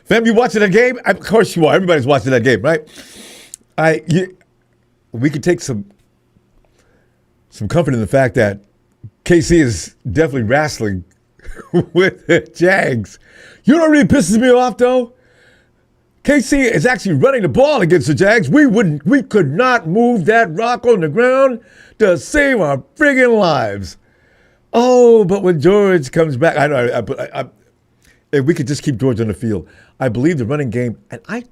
Fam, you watching that game? Of course you are. Everybody's watching that game, right? We could take some comfort in the fact that KC is definitely wrestling with the Jags. You know what really pisses me off, though? KC is actually running the ball against the Jags. We could not move that rock on the ground to save our friggin' lives. Oh, but when George comes back, if we could just keep George on the field, I believe the running game, and I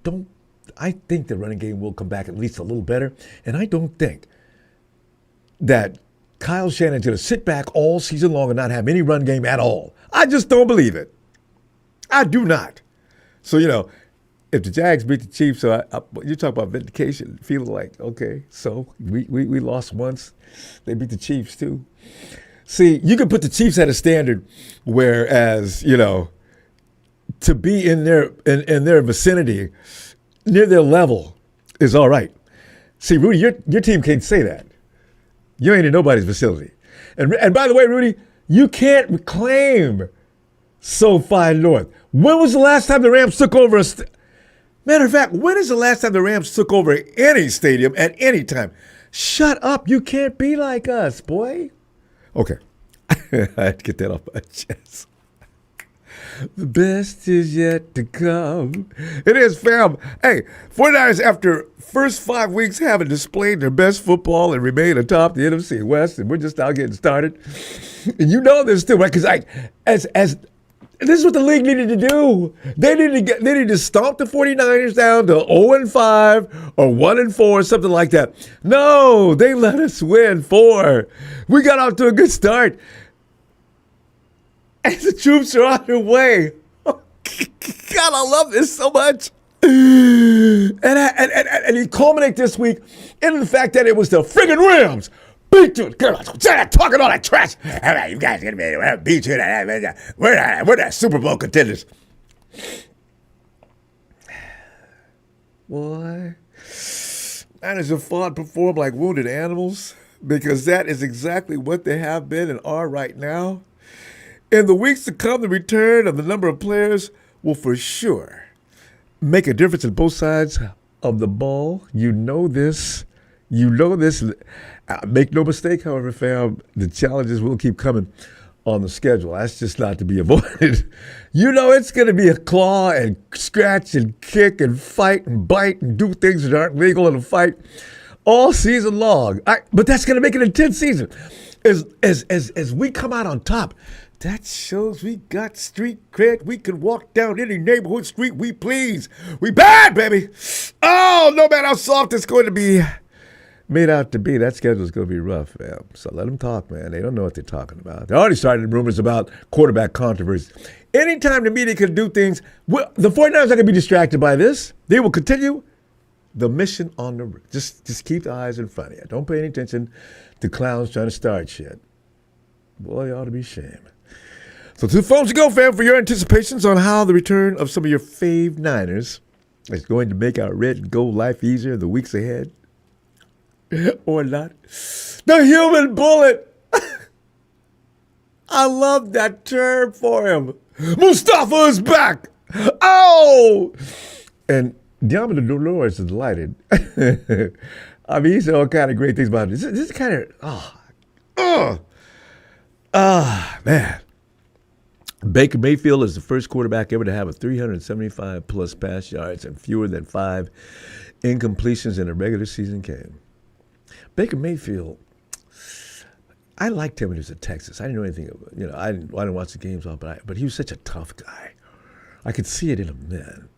think the running game will come back at least a little better, and I don't think that Kyle Shannon's going to sit back all season long and not have any run game at all. I just don't believe it. I do not. So, if the Jags beat the Chiefs, you talk about vindication, feeling like, okay, so we lost once. They beat the Chiefs too. See, you can put the Chiefs at a standard, whereas, to be in their vicinity, near their level, is all right. See, Rudy, your team can't say that. You ain't in nobody's vicinity. And by the way, Rudy, you can't reclaim SoFi North. When was the last time the Rams took over Matter of fact, when is the last time the Rams took over any stadium at any time? Shut up. You can't be like us, boy. Okay. I had to get that off my chest. The best is yet to come. It is, fam. Hey, 49ers, after first 5 weeks having displayed their best football and remain atop the NFC West, and we're just now getting started. And you know this too, right? Because this is what the league needed to do. They needed to stomp the 49ers down to 0-5 or 1-4, something like that. No, they let us win 4. We got off to a good start. And the troops are on their way. Oh, God, I love this so much. And he culminated this week in the fact that it was the friggin' Rams. Beat you. Talking all that trash. You guys are going to beat you. We're the Super Bowl contenders. Boy, Niners have fought, performed like wounded animals, because that is exactly what they have been and are right now. In the weeks to come, the return of the number of players will for sure make a difference in both sides of the ball. You know this. Make no mistake, however, fam, the challenges will keep coming on the schedule. That's just not to be avoided. It's going to be a claw and scratch and kick and fight and bite and do things that aren't legal in a fight all season long. But that's going to make it an intense season. As we come out on top, that shows we got street cred. We can walk down any neighborhood street we please. We bad, baby. Oh, no matter how soft it's going to be made out to be, that schedule's going to be rough, fam. So let them talk, man. They don't know what they're talking about. They're already starting rumors about quarterback controversy. Anytime the media can do things, the 49ers are going to be distracted by this. They will continue the mission on the just keep the eyes in front of you. Don't pay any attention to clowns trying to start shit. Boy, you ought to be ashamed. So to the phones you go, fam, for your anticipations on how the return of some of your fave Niners is going to make our red and gold life easier in the weeks ahead. Or not. The human bullet. I love that term for him. Mustafa is back. Oh! And Diamond Dolores is delighted. I mean, he said all kind of great things about it. This is kind of, man. Baker Mayfield is the first quarterback ever to have a 375-plus pass yards and fewer than 5 incompletions in a regular season game. Baker Mayfield, I liked him when he was at Texas. I didn't know anything of it. I didn't watch the games all, but he was such a tough guy. I could see it in him then.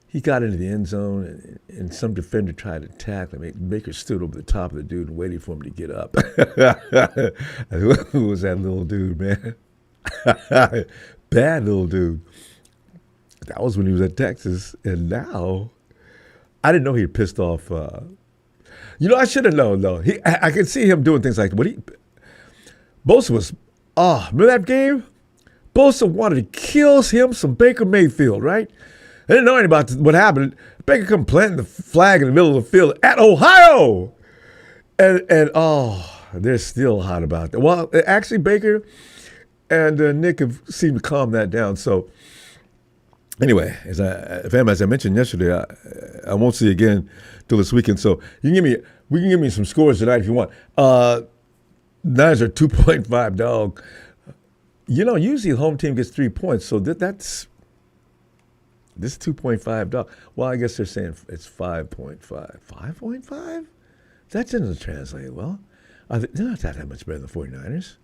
He got into the end zone, and some defender tried to tackle him. Baker stood over the top of the dude and waited for him to get up. Who was that little dude, man? Bad little dude. That was when he was at Texas, and now I didn't know he had pissed off. I should have known though. I could see him doing things like Bosa was. Remember that game? Bosa wanted to kill him some Baker Mayfield, right? I didn't know anything about what happened. Baker come planting the flag in the middle of the field at Ohio. And oh, they're still hot about that. Well, actually, Baker and Nick have seemed to calm that down. So anyway, as I mentioned yesterday, I won't see you again till this weekend. So we can give me some scores tonight if you want. Niners are 2.5 dog. Usually the home team gets 3 points, so that's this 2.5 dog. Well, I guess they're saying it's 5.5. 5.5? That doesn't translate well. They're not that much better than the 49ers.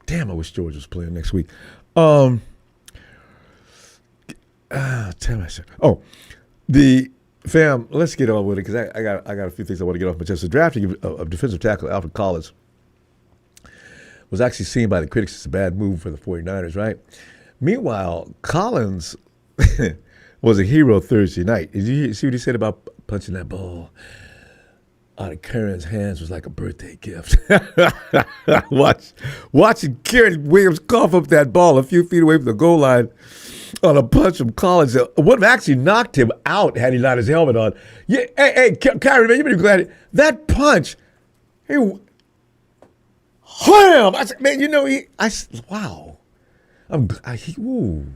Damn, I wish George was playing next week. The fam, let's get on with it because I got a few things I want to get off my chest. The drafting of defensive tackle Alfred Collins was actually seen by the critics as a bad move for the 49ers, right? Meanwhile, Collins was a hero Thursday night. Did you see what he said about punching that ball out of Curran's hands was like a birthday gift? Watching Karen Williams cough up that ball a few feet away from the goal line on a punch from Collins. Would have actually knocked him out had he not his helmet on. Yeah, hey, Kyrie, man, you better be glad. That punch, wham! I said, man, wow. Ooh.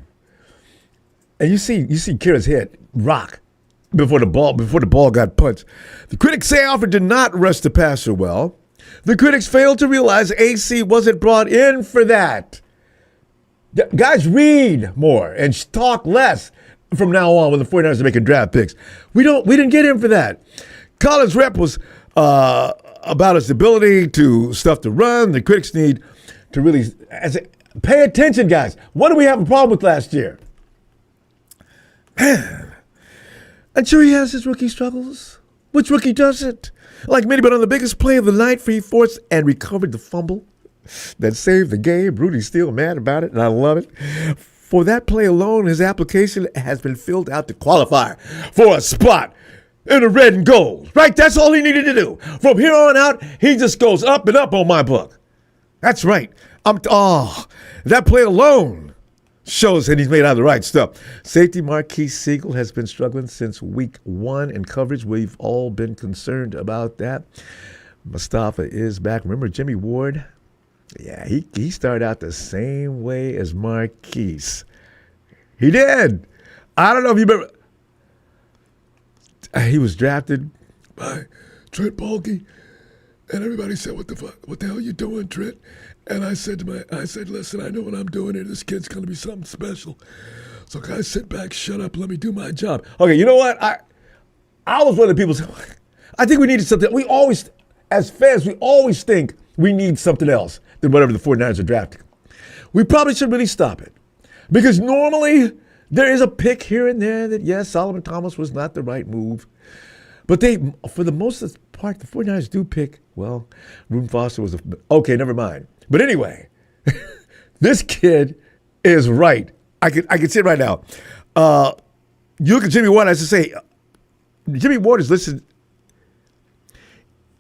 And you see Kieran's head rock before the ball got punched. The critics say Alfred did not rush the passer well. The critics failed to realize AC wasn't brought in for that. Guys, read more and talk less from now on when the 49ers are making draft picks. We didn't get him for that. Collins' rep was about his ability to stuff to run. The critics need to really pay attention, guys. What did we have a problem with last year? Man, I'm sure he has his rookie struggles. Which rookie doesn't? Like many, but on the biggest play of the night, he forced and recovered the fumble that saved the game. Rudy's still mad about it, and I love it. For that play alone, his application has been filled out to qualify for a spot in the red and gold, right? That's all he needed to do. From here on out, he just goes up and up on my book. That's right. That play alone shows that he's made out of the right stuff. Safety Marquise Seagull has been struggling since week 1 in coverage. We've all been concerned about that. Mustafa is back. Remember Jimmy Ward? Yeah, he started out the same way as Marquise. He did. I don't know if you remember. He was drafted by Trent Baalke, and everybody said, "What the hell are you doing, Trent?" And I said, "Listen, I know what I'm doing here. This kid's going to be something special. So guys, sit back, shut up, let me do my job." Okay, you know what? I was one of the people saying, I think we needed something. We always, as fans, we always think we need something else than whatever the 49ers are drafting. We probably should really stop it. Because normally there is a pick here and there that, yes, Solomon Thomas was not the right move. But they, for the most part, the 49ers do pick, well, Reuben Foster was okay, never mind. But anyway, this kid is right. I can see it right now. You look at Jimmy Ward, I should say, Jimmy Ward is listed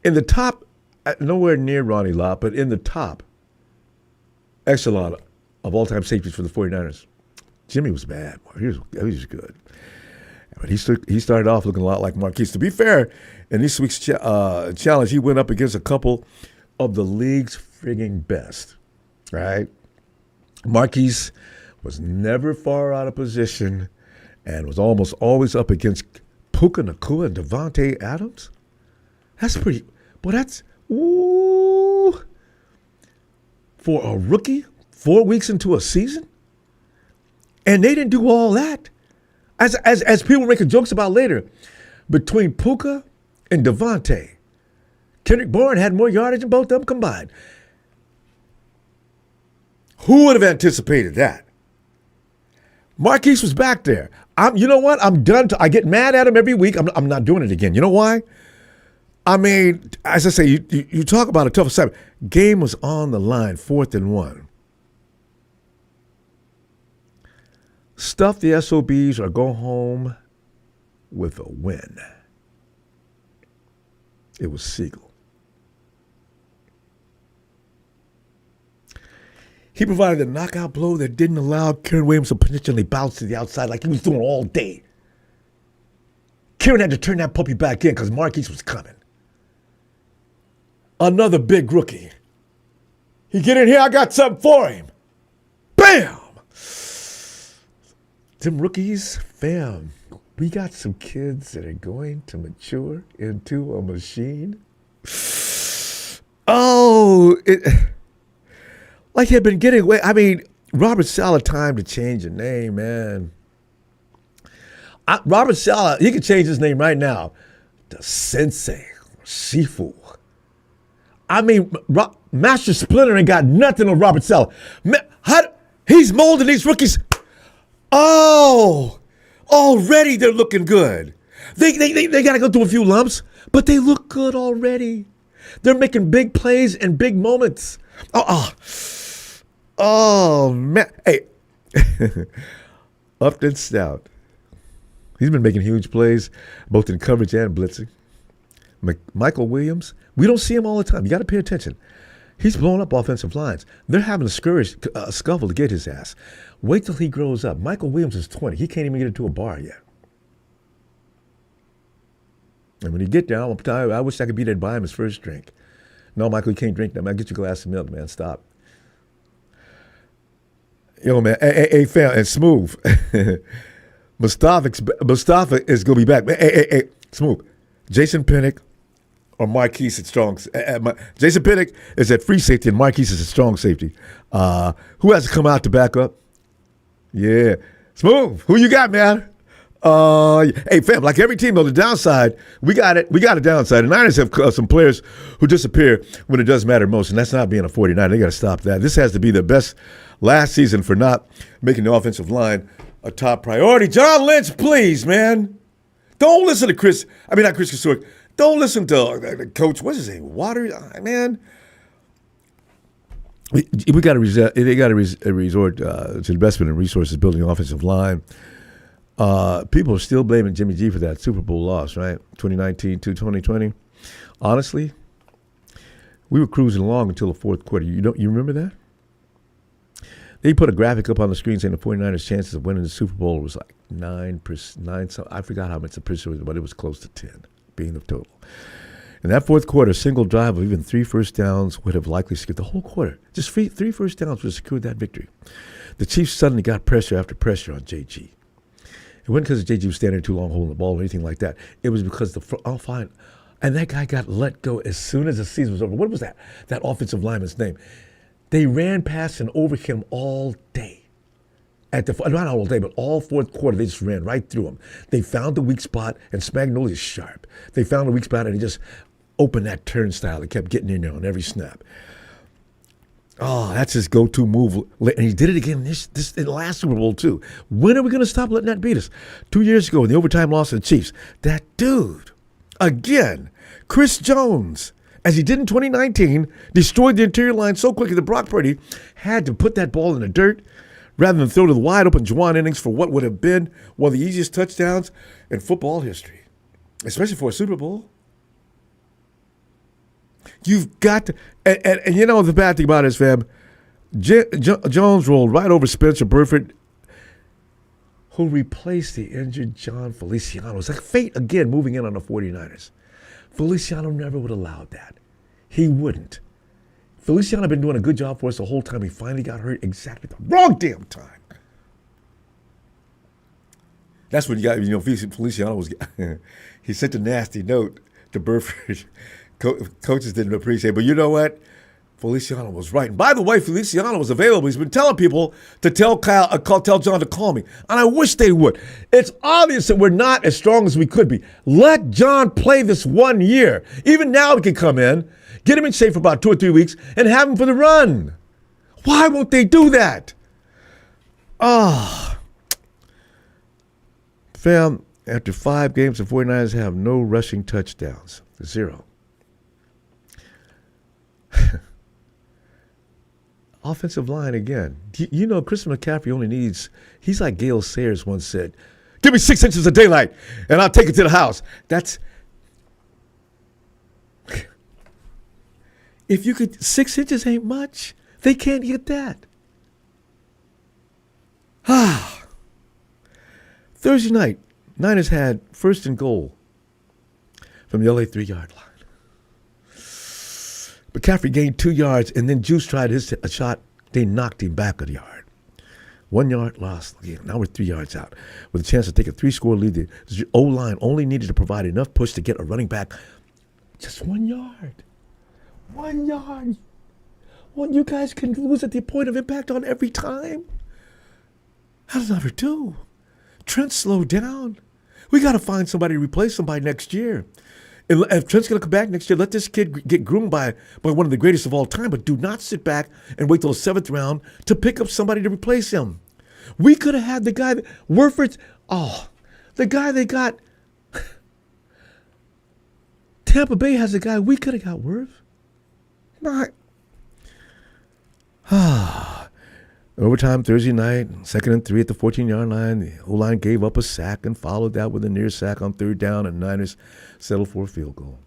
in the top, nowhere near Ronnie Lott, but in the top echelon of all-time safeties for the 49ers. Jimmy was bad. He was good. But he started off looking a lot like Marquise. To be fair, in this week's challenge, he went up against a couple of the league's frigging best, right? Marquise was never far out of position and was almost always up against Puka Nacua and Devontae Adams. That's pretty, but that's, ooh, for a rookie 4 weeks into a season? And they didn't do all that. As people were making jokes about later, between Puka and Devontae, Kendrick Bourne had more yardage than both of them combined. Who would have anticipated that? Marquise was back there. You know what? I'm done. I get mad at him every week. I'm not doing it again. You know why? I mean, as I say, you talk about a tough assignment. Game was on the line, 4th and 1. Stuff the SOBs or go home with a win. It was Seagull. He provided a knockout blow that didn't allow Karen Williams to potentially bounce to the outside like he was doing all day. Kieran had to turn that puppy back in because Marquise was coming. Another big rookie. He get in here, I got something for him. Bam! Them rookies, fam, we got some kids that are going to mature into a machine. Oh, like he had been getting away. I mean, Robert Salah, time to change the name, man. Robert Salah, he could change his name right now. The Sensei, Shifu. I mean, Master Splinter ain't got nothing on Robert Salah. He's molding these rookies. Oh, already they're looking good. They got to go through a few lumps, but they look good already. They're making big plays and big moments. Oh man. Hey, Upton Stout. He's been making huge plays, both in coverage and blitzing. Michael Williams, we don't see him all the time. You got to pay attention. He's blowing up offensive lines. They're having a scuffle to get his ass. Wait till he grows up. Michael Williams is 20. He can't even get into a bar yet. And when he get down, I wish I could be there to buy him his first drink. No, Michael, you can't drink that, man. Get your glass of milk, man. Stop. Yo, man. Hey, fam, and Smooth. Mustafa is going to be back. Hey, Smooth. Jason Pinnock or Marquise at strong. Jason Pinnock is at free safety and Marquise is at strong safety. Who has to come out to back up? Yeah. Smooth. Who you got, man? Hey, fam, like every team, though, the downside, we got it. We got a downside. The Niners have some players who disappear when it does matter most, and that's not being a 49. They got to stop that. This has to be the best last season for not making the offensive line a top priority. John Lynch, please, man. Don't listen to not Chris Kasoric. Don't listen to Coach, what's his name, Waters, man. They got to resort to investment in resources, building the offensive line. People are still blaming Jimmy G for that Super Bowl loss, right? 2019 to 2020. Honestly, we were cruising along until the fourth quarter. You remember that? They put a graphic up on the screen saying the 49ers' chances of winning the Super Bowl was like 9%. I forgot how much the percentage was, but it was close to 10 being the total. In that fourth quarter, a single drive of even 3 first downs would have likely secured the whole quarter. Just three first downs would have secured that victory. The Chiefs suddenly got pressure after pressure on JG. It wasn't because JG was standing too long holding the ball or anything like that. It was because and that guy got let go as soon as the season was over. What was that? That offensive lineman's name. They ran past and over him all day. Not all day, but all fourth quarter, they just ran right through him. They found the weak spot, and Spagnolia's sharp. They found the weak spot, and he just opened that turnstile. He kept getting in there on every snap. Oh, that's his go-to move. And he did it again in the last Super Bowl, too. When are we going to stop letting that beat us? 2 years ago in the overtime loss to the Chiefs, that dude, again, Chris Jones, as he did in 2019, destroyed the interior line so quickly that Brock Purdy had to put that ball in the dirt rather than throw to the wide-open Juwan innings for what would have been one of the easiest touchdowns in football history, especially for a Super Bowl. You've got to, and you know the bad thing about it is, fam, Jones rolled right over Spencer Burford, who replaced the injured John Feliciano. It's like fate again moving in on the 49ers. Feliciano never would have allowed that. He wouldn't. Feliciano had been doing a good job for us the whole time. He finally got hurt exactly the wrong damn time. That's when you got, Feliciano was, he sent a nasty note to Burford. Coaches didn't appreciate it, but you know what? Feliciano was right. And by the way, Feliciano was available. He's been telling people to tell John to call me, and I wish they would. It's obvious that we're not as strong as we could be. Let John play this 1 year. Even now he can come in, get him in shape for about 2 or 3 weeks, and have him for the run. Why won't they do that? Fam, after 5 games, the 49ers have no rushing touchdowns. 0. Offensive line again. You know, Christian McCaffrey only needs, he's like Gale Sayers once said, give me 6 inches of daylight and I'll take it to the house. That's, if you could, 6 inches ain't much. They can't get that. Thursday night, Niners had first and goal from the LA 3-yard line. McCaffrey gained 2 yards, and then Juice tried a shot. They knocked him back a yard. 1 yard lost. Yeah, now we're 3 yards out. With a chance to take a 3-score lead, the O-line only needed to provide enough push to get a running back. Just 1 yard. 1 yard. What you guys can lose at the point of impact on every time? That'll never do. Trent slowed down. We got to find somebody to replace him by next year. If Trent's going to come back next year, let this kid get groomed by one of the greatest of all time, but do not sit back and wait till the 7th round to pick up somebody to replace him. We could have had the guy, Werford, the guy they got. Tampa Bay has a guy we could have got, Werf. Not. Overtime Thursday night, 2nd and 3 at the 14-yard line. The O-line gave up a sack and followed that with a near sack on 3rd down, and Niners settled for a field goal.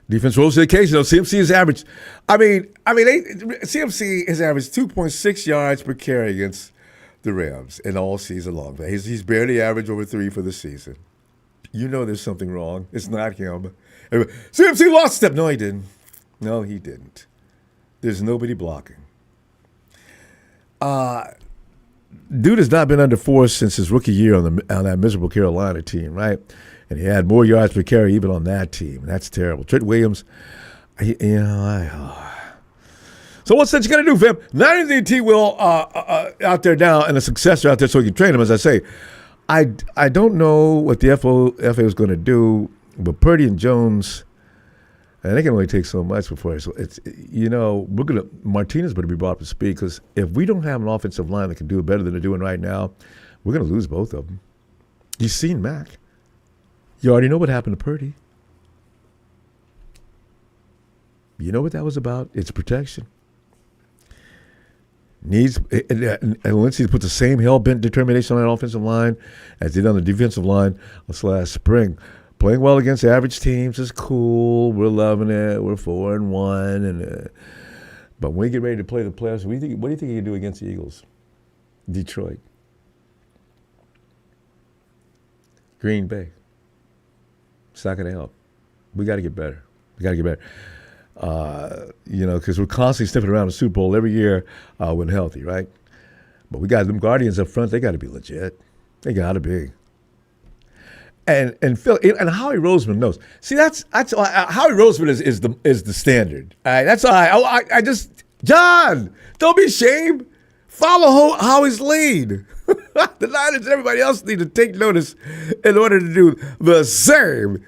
Defense rose to the occasion. CMC is averaged. CMC has averaged 2.6 yards per carry against the Rams in all season long. He's barely averaged over 3 for the season. You know there's something wrong. It's not him. CMC lost step. No, he didn't. No, he didn't. There's nobody blocking. Dude has not been under force since his rookie year on that miserable Carolina team, right? And he had more yards per carry even on that team. That's terrible. Trent Williams, So what's that you got to do, fam? Niners DT will out there now and a successor out there so he can train him, as I say. I don't know what the FA is going to do, but Purdy and Jones, and they can only take so much before. So it's Martinez better be brought up to speed, because if we don't have an offensive line that can do it better than they're doing right now, we're going to lose both of them. You've seen Mac. You already know what happened to Purdy. You know what that was about? It's protection. And Lindsey put the same hell-bent determination on that offensive line as he did on the defensive line last spring. Playing well against average teams is cool. We're loving it. We're 4-1, but when we get ready to play the playoffs, what do you think you can do against the Eagles? Detroit, Green Bay. It's not going to help. We got to get better. Because we're constantly sniffing around the Super Bowl every year when healthy, right? But we got them Guardians up front. They got to be legit. They got to be. And Phil and Howie Roseman knows. See, that's Howie Roseman is the standard. All right, that's all. I just John, don't be ashamed. Follow Howie's lead. The Niners and everybody else need to take notice in order to do the same.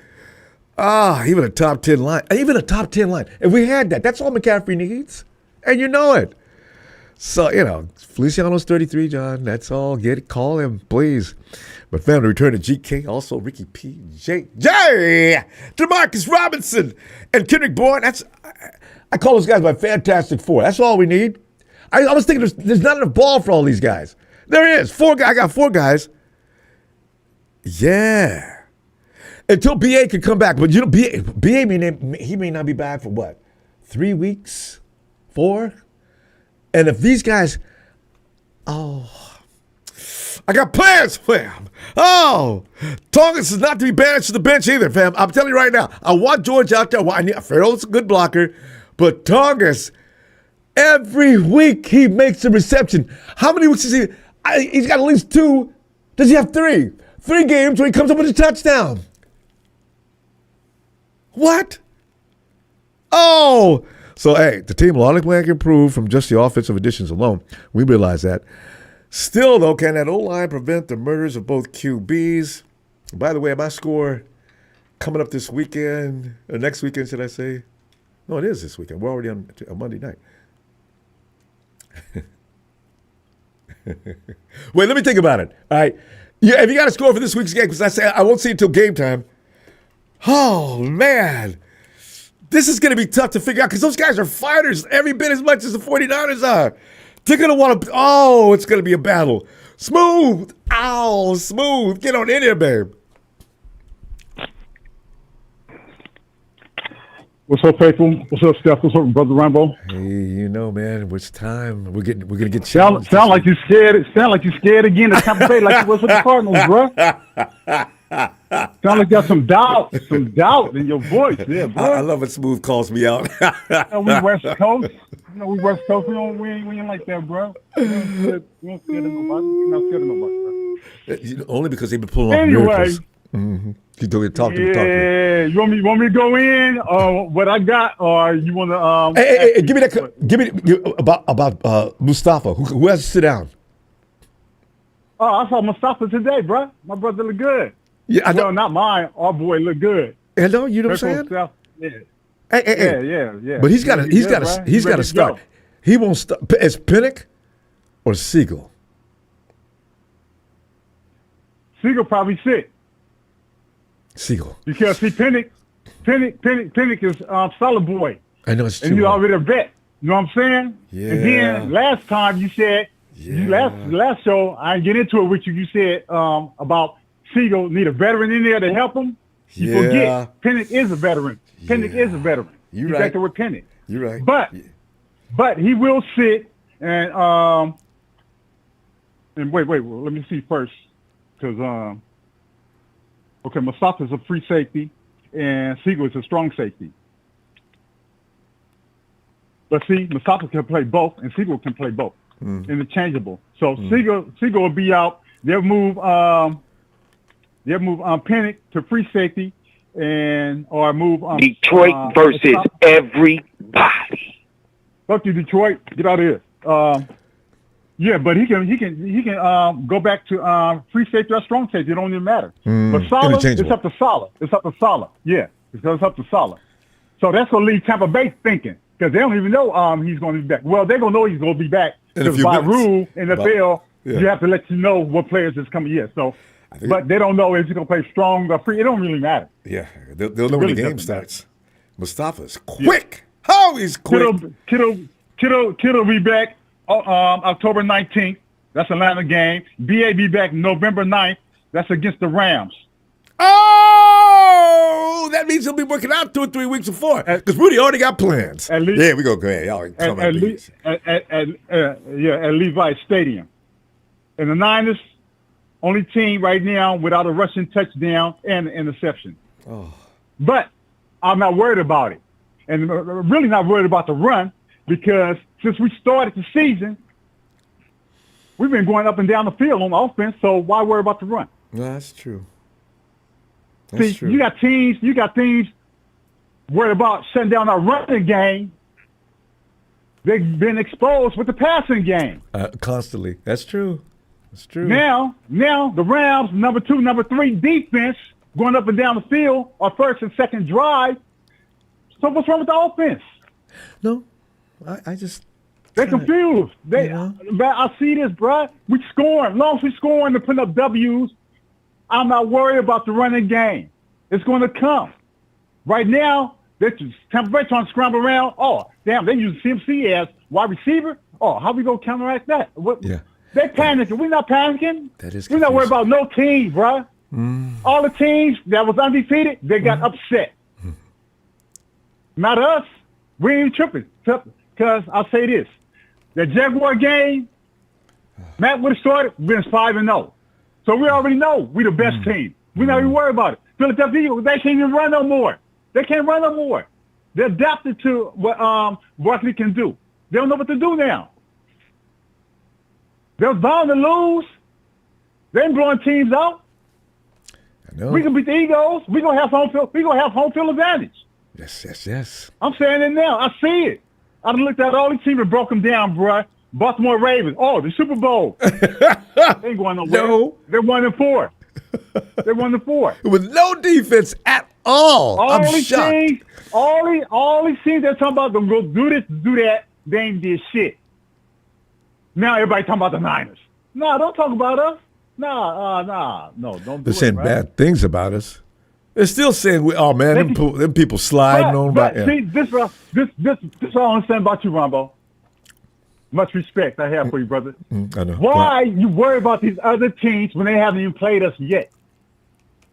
Even a top 10 line. If we had that, that's all McCaffrey needs, and you know it. So Feliciano's 33, John. That's all. Call him, please. But family return to GK, also Ricky P, J, DeMarcus Robinson, and Kendrick Bourne. I call those guys my Fantastic Four. That's all we need. I was thinking there's not enough ball for all these guys. There is. 4 guys. I got 4 guys. Yeah. Until BA can come back. But BA may not be back for what? 3 weeks? 4? And if these guys, I got plans, fam. Tongas is not to be banished to the bench either, fam. I'm telling you right now. I want George out there. Farrell's a good blocker, but Tongas, every week he makes a reception. How many weeks is he? He's got at least 2. Does he have 3? 3 games where he comes up with a touchdown. What? So, hey, the team logically can improve from just the offensive additions alone. We realize that. Still, though, can that O-line prevent the murders of both QBs? By the way, my score coming up this weekend, or next weekend, should I say? No, it is this weekend. We're already on Monday night. Wait, let me think about it. All right. Yeah, if you got a score for this week's game, because I won't see it until game time. Oh, man. This is going to be tough to figure out because those guys are fighters every bit as much as the 49ers are. They're going to want to, it's going to be a battle. Smooth. Smooth. Get on in here, babe. What's up, faithful? What's up, Steph? What's up, brother Ronbo? Hey, you know, man, it's time. We're gonna get Sound challenged. like you scared. Sound like you scared again to Tampa Bay, like you was with the Cardinals, bro. Sound like you got some doubt in your voice, yeah, bro. I love when Smooth calls me out. We West Coast. We West Coast. We ain't like that, bro. We don't scared of nobody. We're not scared of nobody, bro. Only because they've been pulling off Anyway. miracles. Mm-hmm. Talk to me. Yeah, you want me to go in what I got, or you want to? Hey, give me that. Give me about Mustafa. Who has to sit down? Oh, I saw Mustafa today, bro. My brother look good. Yeah, well, not mine. Our boy look good. Hello, you know what I'm saying? Yeah. Hey. Yeah. But he's got to start. He won't start. It's Pinnock or Seagull. Seagull probably sick. Seagull. Because see, Pinnock is Salah boy. I know it's true. And you already a vet. You know what I'm saying? Yeah. And then last time you said, last show, I didn't get into it with you. You said about Seagull need a veteran in there to help him. You forget Pinnock is a veteran. Pinnock is a veteran. You're right. With Pinnock. You're right. But he will sit and wait. Well, let me see first, because okay, Mustafa is a free safety, and Seagull is a strong safety. But see, Mustafa can play both, and Seagull can play both, interchangeable. So Seagull will be out. They'll move Pinnock to free safety, or move Detroit versus everybody. Fuck you, Detroit! Get out of here. Yeah, but he can go back to free safety or strong safety. It don't even matter. But Salah, it's up to Salah. Yeah, it's up to Salah. So that's gonna leave Tampa Bay thinking, because they don't even know he's gonna be back. Well, they're gonna know he's gonna be back because by rule in the NFL, you have to let you know what players is coming. Yeah, so. But they don't know if he's going to play strong or free. It don't really matter. Yeah, they'll know when the game starts. Mustafa's quick. Yeah. Oh, he's quick. Kittle will be back October 19th. That's Atlanta game. BA be back November 9th. That's against the Rams. Oh, that means he'll be working out 2 or 3 weeks before. Because Rudy already got plans. We go go ahead. Y'all come at Leaguewide Stadium. And the Niners, only team right now without a rushing touchdown and an interception. Oh. But I'm not worried about it. And really not worried about the run, because since we started the season, we've been going up and down the field on offense, so why worry about the run? No, that's true. True. You got teams worried about shutting down our running game. They've been exposed with the passing game. Constantly. That's true. That's true. Now the Rams, number 2, number 3 defense, going up and down the field, are first and second drive. So what's wrong with the offense? No, I just... They're confused. I see this, bro. We scoring. As long as we scoring to put up W's, I'm not worried about the running game. It's going to come. Right now, they're just Tampa Bay trying to scramble around. Oh, damn, they use CMC as wide receiver. Oh, how we going to counteract that? Yeah. They're panicking. We're not panicking. That is confusing. We're not worried about no team, bro. All the teams that was undefeated, they got upset. Not us. We ain't tripping. Because I'll say this. The Jaguar game, Matt would have started, we're 5-0. So we already know we the best team. We're not even worried about it. Philadelphia Eagles, they can't even run no more. They can't run no more. They're adapted to what Barkley can do. They don't know what to do now. They're bound to lose. They ain't blowing teams out. I know. We can beat the Eagles. We're gonna have home field advantage. Yes. I'm saying it now. I see it. I done looked at all these teams and broke them down, bruh. Baltimore Ravens. Oh, the Super Bowl. They ain't going nowhere. No. They're 1-4. They're 1-4. With no defense at all. I'm shocked. All these teams they're talking about, them go do this, do that, they ain't did shit. Now everybody talking about the Niners. No, don't talk about us. No, don't do it. They're saying bad things about us. They're still saying, them people sliding on by. See, this all I'm saying about you, Ronbo. Much respect I have for you, brother. I know. Why you worry about these other teams when they haven't even played us yet?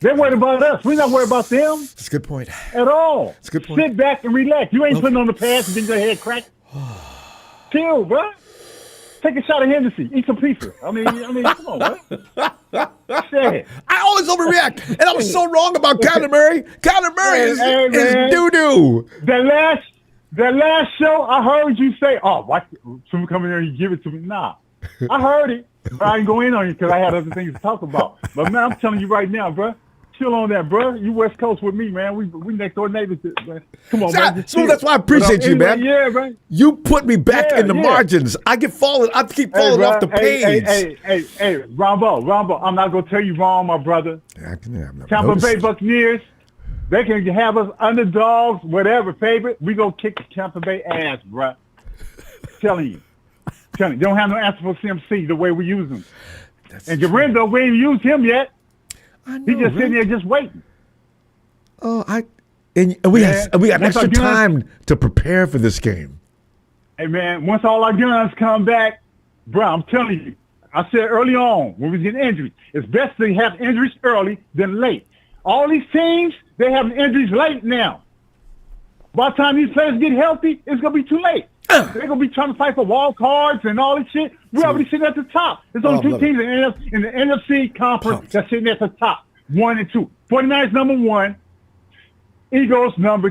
They're worried about us. We're not worried about them. That's a good point. At all. That's a good point. Sit back and relax. You ain't putting on the pads and getting your head cracked. Chill, bro. Take a shot of Hennessy. Eat some pizza. I mean, come on, bro. Shit. I always overreact, and I was so wrong about Kyler Murray. Kyler Murray is doo-doo. The last show, I heard you say, "Oh, watch someone come in here and give it to me." Nah, I heard it, but I didn't go in on you because I had other things to talk about. But man, I'm telling you right now, bro. Chill on that, bro. You West Coast with me, man. We next door neighbors, man. Come on, man. So that's why I appreciate you, man. Yeah, right. You put me back in the margins. I keep falling off the page. Hey, Ronbo. I'm not gonna tell you wrong, my brother. Tampa Bay Buccaneers. They can have us underdogs, whatever, favorite. We gonna kick Tampa Bay ass, bro. Telling you. They don't have no answer for CMC the way we use them. And Garendo, we ain't used him yet. He's just sitting there just waiting. Oh, we got extra time to prepare for this game. Hey man, once all our guns come back, bro, I'm telling you. I said early on when we was getting injuries, it's best to have injuries early than late. All these teams, they have injuries late now. By the time these players get healthy, it's gonna be too late. They're gonna be trying to fight for wild cards and all this shit. We're already sitting at the top. There's only two teams in the NFC conference that's sitting at the top, 1 and 2. 49ers number 1, Eagles number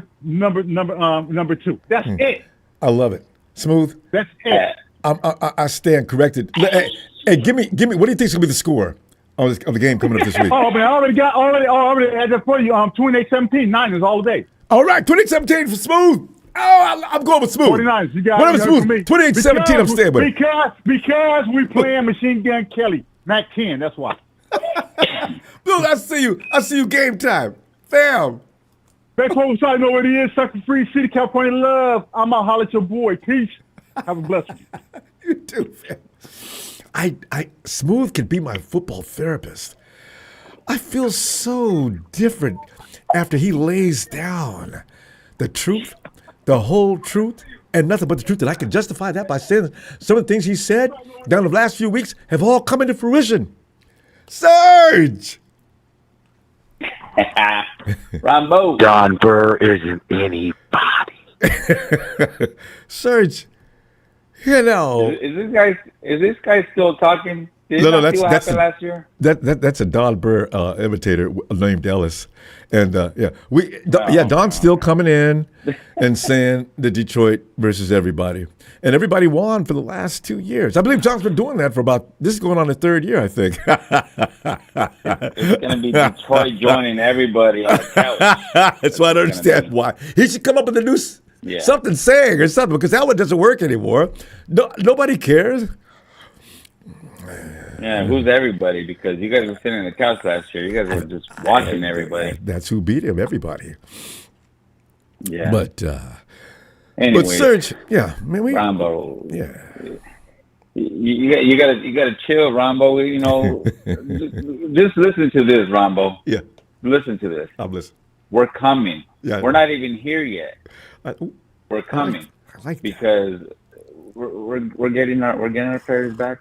2. That's it. I love it. Smooth. That's it. I stand corrected. Hey, give me. What do you think's gonna be the score of the game coming up this week? Oh man, I already had that for you. 28-17, Niners all day. All right, 28-17 for Smooth. Oh, I'm going with Smooth. 49ers, you got whatever Smooth. 28-17, I'm staying with. Because we playing Machine Gun Kelly, Mac 10. That's why. Dude, I see you game time. Fam. Back home, so I know what it is. Sucker Free City, California love. I'm out holler at your boy. Peace. Have a blessed one. You too, fam. Smooth can be my football therapist. I feel so different after he lays down the truth, the whole truth, and nothing but the truth. And I can justify that by saying some of the things he said down the last few weeks have all come into fruition. Serge! Ronbo. Don Burr isn't anybody. Serge, you know. Is this guy still talking? No, that's last year. That's a Don Burr imitator named Ellis, and Don's still coming in and saying the Detroit versus everybody, and everybody won for the last 2 years. I believe John's been doing that for this is going on the third year, I think. It's going to be Detroit joining everybody on the couch. That's why I don't understand why he should come up with a new something saying or something, because that one doesn't work anymore. Nobody cares. Yeah, who's everybody? Because you guys were sitting on the couch last year. You guys were just watching everybody. That's who beat him, everybody. Yeah. But anyway, Serge, Ronbo. Yeah. You gotta chill, Ronbo. You know, just listen to this, Ronbo. Yeah. Listen to this. I'm listening. We're coming. Yeah. We're not even here yet. We're coming. I like that. Because we're getting our players back.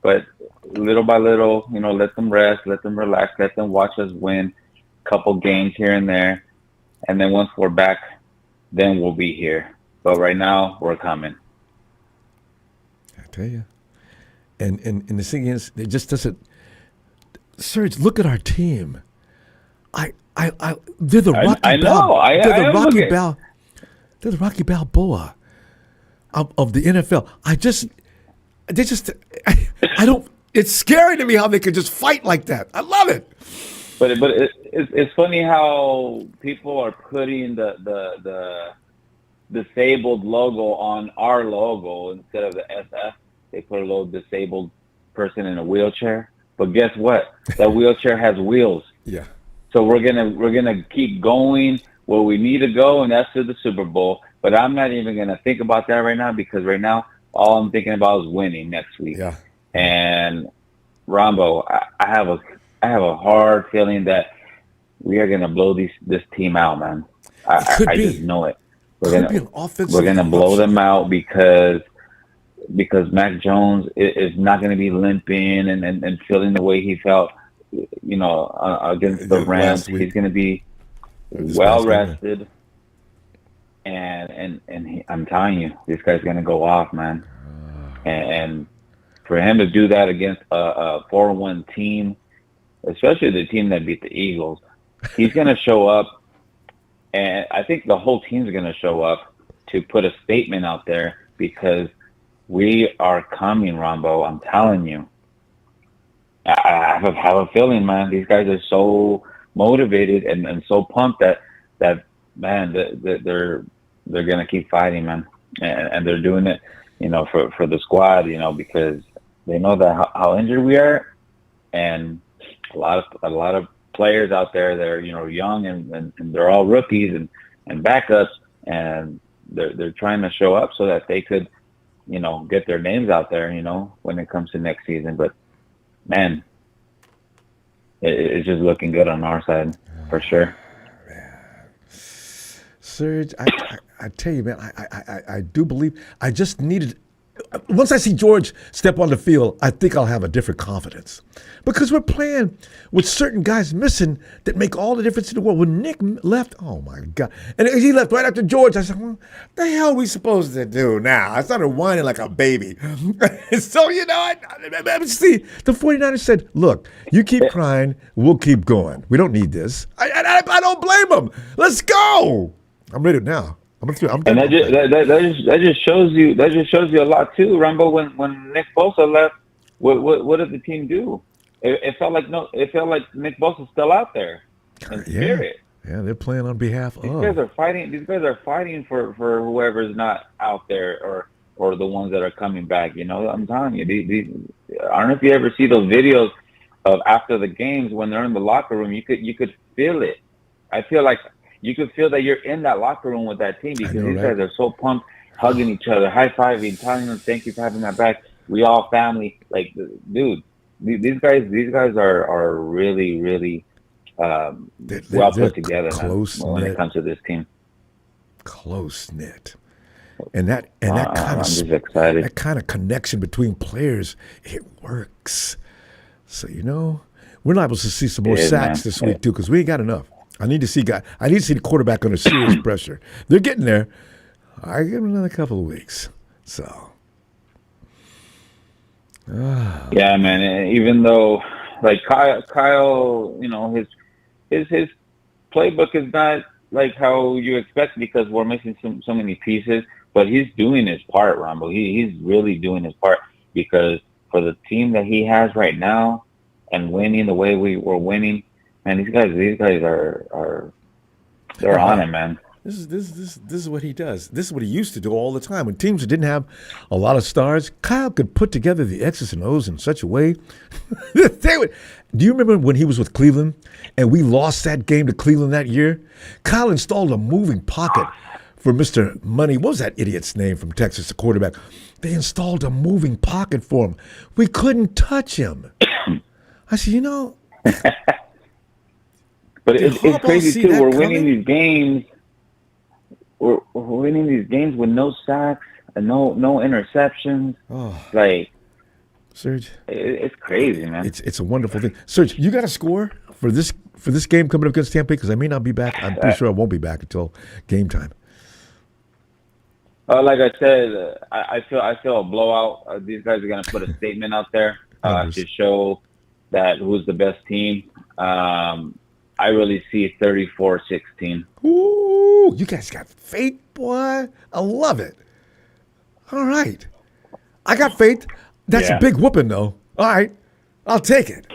But little by little, you know, let them rest, let them relax, let them watch us win a couple games here and there. And then once we're back, then we'll be here. But right now, we're coming. I tell you. And the thing is, it just doesn't. Serge, look at our team. They're the Rocky Balboa. They're the Rocky Balboa of the NFL. It's scary to me how they can just fight like that. I love it. But it's funny how people are putting the disabled logo on our logo instead of the SF. They put a little disabled person in a wheelchair. But guess what? That wheelchair has wheels. Yeah. So we're gonna keep going where we need to go, and that's to the Super Bowl. But I'm not even gonna think about that right now, because right now all I'm thinking about is winning next week. Yeah. And Ronbo, I have a hard feeling that we are gonna blow this team out, man. I just know it. We're gonna blow them out because Mac Jones is not gonna be limping and feeling the way he felt against the Rams. He's going to be well rested, and I'm telling you, this guy's going to go off, man. And for him to do that against a 4-1 team, especially the team that beat the Eagles, he's going to show up, and I think the whole team's going to show up to put a statement out there because we are coming, Ronbo. I'm telling you. I have a feeling, man, these guys are so motivated and so pumped that man, they're going to keep fighting, man. And they're doing it, for the squad, because they know that how injured we are, and a lot of players out there that are young and they're all rookies and backups, and they're trying to show up so that they could get their names out there when it comes to next season. But man, it's just looking good on our side for sure. Serge, I tell you, man, I do believe I just needed. Once I see George step on the field, I think I'll have a different confidence because we're playing with certain guys missing that make all the difference in the world. When Nick left, oh my God, and he left right after George. I said, "What the hell are we supposed to do now?" I started whining like a baby. So I see the 49ers said, "Look, you keep crying, we'll keep going. We don't need this." I don't blame them. Let's go. I'm ready now. And that just shows you a lot too, Ronbo. When Nick Bosa left, what did the team do? It felt like Nick Bosa's still out there in spirit. Yeah, they're playing on behalf of. These guys are fighting for whoever's not out there or the ones that are coming back. I'm telling you, I don't know if you ever see those videos of after the games when they're in the locker room. You could feel it. I feel like you could feel that you're in that locker room with that team because these guys are so pumped, hugging each other, high-fiving, telling them thank you for having my back. We all family. Like, dude, these guys are really, really well put together when it comes to this team. Close knit, and that kind of I'm just excited. That kind of connection between players, it works. So we're liable to see some more sacks this week too because we ain't got enough. I need to see the quarterback under serious pressure. They're getting there. I give them another couple of weeks. So, yeah, man. Even though, like Kyle, his playbook is not like how you expect because we're missing so many pieces. But he's doing his part, Ronbo. He's really doing his part because for the team that he has right now and winning the way we were winning. Man, these guys are they're on it, man. This is what he does. This is what he used to do all the time. When teams that didn't have a lot of stars, Kyle could put together the X's and O's in such a way. Do you remember when he was with Cleveland and we lost that game to Cleveland that year? Kyle installed a moving pocket for Mr. Money. What was that idiot's name from Texas, the quarterback? They installed a moving pocket for him. We couldn't touch him. I said, But it's crazy too. We're winning these games. We're winning these games with no sacks and no interceptions. Oh, like, Serge, it's crazy, man. It's a wonderful thing. Serge, you got a score for this game coming up against Tampa Bay because I may not be back. I'm pretty sure I won't be back until game time. Like I said, I feel a blowout. These guys are going to put a statement out there to show that who's the best team. I really see 34-16. Ooh, you guys got faith, boy. I love it. All right. I got faith. That's a big whooping, though. All right. I'll take it.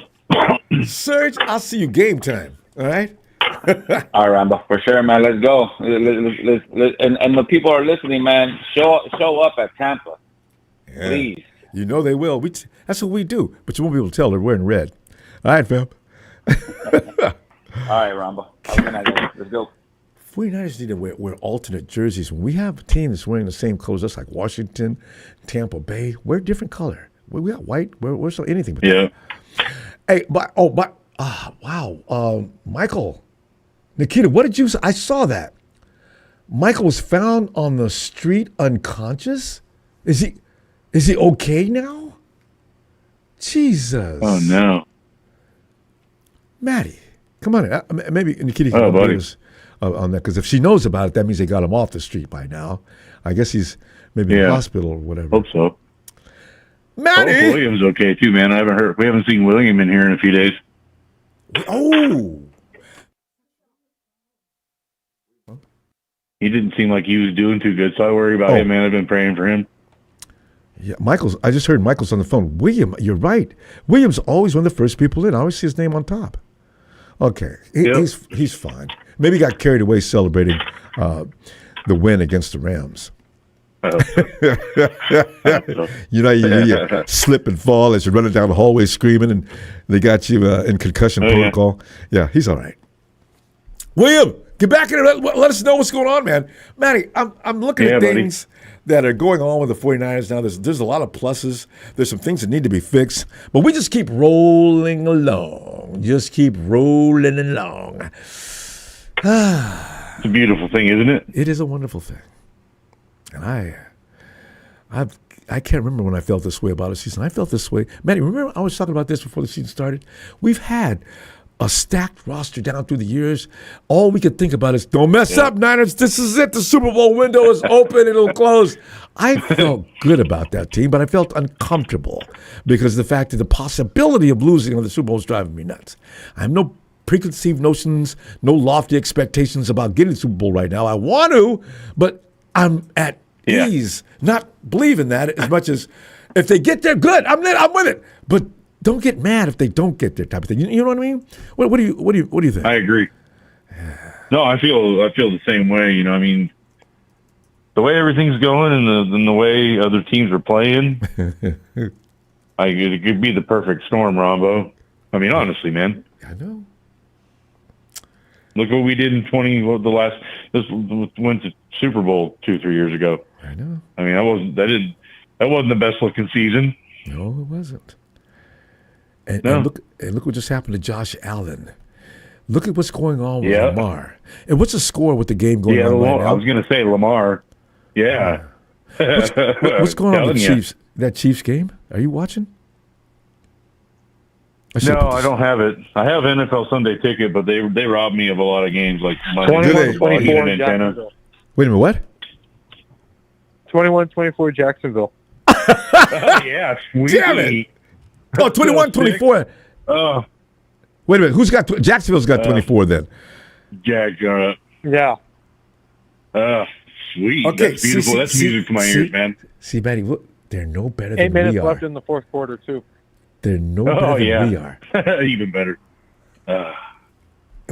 Serge, I'll see you game time. All right? All right, Ronbo, for sure, man. Let's go. And the people are listening, man. Show up at Tampa. Yeah. Please. You know they will. That's what we do. But you won't be able to tell they're wearing red. All right, fam. All right, Ronbo. Let's go. 49ers need to wear alternate jerseys. When we have a team that's wearing the same colors, just like Washington, Tampa Bay, wear different color. We got white. We're so anything but that. Hey, wow. Michael, Nikita, what did you say? I saw that. Michael was found on the street unconscious. Is he okay now? Jesus. Oh, no. Maddie, come on. Maybe Nikita can buddy. us on that, because if she knows about it, that means they got him off the street by now. I guess he's maybe in the hospital or whatever. Hope so. Maddie! Oh, William's okay too, man. We haven't seen William in here in a few days. Oh! He didn't seem like he was doing too good, so I worry about him, man. I've been praying for him. Yeah, I just heard Michael's on the phone. William, you're right. William's always one of the first people in. I always see his name on top. Okay, he's fine. Maybe he got carried away celebrating the win against the Rams. You slip and fall as you're running down the hallway screaming, and they got you in concussion protocol. Yeah, he's all right. William, get back in and let us know what's going on, man. Matty, I'm looking at things that are going on with the 49ers now. There's a lot of pluses. There's some things that need to be fixed, but we just keep rolling along. Just keep rolling along. It's a beautiful thing, isn't it? It is a wonderful thing. And I can't remember when I felt this way about a season. I felt this way. Matty, remember I was talking about this before the season started? We've had a stacked roster down through the years. All we could think about is, don't mess up, Niners. This is it. The Super Bowl window is open. It'll close. I felt good about that team, but I felt uncomfortable because of the fact that the possibility of losing on the Super Bowl is driving me nuts. I have no preconceived notions, no lofty expectations about getting the Super Bowl right now. I want to, but I'm at ease, not believing that as much as if they get there, good. I'm with it. But don't get mad if they don't get there, type of thing. You know what I mean? What do you think? I agree. No, I feel the same way. You know, I mean, the way everything's going and the way other teams are playing, it could be the perfect storm, Ronbo. I mean, honestly, man. I know. Look what we did in this went to Super Bowl 2-3 years ago. I know. I mean, that wasn't the best looking season. No, it wasn't. And look what just happened to Josh Allen. Look at what's going on with Lamar. And what's the score with the game going on right now? I was going to say Lamar. Yeah. What's going on with the Chiefs? That Chiefs game? Are you watching? No, I don't have it. I have NFL Sunday ticket, but they robbed me of a lot of games like Monday. 21-24 Jacksonville. Wait a minute, what? 21-24 Jacksonville. Oh, yeah, sweet. Damn it. Oh, 21-24. Wait a minute. Who's got Jacksonville's got 24 then? Jack. Yeah. Sweet. Okay, that's beautiful. That's music to my ears, man. See, Betty, look, they're no better than 8 minutes we are. left in the fourth quarter, too. They're no better than we are. Even better. And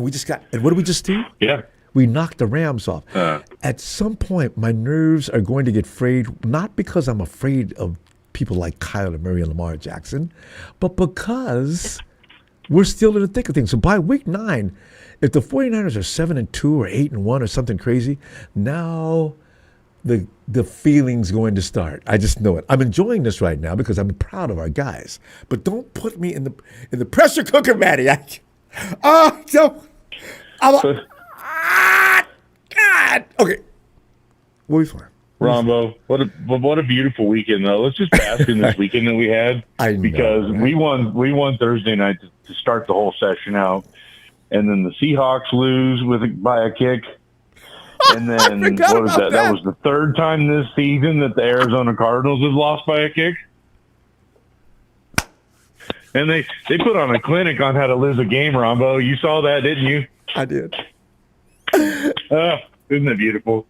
what did we just do? Yeah. We knocked the Rams off. At some point, my nerves are going to get frayed, not because I'm afraid of people like Kyler Murray and Lamar Jackson, but because we're still in the thick of things. So by week 9, if the 49ers are 7-2 or 8-1 or something crazy, now the feeling's going to start. I just know it. I'm enjoying this right now because I'm proud of our guys. But don't put me in the pressure cooker, Matty. God. Okay. We'll be fine. Rombo, what a beautiful weekend though. Let's just bask in this weekend that we had because we won Thursday night to start the whole session out, and then the Seahawks lose by a kick, and then what was that? That was the third time this season that the Arizona Cardinals have lost by a kick, and they put on a clinic on how to lose a game. Rombo, you saw that, didn't you? I did. Isn't that beautiful?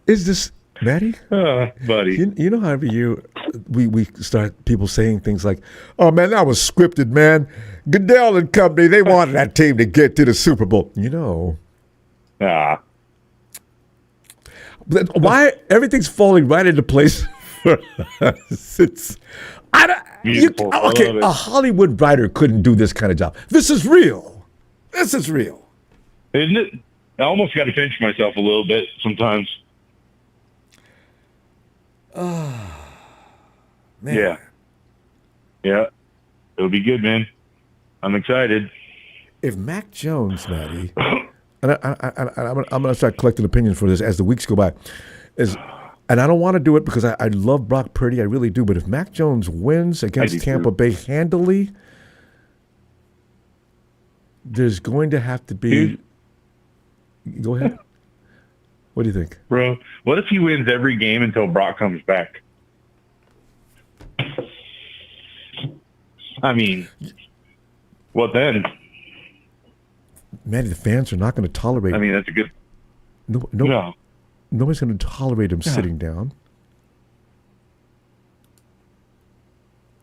Is this Matty? Buddy. You know how every year we start people saying things like, oh, man, that was scripted, man. Goodell and company, they wanted that team to get to the Super Bowl. You know. Why everything's falling right into place for us? A Hollywood writer couldn't do this kind of job. This is real. Isn't it? I almost got to pinch myself a little bit sometimes. Oh, man. Yeah. It'll be good, man. I'm excited. If Mac Jones, Matty, and I'm going to start collecting opinions for this as the weeks go by, and I don't want to do it because I love Brock Purdy, I really do, but if Mac Jones wins against Tampa Bay handily, there's going to have to be. Go ahead. What do you think, bro? What if he wins every game until Brock comes back? I mean, what then? Manny, the fans are not going to tolerate. I mean, that's a good. No. Nobody's going to tolerate him sitting down.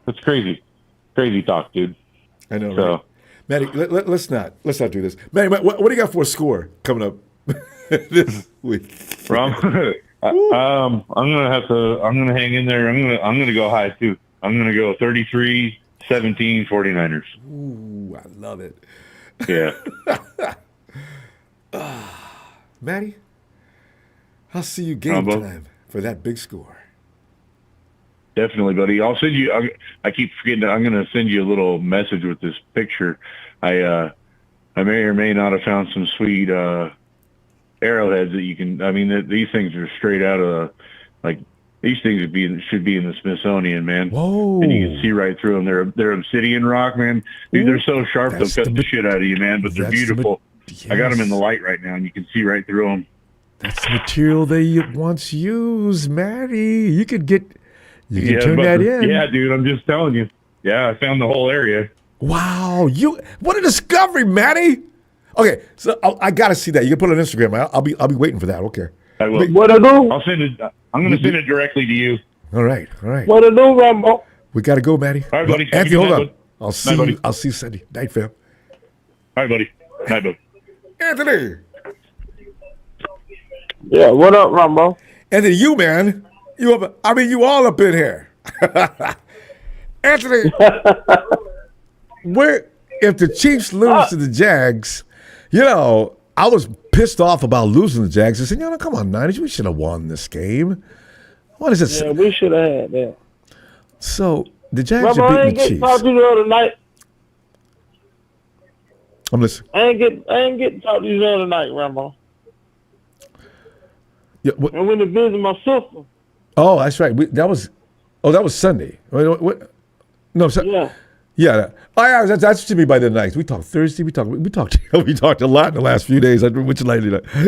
That's crazy. Crazy talk, dude. I know, right? Manny, let's not do this. Manny, what do you got for a score coming up this week? I'm gonna hang in there. I'm gonna go high too. I'm gonna go 33-17 49ers. Ooh, I love it. Yeah. Matty, I'll see you game time for that big score. Definitely, buddy. I'll send you. I keep forgetting. I'm going to send you a little message with this picture. I may or may not have found some sweet arrowheads that you can. I mean, these things are straight out of these things should be in the Smithsonian, man. Whoa! And you can see right through them. They're obsidian rock, man. Dude, they're so sharp they'll cut the shit out of you, man. But they're beautiful. Yes. I got them in the light right now, and you can see right through them. That's the material they once used, Matty. You could get. You can turn that in. Yeah, dude, I'm just telling you. Yeah, I found the whole area. Wow, what a discovery, Matty. Okay, so I got to see that. You can put it on Instagram. I'll be waiting for that. Okay. I will. What I do? I'll send it. I'm going to send it directly to you. All right. What I do, Ronbo? We got to go, Matty. All right, buddy. Anthony, hold on. I'll see you. I'll see you Sunday. Night, fam. All right, buddy. Night, bud. Anthony. Yeah, what up, Ronbo? Anthony, you, man. You all up in here. Anthony, if the Chiefs lose to the Jags, I was pissed off about losing the Jags. I said, come on, Niners, we should have won this game. What is it? Yeah, we should have had that. So the Jags are beating the Chiefs. Talk to you the other night. I'm listening. I ain't get to talk to you the other night, Rambo. Yeah, I went to visit my sister. Oh, that's right. That was Sunday. What? No, yeah. Oh, yeah. That's to me by the night. We talked Thursday. We talked a lot in the last few days. Which night?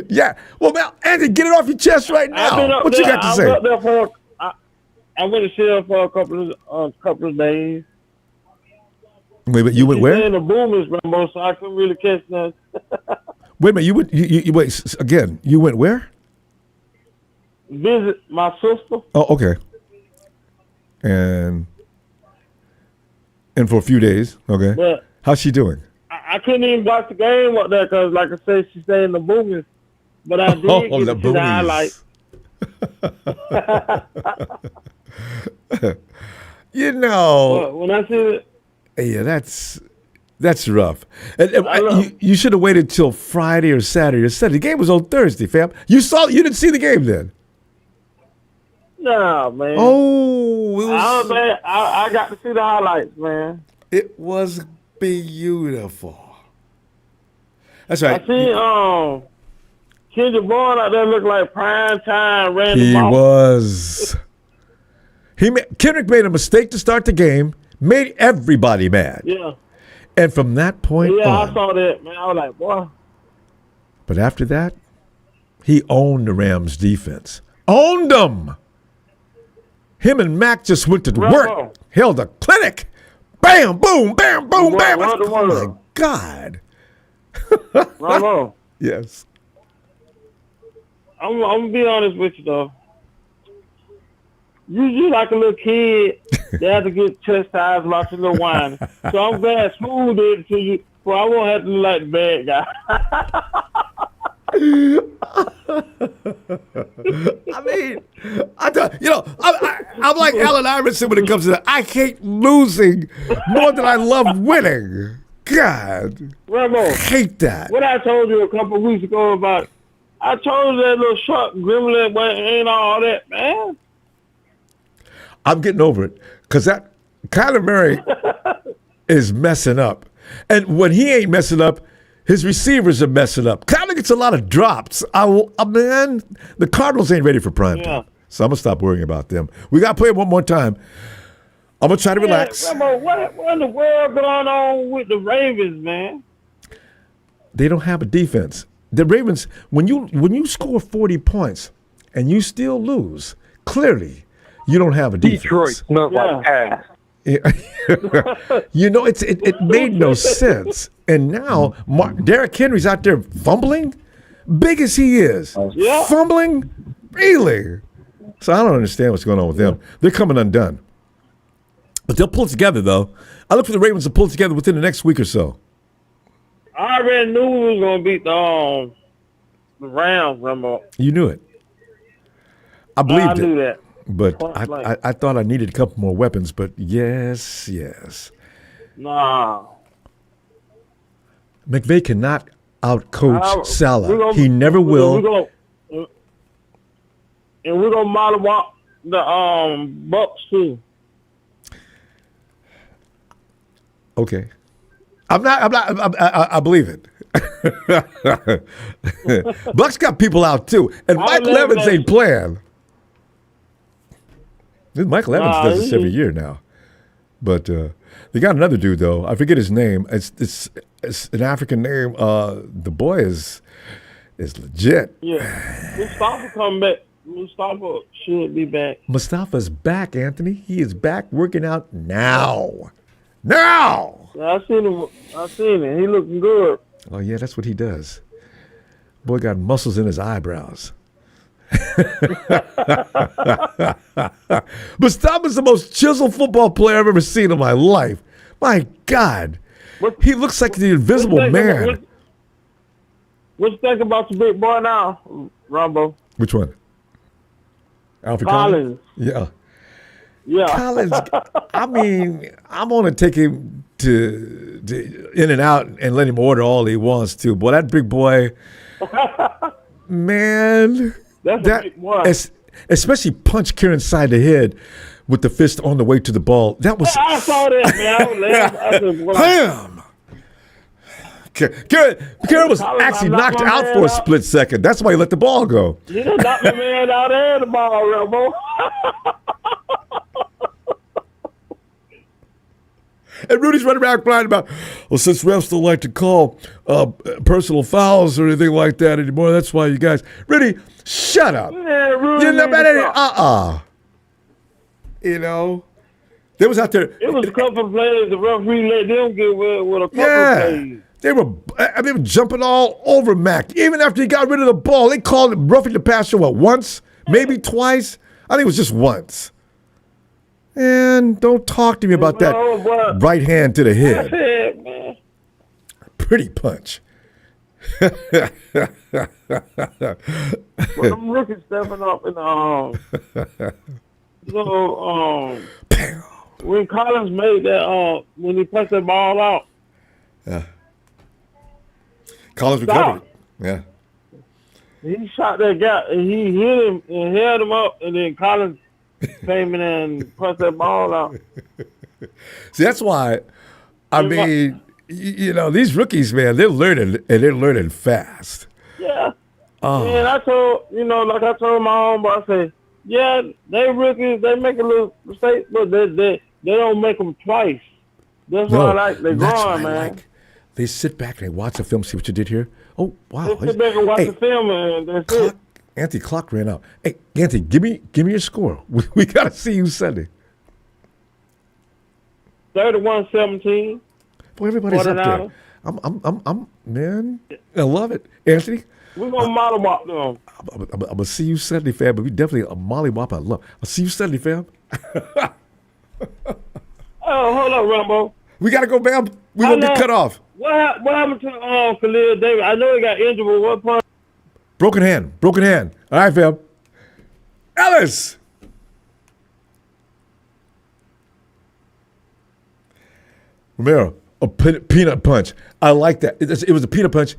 Yeah. Well, now, Andy, get it off your chest right now. What you got to say? I went to see her for a couple of days. Wait, but you went where? In the boomers, Rambo, so I couldn't really catch nothing. Wait a minute. You wait again. You went where? Visit my sister. Oh, okay. And for a few days, okay. But how's she doing? I couldn't even watch the game up there because, like I said, she stayed in the boomers. But I did get to see the highlights. When I see it. Yeah, that's rough. And you should have waited till Friday or Saturday or Sunday. The game was on Thursday, fam. You didn't see the game then? Nah, man. Oh, I got to see the highlights, man. It was beautiful. That's right. I see Kendrick Bourne out there look like prime time Randy He Moss. Was. Kendrick made a mistake to start the game, made everybody mad. Yeah. And from that point on. I saw that, man. I was like, boy. But after that, he owned the Rams defense. Owned them. Him and Mac just went to work, held a clinic. Bam, boom, bam, boom, bam. Oh, my God. Ronbo. Yes. I'm going to be honest with you, though. You like a little kid that has to get chastised about your little whining. So I'm glad Smooth did it to you, for I won't have to look like the bad guy. I mean, I'm like Allen Iverson when it comes to that. I hate losing more than I love winning. God, Ronbo, I hate that. What I told you a couple of weeks ago about, I told you that little short gremlin ain't all that, man. I'm getting over it because that Kyler Murray is messing up, and when he ain't messing up, his receivers are messing up. Kyler gets a lot of drops. Man, the Cardinals ain't ready for prime time, so I'm gonna stop worrying about them. We gotta play it one more time. I'm gonna try to relax. What in the world going on with the Ravens, man? They don't have a defense. The Ravens, when you score 40 points and you still lose, clearly you don't have a defense. Detroit smells like ass. It made no sense. And now Derrick Henry's out there fumbling, big as he is, fumbling, really. So I don't understand what's going on with them. They're coming undone. But they'll pull together, though. I look for the Ravens to pull together within the next week or so. I already knew we was going to beat the Rams, Ronbo. You knew it. I believed I knew that. But I thought I needed a couple more weapons, but yes. Nah. McVay cannot outcoach Salah. He never will. And we're going to model up the Bucks, too. Okay. I believe it. Bucks got people out too, and Michael Evans ain't playing. Michael Evans does this every year now, but they got another dude though. I forget his name. It's an African name. The boy is legit. Yeah, Mustafa come back. Mustafa should be back. Mustafa's back, Anthony. He is back working out now. Now. Yeah, I seen him. He looking good. Oh, yeah, that's what he does. Boy got muscles in his eyebrows. Mustafa's the most chiseled football player I've ever seen in my life. My God. He looks like the invisible man. What you think about the big boy now, Ronbo? Which one? Alfred Collins. Yeah. Yeah. Collins, I mean, I'm going to take him to in and out and let him order all he wants to. Boy, that big boy, man. That's a big boy. Especially punch Kieran side the head with the fist on the way to the ball. That was. I saw that, man. I was laughing. Bam! Kieran was actually knocked out for a split second. That's why he let the ball go. You done knocked the man out of the ball, Ronbo. And Rudy's running around crying about, well, since refs don't like to call personal fouls or anything like that anymore, that's why you guys. Rudy, shut up. Yeah, Rudy. You know, they was out there. It was a couple of plays. The referee let them get with a couple of plays. They were jumping all over Mac. Even after he got rid of the ball, they called him roughing the passer, once? Maybe twice? I think it was just once. And don't talk to me about that right hand to the head. That's it, man. Pretty punch. But them rookies stepping up in when Collins made that when he punched that ball out. Yeah. Collins recovered it. Yeah. He shot that guy and he hit him and held him up, and then Collins came in and punched that ball out. See, that's why, I mean, these rookies, man, they're learning, and they're learning fast. Yeah. And I told my homeboy, I said, yeah, they rookies, they make a little mistake, but they don't make them twice. That's why I like they're growing, man. They sit back and they watch the film, see what you did here. Oh, wow. They sit back and watch the film, and that's it. Anthony, clock ran out. Hey, Anthony, give me your score. We got to see you Sunday. 31-17. Boy, everybody's up there. I'm man. I love it, Anthony. We're gonna mollywop them. I'm gonna see you Sunday, fam. But we definitely a mollywop. I love. I'll see you Sunday, fam. Oh, hold up, Ronbo. We gotta go, Bam. We gonna get cut off. What happened to Khalil Davis? I know he got injured, but what part? Broken hand. All right, fam. Ellis. Romero, a peanut punch. I like that. It was a peanut punch,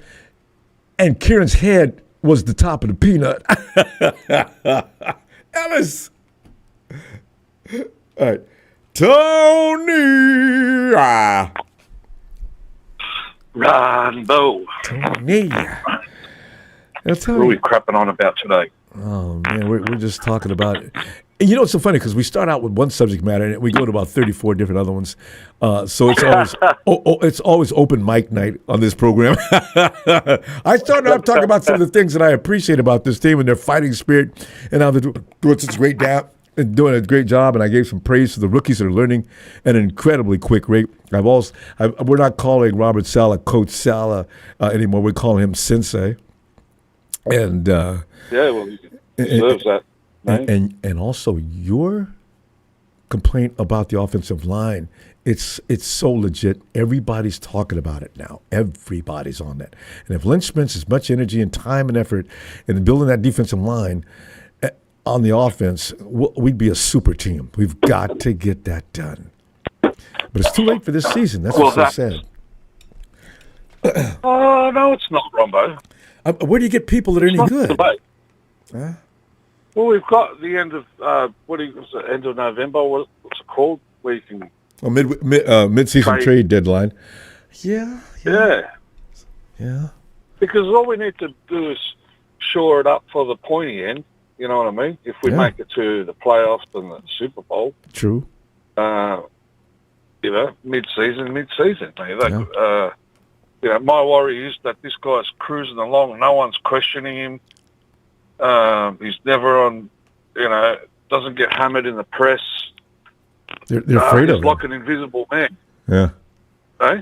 and Kieran's head was the top of the peanut. Ellis. All right. Tony. Ronbo. Tony. What are we crapping on about today? Oh, man, we're just talking about it. And you know, it's so funny because we start out with one subject matter and we go to about 34 different other ones. So it's always it's always open mic night on this program. I started off talking about some of the things that I appreciate about this team and their fighting spirit and how they're doing such a great doing a great job. And I gave some praise to the rookies that are learning at an incredibly quick rate. We're not calling Robert Salah Coach Salah anymore. We're calling him Sensei. And he deserves that. Right? And also your complaint about the offensive line, it's so legit. Everybody's talking about it now. Everybody's on that. And if Lynch spends as much energy and time and effort in building that defensive line on the offense, we'd be a super team. We've got to get that done. But it's too late for this season. That's what they said. Oh, no, it's not, Ronbo. Where do you get people that are any good? Huh? Well, we've got the end of end of November. What's it called? Where you can mid-season trade deadline. Yeah. Because all we need to do is shore it up for the pointy end. You know what I mean? If we make it to the playoffs and the Super Bowl. True. Mid-season. My worry is that this guy's cruising along. No one's questioning him. He's never on, doesn't get hammered in the press. They're afraid of him. He's like an invisible man. Yeah. Eh?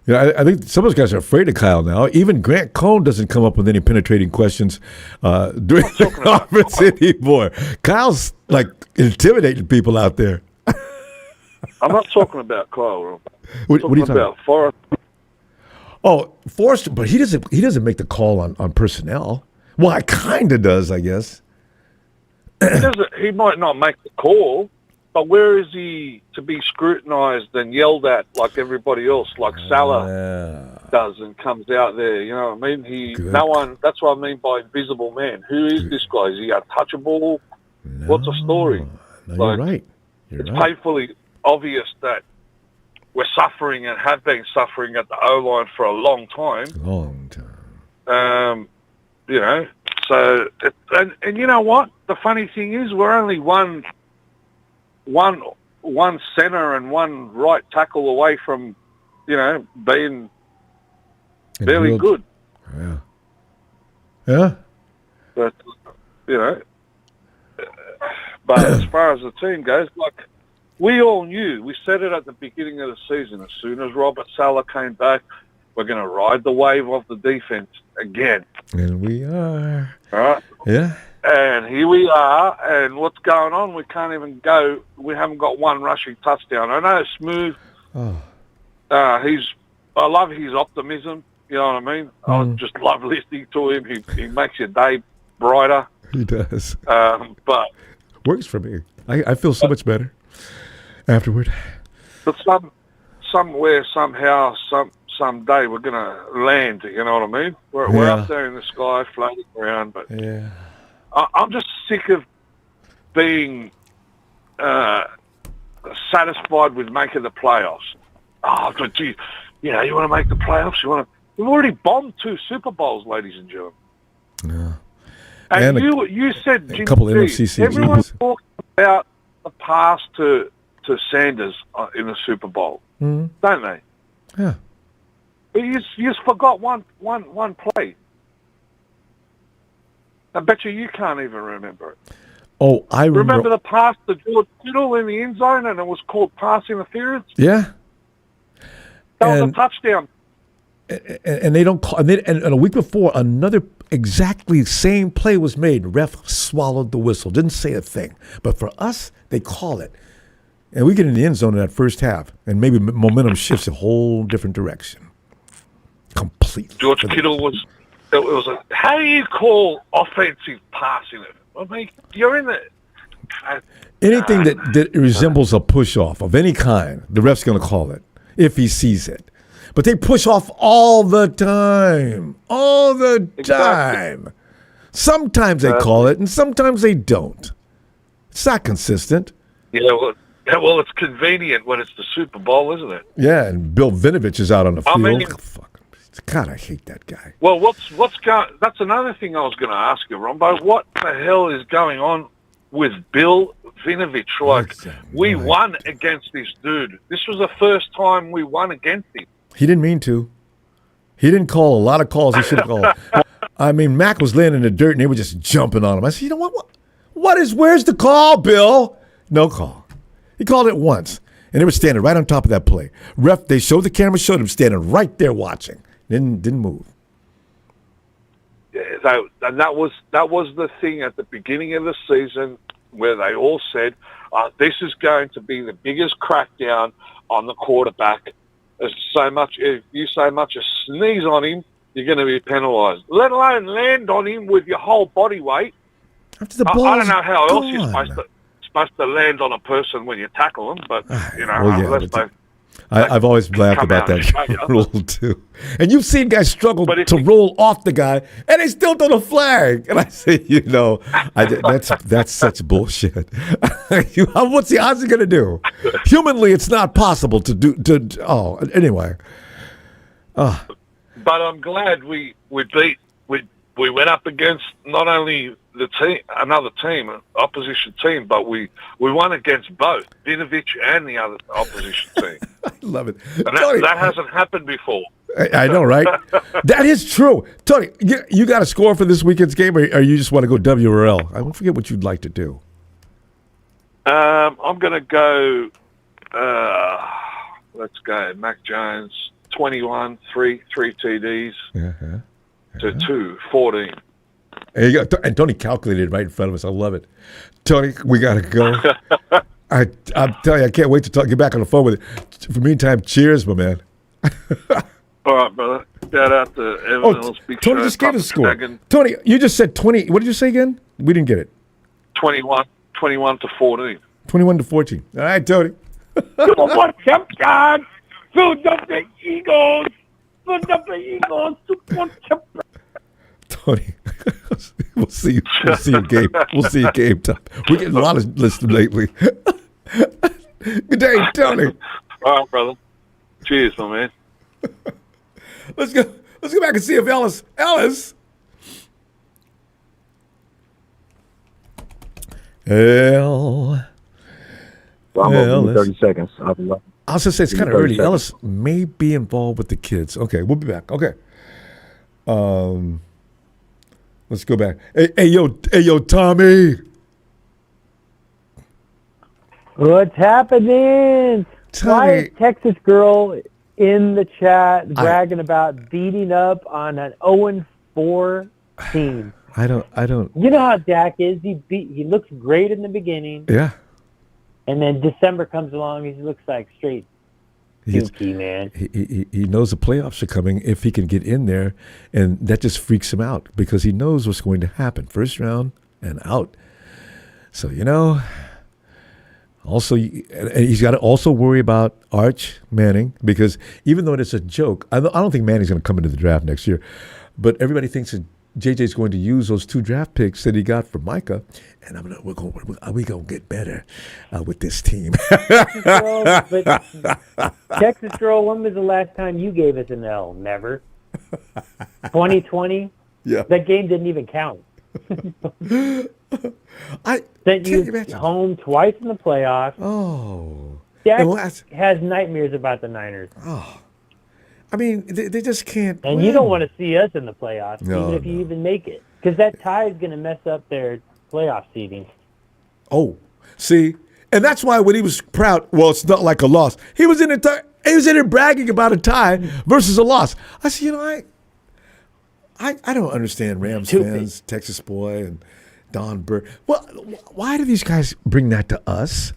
Yeah, I think some of those guys are afraid of Kyle now. Even Grant Cohn doesn't come up with any penetrating questions during the conference anymore. Kyle's like intimidating people out there. I'm not talking about Kyle. What are you talking about? Forrest. Oh, Forrest, but he doesn't make the call on personnel. Well, it kind of does, I guess. He might not make the call, but where is he to be scrutinized and yelled at like everybody else, like Salah does and comes out there? You know what I mean? No one. That's what I mean by invisible man. Who is this guy? Is he untouchable? No, what's the story? You're right. It's painfully obvious that we're suffering and have been suffering at the O-line for a long time. So and you know what? The funny thing is, we're only one center and one right tackle away from, being fairly good. Yeah. But but as far as the team goes, we all knew. We said it at the beginning of the season. As soon as Robert Salah came back, we're going to ride the wave of the defense again. And we are. All right? Yeah. And here we are. And what's going on? We can't even go. We haven't got one rushing touchdown. I know Smooth. I love his optimism. You know what I mean? I just love listening to him. He makes your day brighter. He does. But works for me. I feel so much better afterward. But somewhere, somehow, someday we're going to land, you know what I mean? We're up there in the sky, floating around, but I'm just sick of being satisfied with making the playoffs. Oh, but gee, you want to make the playoffs? We've already bombed 2 Super Bowls, ladies and gentlemen. Yeah. And you said, a couple NFC everyone's talking about the pass to Sanders in the Super Bowl, don't they? Yeah. But you just forgot one play. I bet you can't even remember it. Oh, I remember the pass to George Kittle in the end zone, and it was called pass interference. Yeah. That was a touchdown. And they don't call. And a week before, another exactly same play was made. Ref swallowed the whistle, didn't say a thing. But for us, they call it, and we get in the end zone in that first half, and maybe momentum shifts a whole different direction. Completely. George Kittle was. It was how do you call offensive passing it? I mean, you're in the. Anything that resembles a push off of any kind, the ref's going to call it if he sees it. But they push off all the time. All the time. Sometimes they call it, and sometimes they don't. It's not consistent. Yeah, well, it's convenient when it's the Super Bowl, isn't it? Yeah, and Bill Vinovich is out on the field. I mean, God, I hate that guy. Well, what's going? That's another thing I was going to ask you, Ronbo. What the hell is going on with Bill Vinovich? Like, we won against this dude. This was the first time we won against him. He didn't mean to. He didn't call a lot of calls he should have called. I mean, Mac was laying in the dirt and they were just jumping on him. I said, you know what? Where's the call, Bill? No call. He called it once. And they were standing right on top of that play. Ref, they showed the camera, showed him standing right there watching. Didn't move. Yeah, that was the thing at the beginning of the season where they all said, this is going to be the biggest crackdown on the quarterback. If you so much as sneeze on him, you're going to be penalised. Let alone land on him with your whole body weight. After the I don't know how gone. else you're supposed to land on a person when you tackle them, but unless they. I've always laughed about that rule too. And you've seen guys struggle to roll off the guy, and they still throw the flag. And I say, that's such bullshit. What's the odds going to do? Humanly, it's not possible to do. Anyway. But I'm glad we went up against not only another team, opposition team, but we won against both Vinovich and the other opposition team. I love it. And that hasn't happened before. I know, right? That is true. Tony, you got a score for this weekend's game, or you just want to go W or L? I forget what you'd like to do. I'm going to go, let's go, Mac Jones, 21, three TDs to 2, 14. And, and Tony calculated right in front of us. I love it. Tony, we got to go. I'm telling you, I can't wait to get back on the phone with you. For meantime, cheers, my man. All right, brother. Shout out to everyone else. Tony just gave us a score. Tony, you just said 20. What did you say again? We didn't get it. 21 to 14. 21 to 14. All right, Tony. What's up, guys? Build up the Eagles. Build up the Eagles. Tony, we'll see you. We'll see you game. We'll see you game time. We're getting a lot of listeners lately. Good day, Tony. All right, brother. Cheers, my man. Let's go back and see if Ellis. Well, I'm over 30 seconds. I was going to say it's kind of early. Seconds. Ellis may be involved with the kids. Okay, we'll be back. Okay. Let's go back. Hey, yo, Tommy. What's happening? Tommy. Why is Texas girl in the chat bragging about beating up on an 0-4 team? I don't. You know how Dak is. He looks great in the beginning. Yeah. And then December comes along. He looks like straight dookie, man. He knows the playoffs are coming if he can get in there, and that just freaks him out because he knows what's going to happen. First round and out. So, also, he's got to also worry about Arch Manning because even though it's a joke, I don't think Manning's going to come into the draft next year, but everybody thinks that JJ's going to use those 2 draft picks that he got from Micah, and we're going to get better with this team. Texas girl, when was the last time you gave us an L? Never. 2020? Yeah. That game didn't even count. I sent you home twice in the playoffs. Oh. Dak has nightmares about the Niners. Oh. I mean, they just can't And win. you don't want to see us in the playoffs, even if you even make it. Because that tie is going to mess up their playoff seeding. Oh, see? And that's why when he was proud, well, it's not like a loss. He was in there bragging about a tie versus a loss. I said, I don't understand Rams fans, Texas boy, and Don Burr. Well, why do these guys bring that to us?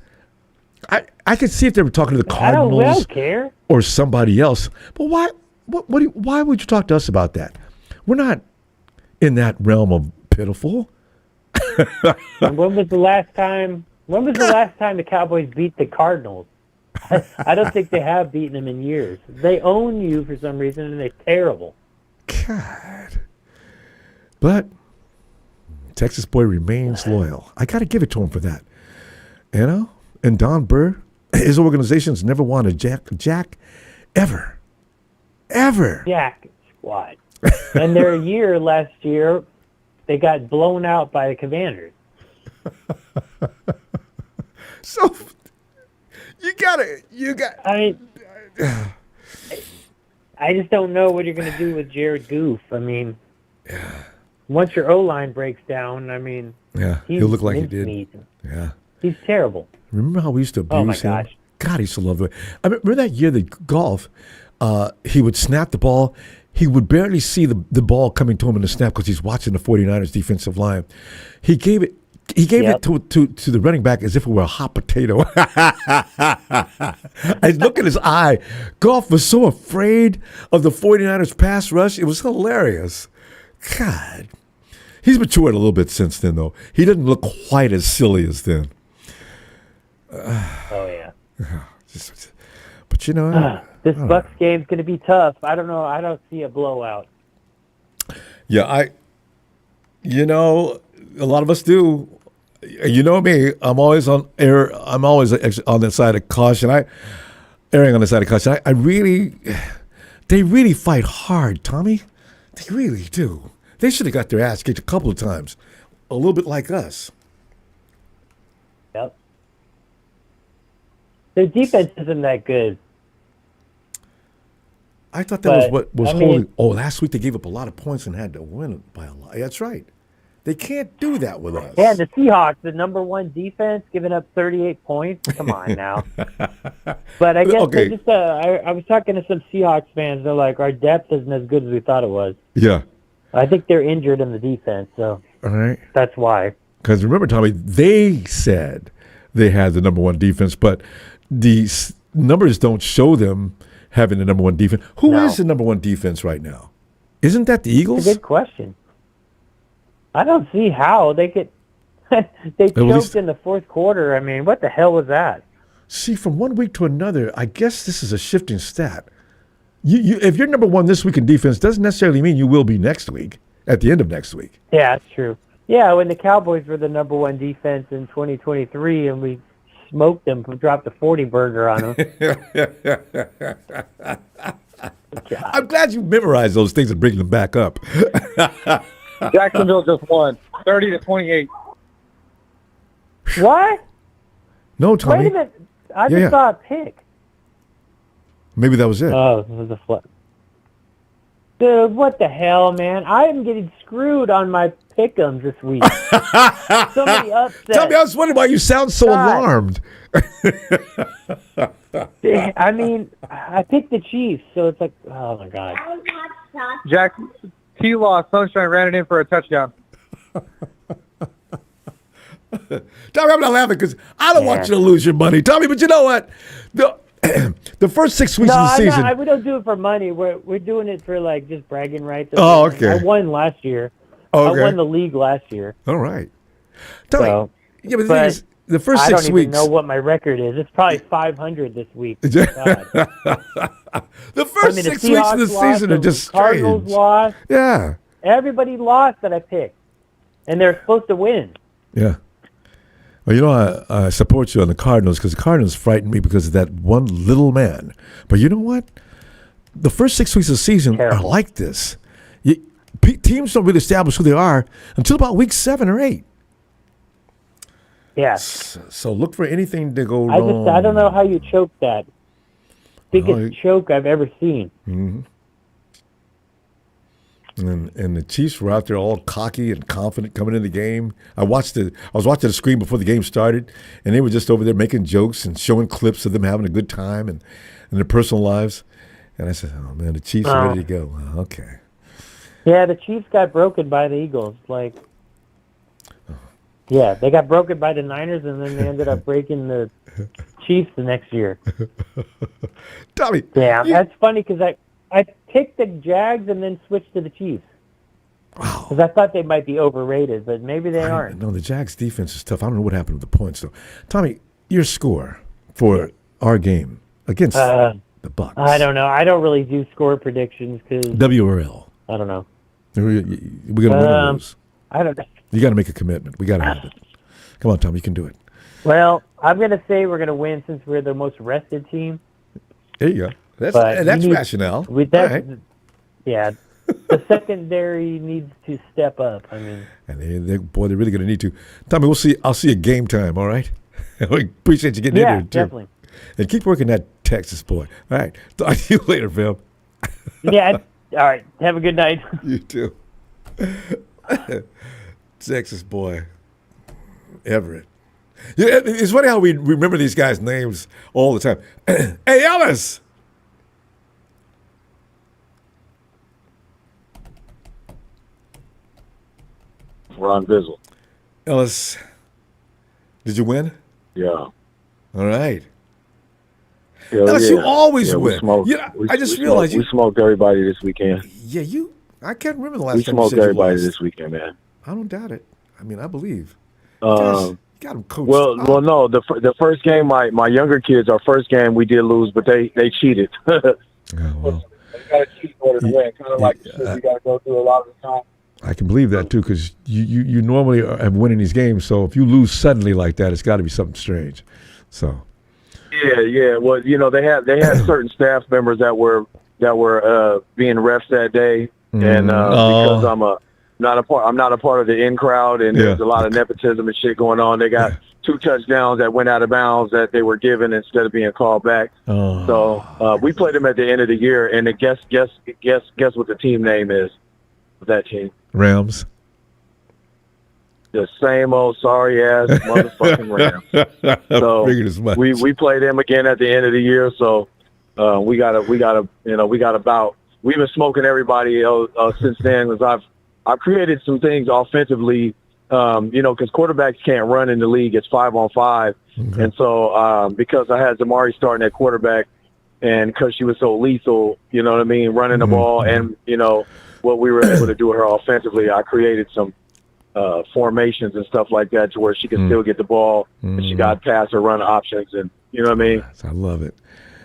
I could see if they were talking to the Cardinals. I don't care. Or somebody else. But why? Why would you talk to us about that? We're not in that realm of pitiful. And when was the last time the Cowboys beat the Cardinals? I don't think they have beaten them in years. They own you for some reason, and they're terrible. God. But Texas boy remains loyal. I got to give it to him for that. And Don Burr, his organization's never wanted Jack ever. Jack, Why? And their year last year, they got blown out by the Commanders. So I just don't know what you're going to do with Jared Goff. I mean, once your O-line breaks down, I mean, he'll look like he did. Meat. Yeah. He's terrible. Remember how we used to abuse him? Oh, my gosh. God, he used to love it. I remember that year that golf, he would snap the ball. He would barely see the ball coming to him in the snap because he's watching the 49ers defensive line. He gave it to the running back as if it were a hot potato. I look at his eye. Goff was so afraid of the 49ers pass rush. It was hilarious. God. He's matured a little bit since then, though. He doesn't look quite as silly as then. Oh, yeah. But, you know. This Bucs game's going to be tough. I don't know. I don't see a blowout. Yeah, a lot of us do. You know me. I'm always on the side of caution. Erring on the side of caution. They really fight hard, Tommy. They really do. They should have got their ass kicked a couple of times. A little bit like us. Yep. Their defense isn't that good. I thought that was what was holding. Oh, last week they gave up a lot of points and had to win by a lot. That's right. They can't do that with us. Yeah, the Seahawks, the number one defense, giving up 38 points. Come on now. But I guess I was talking to some Seahawks fans. They're like, our depth isn't as good as we thought it was. Yeah. I think they're injured in the defense, so all right. That's why. Because remember, Tommy, they said they had the number one defense, but the numbers don't show them having the number one defense. Who is the number one defense right now? Isn't that the Eagles? That's a good question. I don't see how they could. They choked in the fourth quarter. I mean, what the hell was that? See, from one week to another, I guess this is a shifting stat. If you're number one this week in defense, doesn't necessarily mean you will be next week, at the end of next week. Yeah, that's true. Yeah, when the Cowboys were the number one defense in 2023 and we smoked them, dropped a 40 burger on them. I'm glad you memorized those things and bring them back up. Jacksonville just won 30-28. What? No, Tommy. Wait a minute. I just saw a pick. Maybe that was it. Oh, it was a flip. Dude, what the hell, man? I am getting screwed on my pick'ems this week. So many upsets. Tell me, I was wondering why you sound so alarmed. I mean, I picked the Chiefs, so it's like, oh, my God. Jack, T lost. Sunshine ran it in for a touchdown. Tommy, I'm not laughing because I don't want you to lose your money, Tommy. But you know what? The first 6 weeks of the season. We don't do it for money. We're doing it for like just bragging rights. Oh, okay. I won last year. Okay. I won the league last year. All right. Tommy, but the thing is, the first 6 weeks. I don't even know what my record is. It's probably 500 this week. The first 6 weeks of the season are just strange. Cardinals lost. Yeah. Everybody lost that I picked, and they're supposed to win. Yeah. Well, you know, I support you on the Cardinals because the Cardinals frighten me because of that one little man. But you know what? The first 6 weeks of the season are like this. Teams don't really establish who they are until about week 7 or 8. Yeah. So look for anything to go wrong. I don't know how you choke that. Biggest choke I've ever seen. Mm-hmm. And the Chiefs were out there all cocky and confident coming in the game. I was watching the screen before the game started, and they were just over there making jokes and showing clips of them having a good time and their personal lives. And I said, "Oh man, the Chiefs are ready to go." Okay. Yeah, the Chiefs got broken by the Eagles. Yeah, they got broken by the Niners, and then they ended up breaking the Chiefs the next year. Tommy. Yeah, that's funny because I picked the Jags and then switched to the Chiefs. Wow. Because I thought they might be overrated, but maybe they aren't. No, the Jags' defense is tough. I don't know what happened with the points, though. Tommy, your score for our game against the Bucs. I don't know. I don't really do score predictions because W or L. I don't know. We're going to win or lose. I don't know. You got to make a commitment. We got to have it. Come on, Tommy, you can do it. Well, I'm going to say we're going to win since we're the most rested team. There you go. That's rationale. Yeah, the secondary needs to step up. I mean, and they're really going to need to. Tommy, we'll see. I'll see you game time. All right. We appreciate you getting in here too. Definitely. And keep working that Texas boy. All right. Talk to you later, Phil. Yeah. All right. Have a good night. You too. Texas boy. Everett. Yeah, it's funny how we remember these guys' names all the time. Hey, Ellis! Ron Bizzle. Ellis, did you win? Yeah. All right. Ellis, you always win. I just realized we smoked everybody this weekend. Yeah, I can't remember the last time we smoked everybody this weekend, man. I don't doubt it. I mean, I believe. Got them coached. Well, no. The first game, my younger kids, our first game, we did lose, but they cheated. Oh, well. They got to cheat in order to win. Kind of like the shit we got to go through a lot of the time. I can believe that too, because you normally have winning these games. So if you lose suddenly like that, it's got to be something strange. So. Yeah. Well, they had certain staff members that were being refs that day, and because I'm not a part of the in crowd, and there's a lot of nepotism and shit going on. They got 2 touchdowns that went out of bounds that they were given instead of being called back. So we played them at the end of the year, and guess what the team name is of that team? Rams. The same old sorry ass motherfucking Rams. So we play them again at the end of the year. So we got about. We've been smoking everybody since then. Because I've created some things offensively. Because quarterbacks can't run in the league. It's 5-on-5, and so because I had Zamari starting at quarterback, and because she was so lethal, you know what I mean, running the ball, and what we were able to do with her offensively, I created some formations and stuff like that to where she could still get the ball, and she got pass or run options, and you know what I mean. I love it.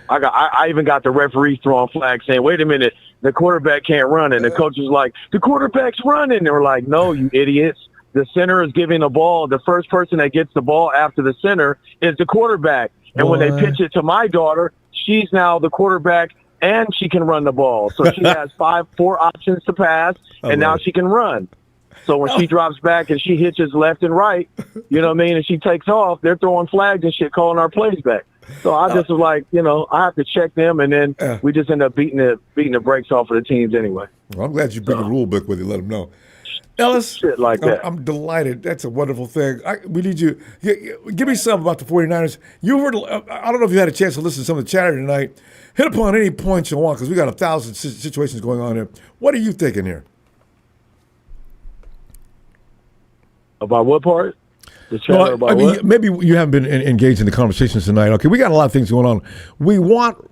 I even got the referee throwing flags saying, "Wait a minute, the quarterback can't run," and the coach was like, "The quarterback's running." And they were like, "No, you idiots. The center is giving the ball. The first person that gets the ball after the center is the quarterback. And when they pitch it to my daughter, she's now the quarterback, and she can run the ball. So she has 4 options to pass, and now she can run. So when she drops back and she hitches left and right, you know what I mean, and she takes off, they're throwing flags and shit, calling our plays back. So I just was like, I have to check them, and then we just end up beating the brakes off of the teams anyway. Well, I'm glad you bring the rule book with you. Let them know. Ellis, shit like that. I'm delighted. That's a wonderful thing. We need you. Give me something about the 49ers. You heard. I don't know if you had a chance to listen to some of the chatter tonight. Hit upon any points you want, because we got 1,000 situations going on here. What are you thinking here? About what part? The chatter about what? Maybe you haven't been engaged in the conversations tonight. Okay, we got a lot of things going on. We want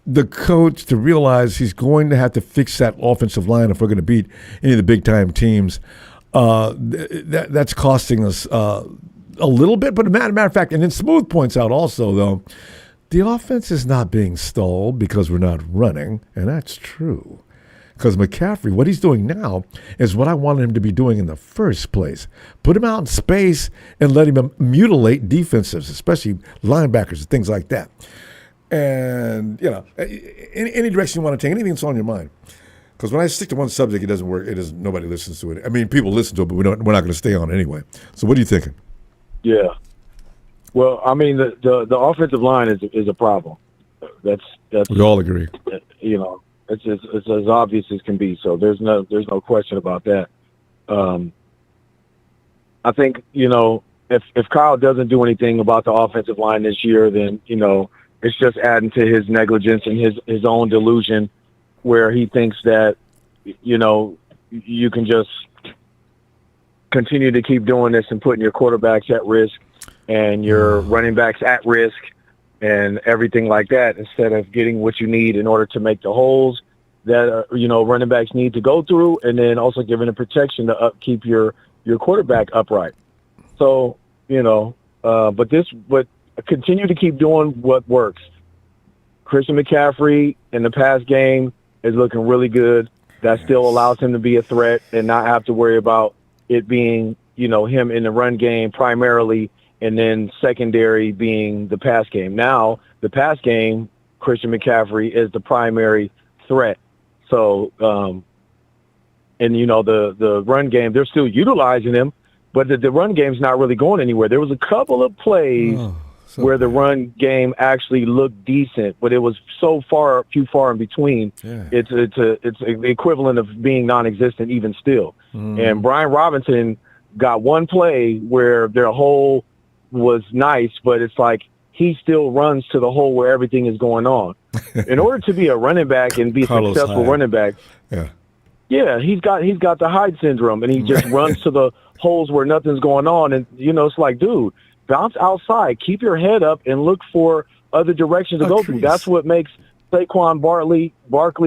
the coach to realize he's going to have to fix that offensive line if we're going to beat any of the big-time teams. That's costing us a little bit, but matter of fact, and then Smooth points out also, though, the offense is not being stalled because we're not running, and that's true. Because McCaffrey, what he's doing now is what I wanted him to be doing in the first place. Put him out in space and let him mutilate defenses, especially linebackers and things like that. And, any direction you want to take, anything that's on your mind. Because when I stick to one subject, it doesn't work. Nobody listens to it. I mean, people listen to it, but we're not going to stay on it anyway. So what are you thinking? Yeah. Well, I mean, the offensive line is a problem. That's we all agree. It's as obvious as can be. So there's no question about that. I think if Kyle doesn't do anything about the offensive line this year, then it's just adding to his negligence and his own delusion, where he thinks that you can just continue to keep doing this and putting your quarterbacks at risk and your running backs at risk and everything like that, instead of getting what you need in order to make the holes that running backs need to go through, and then also giving the protection to keep your quarterback upright. So but continue to keep doing what works. Christian McCaffrey in the pass game is looking really good. That still allows him to be a threat and not have to worry about it being him in the run game primarily, and then secondary being the pass game. Now, the pass game, Christian McCaffrey is the primary threat. So, And the run game, they're still utilizing him, but the run game's not really going anywhere. There was a couple of plays where the run game actually looked decent, but it was so few far in between. Yeah. It's the equivalent of being non-existent even still. And Brian Robinson got one play where their hole was nice, but it's like he still runs to the hole where everything is going on. In order to be a running back and be a successful running back, he's got the Hyde syndrome, and he just runs to the holes where nothing's going on. And it's like, dude, bounce outside, keep your head up, and look for other directions to go through. That's what makes Saquon Barkley,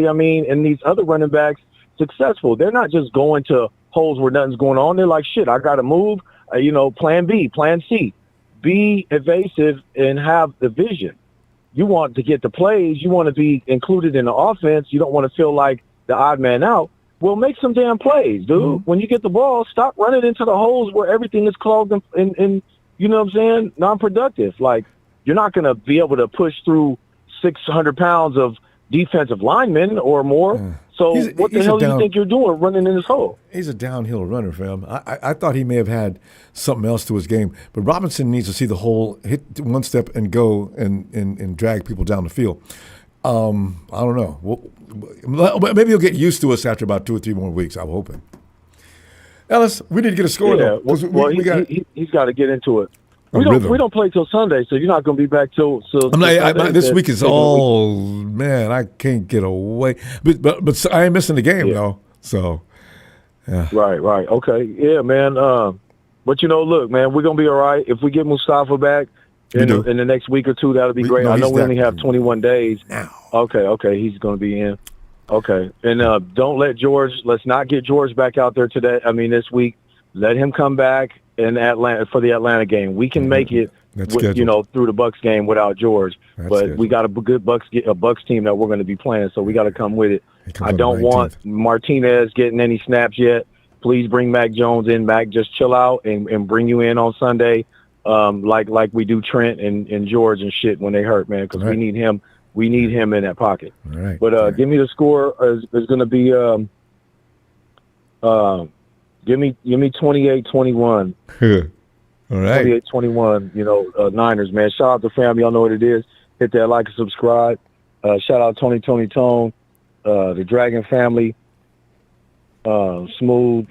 and these other running backs successful. They're not just going to holes where nothing's going on. They're like, shit, I got to move. Plan B, plan C. Be evasive and have the vision. You want to get the plays. You want to be included in the offense. You don't want to feel like the odd man out. Well, make some damn plays, dude. When you get the ball, stop running into the holes where everything is clogged and you know what I'm saying, non-productive. Like, you're not going to be able to push through 600 pounds of defensive linemen or more. So what the hell do you think you're doing running in this hole? He's a downhill runner, fam. I thought he may have had something else to his game, but Robinson needs to see the hole, hit one step and go and drag people down the field. I don't know. Maybe he'll get used to us after about 2 or 3 more weeks, I'm hoping. Ellis, we need to get a score, though. He's got to get into it. We don't play till Sunday, so you're not going to be back till this week is all, man, I can't get away. But I ain't missing the game, though. So, yeah. Right. Okay. Yeah, man. But, look, man, we're going to be all right. If we get Mustafa back in the next week or two, that'll be great. I know we only have 21 days. Now. Okay. He's going to be in. Okay. And let's not get George back out there this week. Let him come back in Atlanta for the Atlanta game. We can make it, through the Bucks game without George. We got a good Bucks team that we're going to be playing, so we got to come with it. I don't want Martinez getting any snaps yet. Please bring Mac Jones in. Mac, just chill out and bring you in on Sunday, like we do Trent and George and shit when they hurt, man, because we need him. We need him in that pocket. All right. But give me the score. Is going to be give me 28-21. All right. 28-21, Niners, man. Shout out to fam. Y'all know what it is. Hit that like and subscribe. Shout out Tony Tone, the Dragon family, Smooth.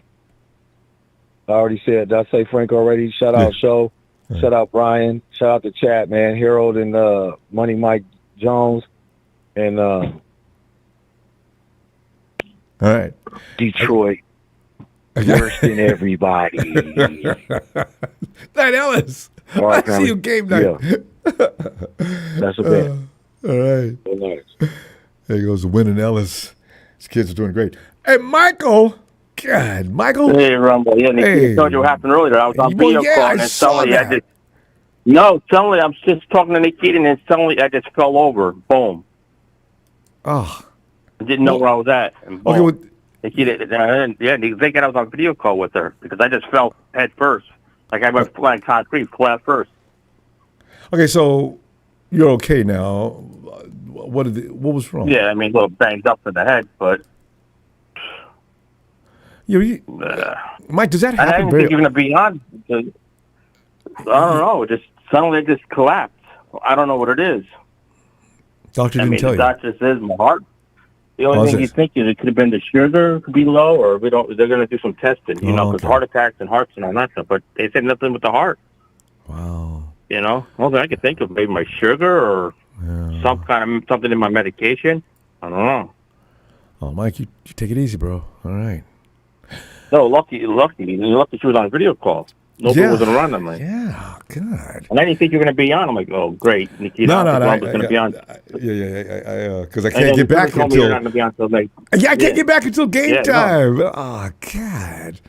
I already said, did I say Frank already? Shout out Show. Shout out Brian. Shout out to chat, man. Harold and Money Mike Jones. And all right. Detroit. Worse than everybody. That Ellis. Right, I see you game night. Yeah. That's a bet. All right. Nice. There goes winning Ellis. His kids are doing great. Hey, Michael. God, Michael. Hey, Ronbo. Yeah, Nick, told you what happened earlier. I was on video call, and suddenly suddenly I'm just talking to Nikita, and then suddenly I just fell over. Boom. Oh. I didn't know where I was at. And boom. Okay, well, they thinking I was on video call with her because I just fell head first. Like I went flying concrete, flat first. Okay, so you're okay now. What was wrong? Yeah, a little banged up in the head, but... Mike, does that happen? I didn't think you were going to be on. I don't know. Just suddenly it just collapsed. I don't know what it is. Doctor didn't tell you. The doctor says my heart. The only thing you think is it could have been the sugar could be low, or they're going to do some testing, because heart attacks and hearts and all that stuff. But they said nothing with the heart. Wow. Only I could think of maybe my sugar or something in my medication. I don't know. Oh, Mike, you take it easy, bro. All right. No, lucky she was on a video call. Nobody was around. I'm like, yeah, God. And I didn't think you were going to be on. I'm like, oh, great. Nikita, no. I was going to be on. Because I can't get back until. I can't get back until game time. No. Oh, God.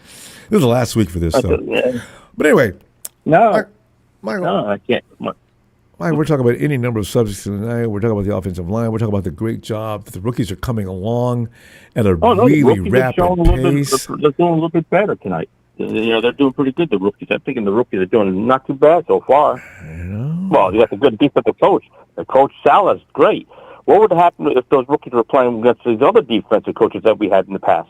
This is the last week for this stuff. But anyway. No. Michael. No, I can't. Mike, we're talking about any number of subjects tonight. We're talking about the offensive line. We're talking about the great job that the rookies are coming along at a really rapid pace. They're doing a little bit better tonight. They're doing pretty good, the rookies. I'm thinking the rookies are doing not too bad so far. Well, you got a good defensive coach. The coach Salah is great. What would happen if those rookies were playing against these other defensive coaches that we had in the past?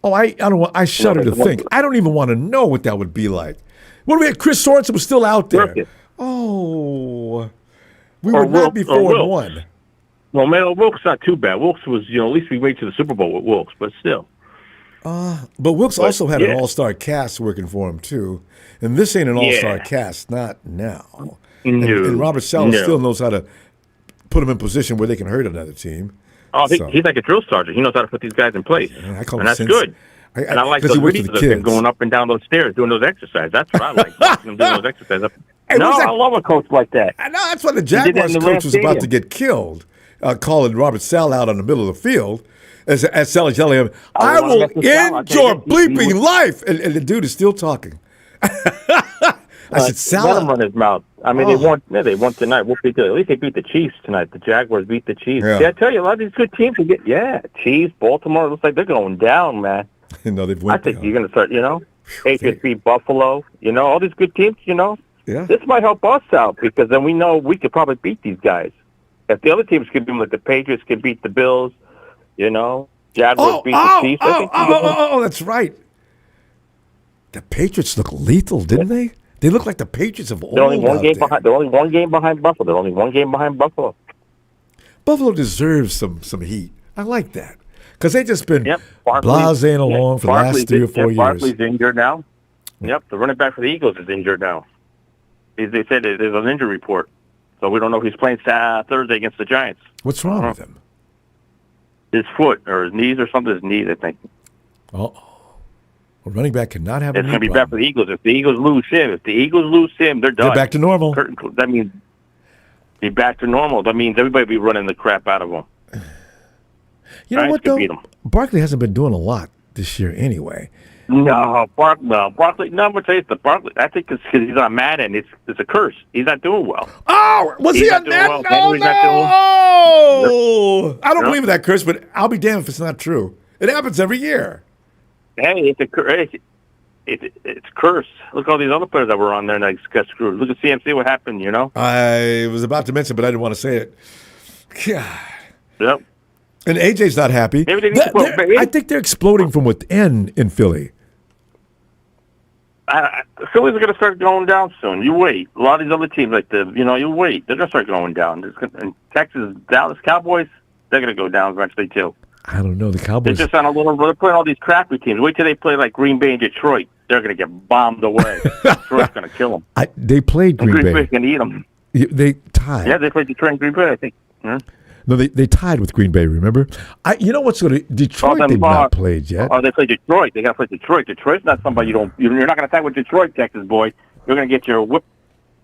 Oh, I don't. I shudder to think. I don't even want to know what that would be like. What do we have? Chris Sorensen was still out there. Oh, we would not be 4-1. Well, man, Wilkes not too bad. Wilkes was, at least we wait to the Super Bowl with Wilkes, but still. But Wilkes also had an all-star cast working for him too, and this ain't an all-star cast, not now. No. And Robert Salah still knows how to put him in position where they can hurt another team. Oh, he's like a drill sergeant. He knows how to put these guys in place, and that's good. And I like those videos of him going up and down those stairs doing those exercises. That's what I like. Watching him doing those exercises. I love a coach like that. I know that's why the Jaguars coach was about to get killed, calling Robert Salah out on the middle of the field. As Salah's yelling at him, I will end your bleeping life. And the dude is still talking. I said, Salah. Let him run his mouth. I mean, they won tonight. We'll beat at least they beat the Chiefs tonight. The Jaguars beat the Chiefs. Yeah, I tell you, a lot of these good teams can get, Chiefs, Baltimore, it looks like they're going down, man. No, they've won. I think you're going to start, Patriots beat Buffalo, all these good teams, Yeah. This might help us out because then we know we could probably beat these guys. If the other teams could beat them, like the Patriots could beat the Bills, Jaguars beat the Chiefs. That's right. The Patriots look lethal, didn't they? They look like the Patriots of old. They're only one game behind. They're only one game behind Buffalo. They're only one game behind Buffalo. Buffalo deserves some heat. I like that because they just been blasing along for the last 3 or 4 years. Barkley's injured now. Yep, the running back for the Eagles is injured now. They said there's an injury report, so we don't know if he's playing Thursday against the Giants. What's wrong with him? His foot or his knees or something. His knees, I think. A running back cannot have. It's going to be bad for the Eagles. If the Eagles lose him, they're done. They're back to normal. That means be back to normal. That means everybody be running the crap out of them. You know what though? Barkley hasn't been doing a lot this year anyway. No, Barkley. No, I'm gonna tell you the Barkley. I think it's because he's on Madden. It's a curse. He's not doing well. Oh, was he on Madden? Oh no! I don't believe in that curse, but I'll be damned if it's not true. It happens every year. Hey, it's a curse. It's curse. Look at all these other players that were on there and got screwed. Look at CMC. What happened? I was about to mention, but I didn't want to say it. God. Yep. And AJ's not happy. I think they're exploding from within in Philly. Phillies are going to start going down soon. You wait. A lot of these other teams, you wait. They're going to start going down. And Texas, Dallas Cowboys, they're going to go down eventually too. I don't know. The Cowboys. They're just on they're playing all these crappy teams. Wait till they play like Green Bay and Detroit. They're going to get bombed away. Detroit's going to kill them. They played Green Bay. Green Bay's going to eat them. They tied. Yeah, they played Detroit and Green Bay, I think. No, they tied with Green Bay, remember? You know what's going to... Detroit, they've not played yet. Oh, they played Detroit. They got to play Detroit. Detroit's not somebody you're not going to tie with Detroit, Texas boy. You're going to get your whip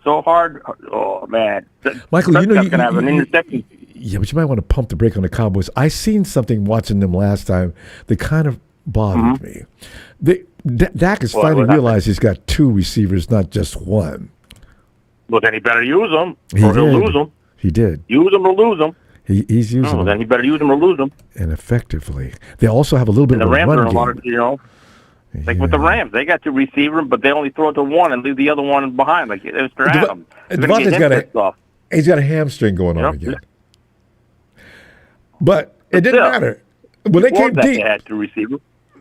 so hard. Oh, man. Michael, you're going to have an interception. Yeah, but you might want to pump the brake on the Cowboys. I seen something watching them last time that kind of bothered me. Dak has finally realized he's got 2 receivers, not just 1. Well, then he better use them, or he'll lose them. He did. Use them or lose them. He's using them. Then he better use them or lose them. And effectively. They also have a little bit of a run game. Like with the Rams, they got 2 receivers, but they only throw it to one and leave the other one behind. Like Mr. Adams. He's got a hamstring going on again. But it didn't matter. When they came deep, they had 2 receivers.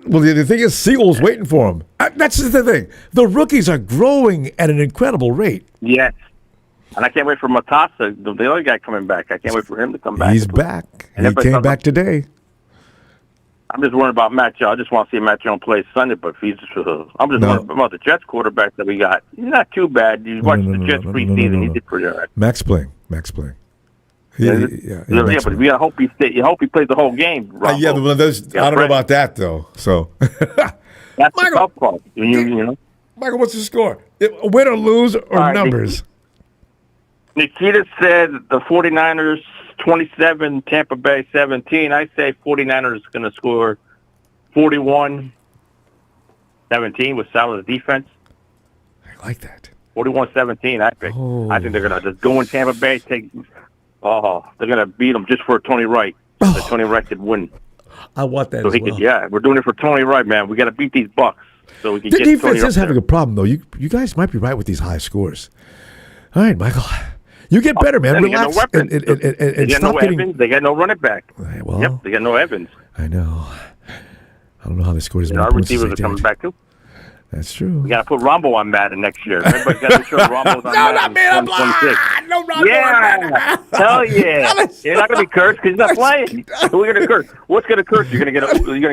Well, the thing is, Seagull's waiting for him. That's the thing. The rookies are growing at an incredible rate. Yes. And I can't wait for Mustafa, the other guy coming back. I can't wait for him to come back. He's back. He came back today. I'm just worried about Matt Jones. I just want to see Matt Jones play Sunday, but I'm just worried about the Jets quarterback that we got. He's not too bad. You watch the Jets preseason. He did pretty all right. Max playing. Yeah, but we hope he plays the whole game. Yeah, but I don't know about that though. So that's Michael, the tough part. Michael, what's the score? Win or lose or numbers? Nikita said the 49ers 27, Tampa Bay 17. I say 49ers going to score 41-17 with Salah's defense. I like that. 41-17, I think. I think they're going to just go in Tampa Bay, they're going to beat them just for Tony Wright. So Tony Wright could win. I want that we're doing it for Tony Wright, man. We got to beat these Bucks so we can get Tony defense is having a problem, though. You guys might be right with these high scores. All right, Michael. You get better, man. Relax. They got no weapons. They got no running back. Well, yep, they got no Evans. I know. I don't know how they scored as many our points as receivers they are coming did. back too. That's true. We got to put Ronbo on Madden next year. Everybody's got to show Ronbo's on Madden in 2026. No, Ronbo on Madden. Hell yeah! You're not gonna be cursed because he's not playing. Who are you gonna curse? What's gonna curse? You're gonna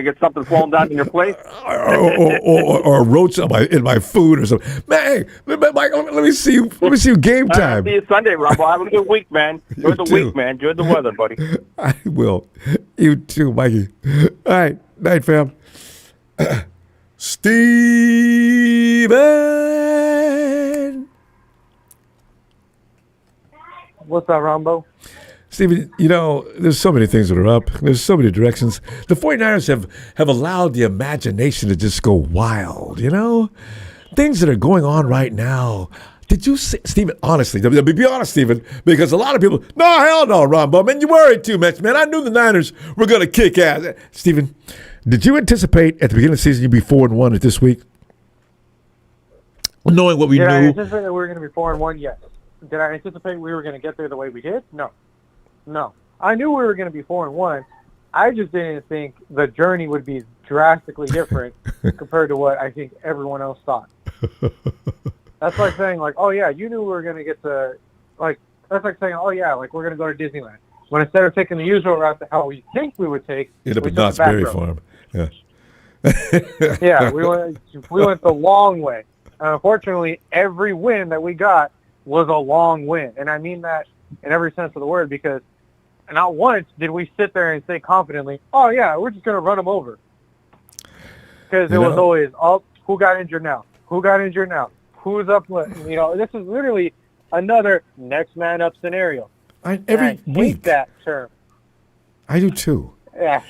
get something falling down in your plate, or roach in my food or something. Man, hey, Mike, let me see you. Let me see you game time. See you Sunday, Ronbo. Have a good week, man. Enjoy the week, man. Enjoy the weather, buddy. I will. You too, Mikey. All right, night, fam. Steven. What's up, Ronbo? Steven, there's so many things that are up. There's so many directions. The 49ers have allowed the imagination to just go wild, Things that are going on right now. Did you see, Steven, honestly, be honest, Steven, because a lot of people, no, hell no, Ronbo, man, you worried too much, man. I knew the Niners were going to kick ass. Steven, did you anticipate at the beginning of the season you'd be 4-1 at this week? Knowing what we knew. Did I anticipate that we were going to be 4-1? Yes. Did I anticipate we were going to get there the way we did? No. I knew we were going to be 4-1. I just didn't think the journey would be drastically different compared to what I think everyone else thought. That's like saying, oh, yeah, you knew we were going to get to, that's like saying, oh, yeah, we're going to go to Disneyland. When instead of taking the usual route to how we think we would take, we took Knott's Berry Farm. Yeah. Yeah, we went the long way. Unfortunately, every win that we got was a long win. And I mean that in every sense of the word, because not once did we sit there and say confidently, oh, yeah, we're just going to run them over. Because it was always, who got injured now? Who got injured now? Who's up? This is literally another next man up scenario. I hate that term. I do too. Yeah,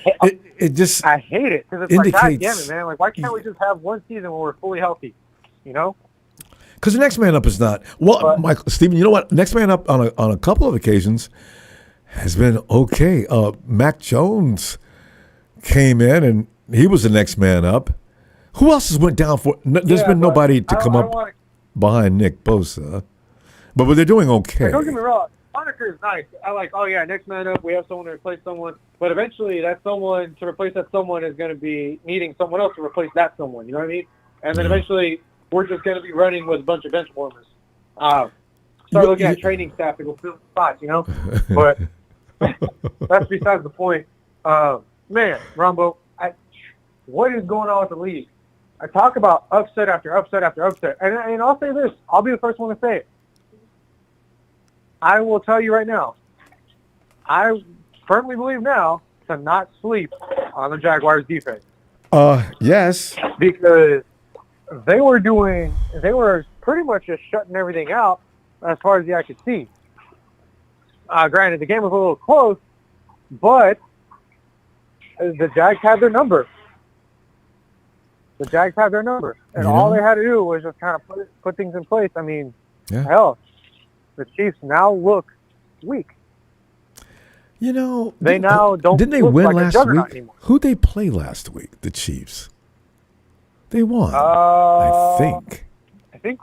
it just I hate it because it's indicates, God damn it, man. Why can't we just have one season where we're fully healthy? Because the next man up is not. Well, Steven, you know what? Next man up on a couple of occasions has been okay. Mac Jones came in and he was the next man up. Who else has went down for? There's been nobody to come up behind Nick Bosa, but they're doing okay. Don't get me wrong. Moniker is nice. I oh yeah, next man up. We have someone to replace someone, but eventually that someone to replace that someone is going to be needing someone else to replace that someone. You know what I mean? And then eventually we're just going to be running with a bunch of bench warmers. Start looking at training staff to go fill spots. But that's besides the point. Man, Ronbo, what is going on with the league? I talk about upset after upset after upset, and I'll say this. I'll be the first one to say it. I will tell you right now, I firmly believe now to not sleep on the Jaguars' defense. Yes. Because they were pretty much just shutting everything out as far as the eye could see. Granted, the game was a little close, but the Jags had their number. And all they had to do was just kind of put things in place. I mean, hell, the Chiefs now look weak. They now don't. Didn't they look win like last a juggernaut week? anymore. Who'd they play last week? The Chiefs. They won. I think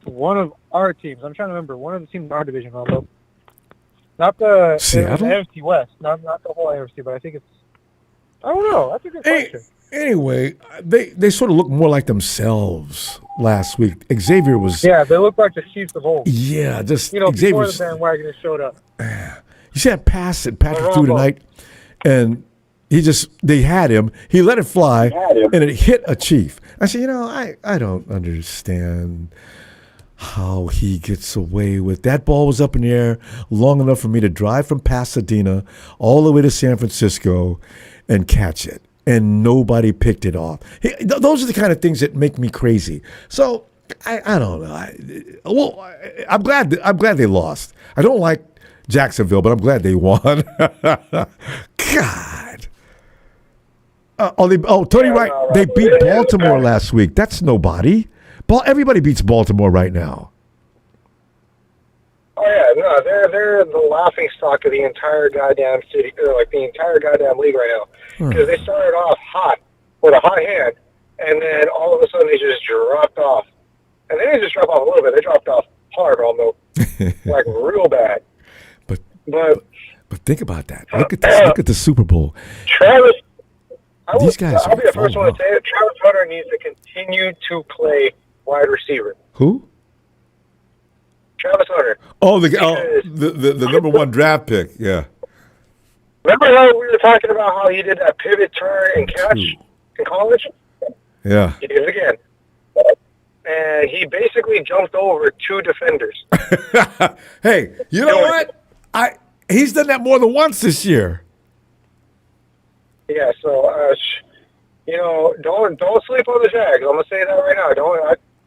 one of our teams. I'm trying to remember. One of the teams in our division, Ronbo. Not the Seattle? NFC West. Not the whole AFC, but I think it's. I don't know. That's a good question. Anyway, they sort of looked more like themselves last week. Xavier was. Yeah, they look like the Chiefs of old. Yeah, just before Xavier's. the bandwagon showed up. You see that pass that Patrick threw tonight, and they had him. He let it fly, and it hit a Chief. I said, I don't understand how he gets away with that. Ball was up in the air long enough for me to drive from Pasadena all the way to San Francisco and catch it. And nobody picked it off. Those are the kind of things that make me crazy. So I don't know. I'm glad they lost. I don't like Jacksonville, but I'm glad they won. God. Tony Wright, they beat Baltimore last week. That's nobody. Everybody beats Baltimore right now. Oh yeah, no, they're the laughing stock of the entire goddamn city, or the entire goddamn league right now. Because they started off hot with a hot hand, and then all of a sudden they just dropped off. And they didn't just drop off a little bit; they dropped off hard, almost real bad. But think about that. Look at this. Look at the Super Bowl. Travis These guys I'll be the first one to say it. Travis Hunter needs to continue to play wide receiver. Who? Travis Hunter. Oh, the number one draft pick. Yeah. Remember how we were talking about how he did that pivot turn and catch in college? Yeah. He did it again. And he basically jumped over 2 defenders. Hey, you know what? He's done that more than once this year. Yeah, so don't sleep on the Jags. I'm gonna say that right now.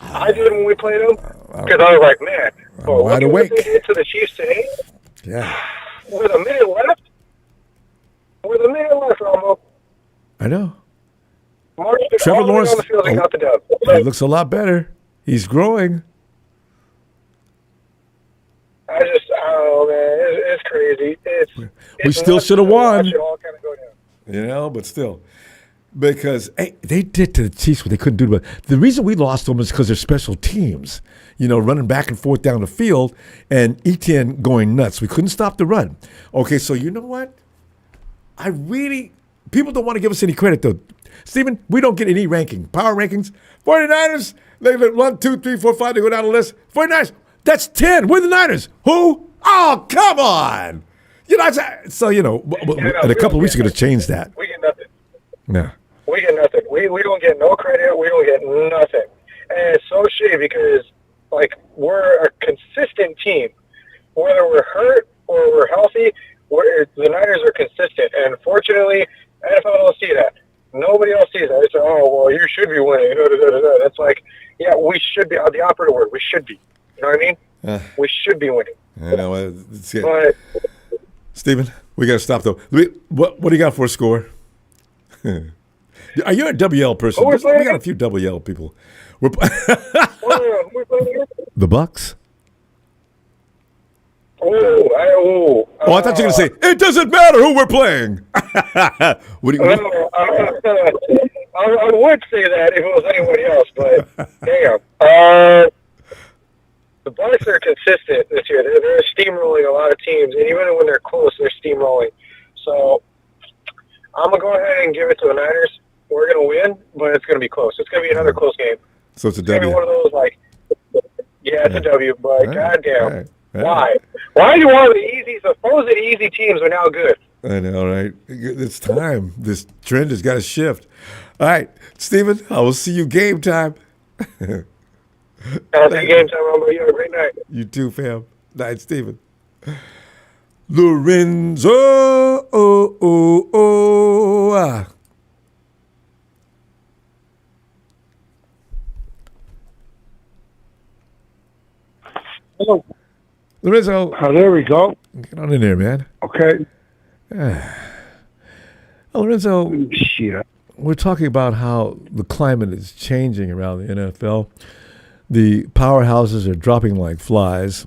I did when we played them because I was like, man, wide awake. What they did to the Chiefs today? Yeah. With a minute left, Ronbo. I know. Trevor Lawrence on the field, got the dub. He looks a lot better. He's growing. I don't know, man. It's crazy. We still should have won. You know, but still. Because they did to the Chiefs what they couldn't do. But the reason we lost them is because they're special teams, running back and forth down the field and Etienne going nuts. We couldn't stop the run. Okay, so you know what? People don't want to give us any credit, though. Stephen, we don't get any ranking. Power rankings. 49ers, they 1, 2, 3, 4, 5, they go down the list. 49ers, that's 10. We're the Niners. Who? Oh, come on. So, and a couple of weeks ago to change that. We get nothing. Yeah. We get nothing. We don't get no credit. We don't get nothing. And it's so shitty because, we're a consistent team. Whether we're hurt or we're healthy, the Niners are consistent. And fortunately, NFL don't see that. Nobody else sees that. It's you should be winning. It's like, yeah, we should be. The operative word, we should be. You know what I mean? We should be winning. I know. But, Steven, we got to stop, though. What do you got for a score? Are you a WL person? We got a few WL people. The Bucks? I thought you were going to say, it doesn't matter who we're playing. I would say that if it was anybody else, but damn. The Bucks are consistent this year. They're steamrolling a lot of teams, and even when they're close, they're steamrolling. So I'm going to go ahead and give it to the Niners. We're going to win, but it's going to be close. It's going to be another close game. So it's a W. It's going to be one of those, it's a W, but goddamn. Why? Why do all the supposed easy teams are now good? I know, right? It's time. This trend has got to shift. All right, Steven, I will see you game time. I'll see you game time, Ronbo. You have a great night. You too, fam. Night, Steven. Lorenzo. Hello. Lorenzo. Oh, there we go. Get on in there, man. Okay. Lorenzo, shit. We're talking about how the climate is changing around the NFL. The powerhouses are dropping like flies.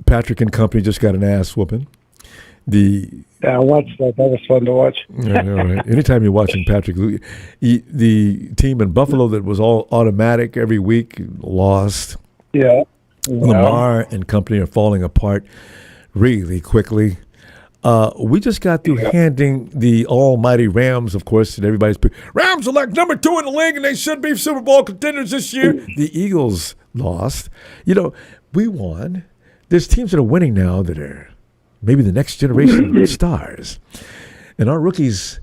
Patrick and company just got an ass whooping. I watched that. That was fun to watch. I know, right? Anytime you're watching Patrick, the team in Buffalo that was all automatic every week lost. Yeah. Lamar and company are falling apart really quickly. We just got through handing the almighty Rams, of course, and everybody's Rams are like number 2 in the league, and they should be Super Bowl contenders this year. The Eagles lost. We won. There's teams that are winning now that are maybe the next generation of stars. And our rookies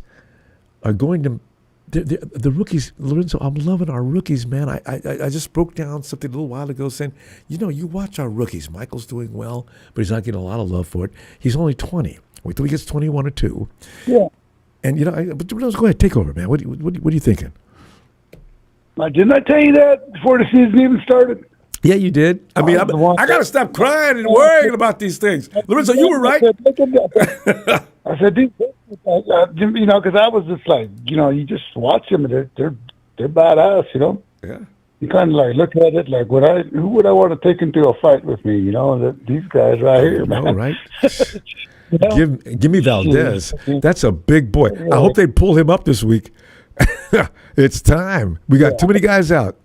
are going to the rookies, Lorenzo, I'm loving our rookies, man. I just broke down something a little while ago saying, you watch our rookies. Michael's doing well, but he's not getting a lot of love for it. He's only 20. Wait till he gets 21 or 2. Yeah. And, but go ahead, take over, man. What are you thinking? Didn't I tell you that before the season even started? Yeah, you did. I mean, I got to stop crying and worrying about these things. Lorenzo, you were right. I said, because I was just like, you just watch them and they're badass, Yeah. You kind of like look at it like, who would I want to take into a fight with me? These guys right here, man. All right. Give me Valdez. That's a big boy. I hope they pull him up this week. It's time. We got too many guys out.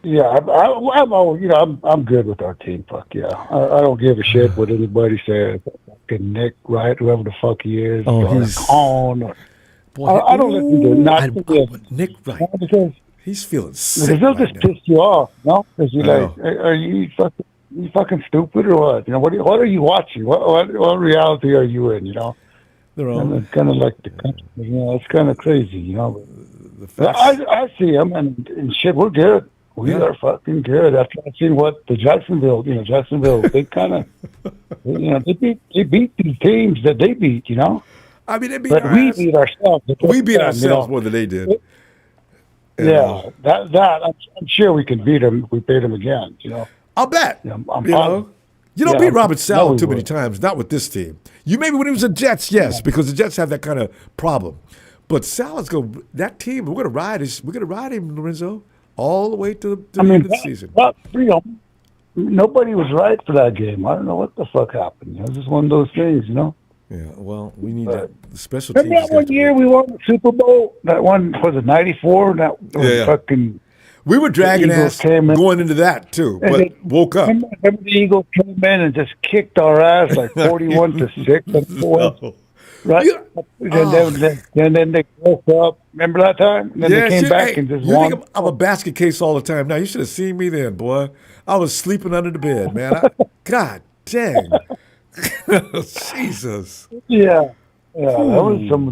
Yeah, I'm good with our team. Fuck yeah, I don't give a shit what anybody says. Fucking Nick Wright, whoever the fuck he is, he's on. Boy, I don't listen to not Nick, right? Because he's feeling sick. They'll just piss you off, no? Because you're I like, are you fucking stupid or what? You know, what are you watching? What reality are you in? You know, and it's kind of like you know, it's kind of crazy. You know, I see them and shit. We're good. We are fucking good. After I seen what the Jacksonville, they kind of, you know, they beat these teams that they beat. You know. I mean, we beat ourselves. We beat ourselves more than they did. Yeah, that I'm sure we can beat them if we beat them again. You know, I'll bet. Yeah, you don't beat Robert Saleh too many times. Not with this team. You maybe when he was the Jets, yes, because the Jets have that kind of problem. But Saleh's that team. We're gonna ride him, Lorenzo, all the way to the end of the season. Nobody was right for that game. I don't know what the fuck happened. It was just one of those things, you know. Yeah, well, we need that special teams. Remember that one year we won the Super Bowl? That one was it '94? That was fucking. We were dragging ass going into that too, but woke up. Remember the Eagles came in and just kicked our ass like 41-6. Right? And then they woke up. Remember that time? And then they came back and just won. Think I'm a basket case all the time. Now you should have seen me then, boy. I was sleeping under the bed, man. God dang. Jesus. Yeah. That was some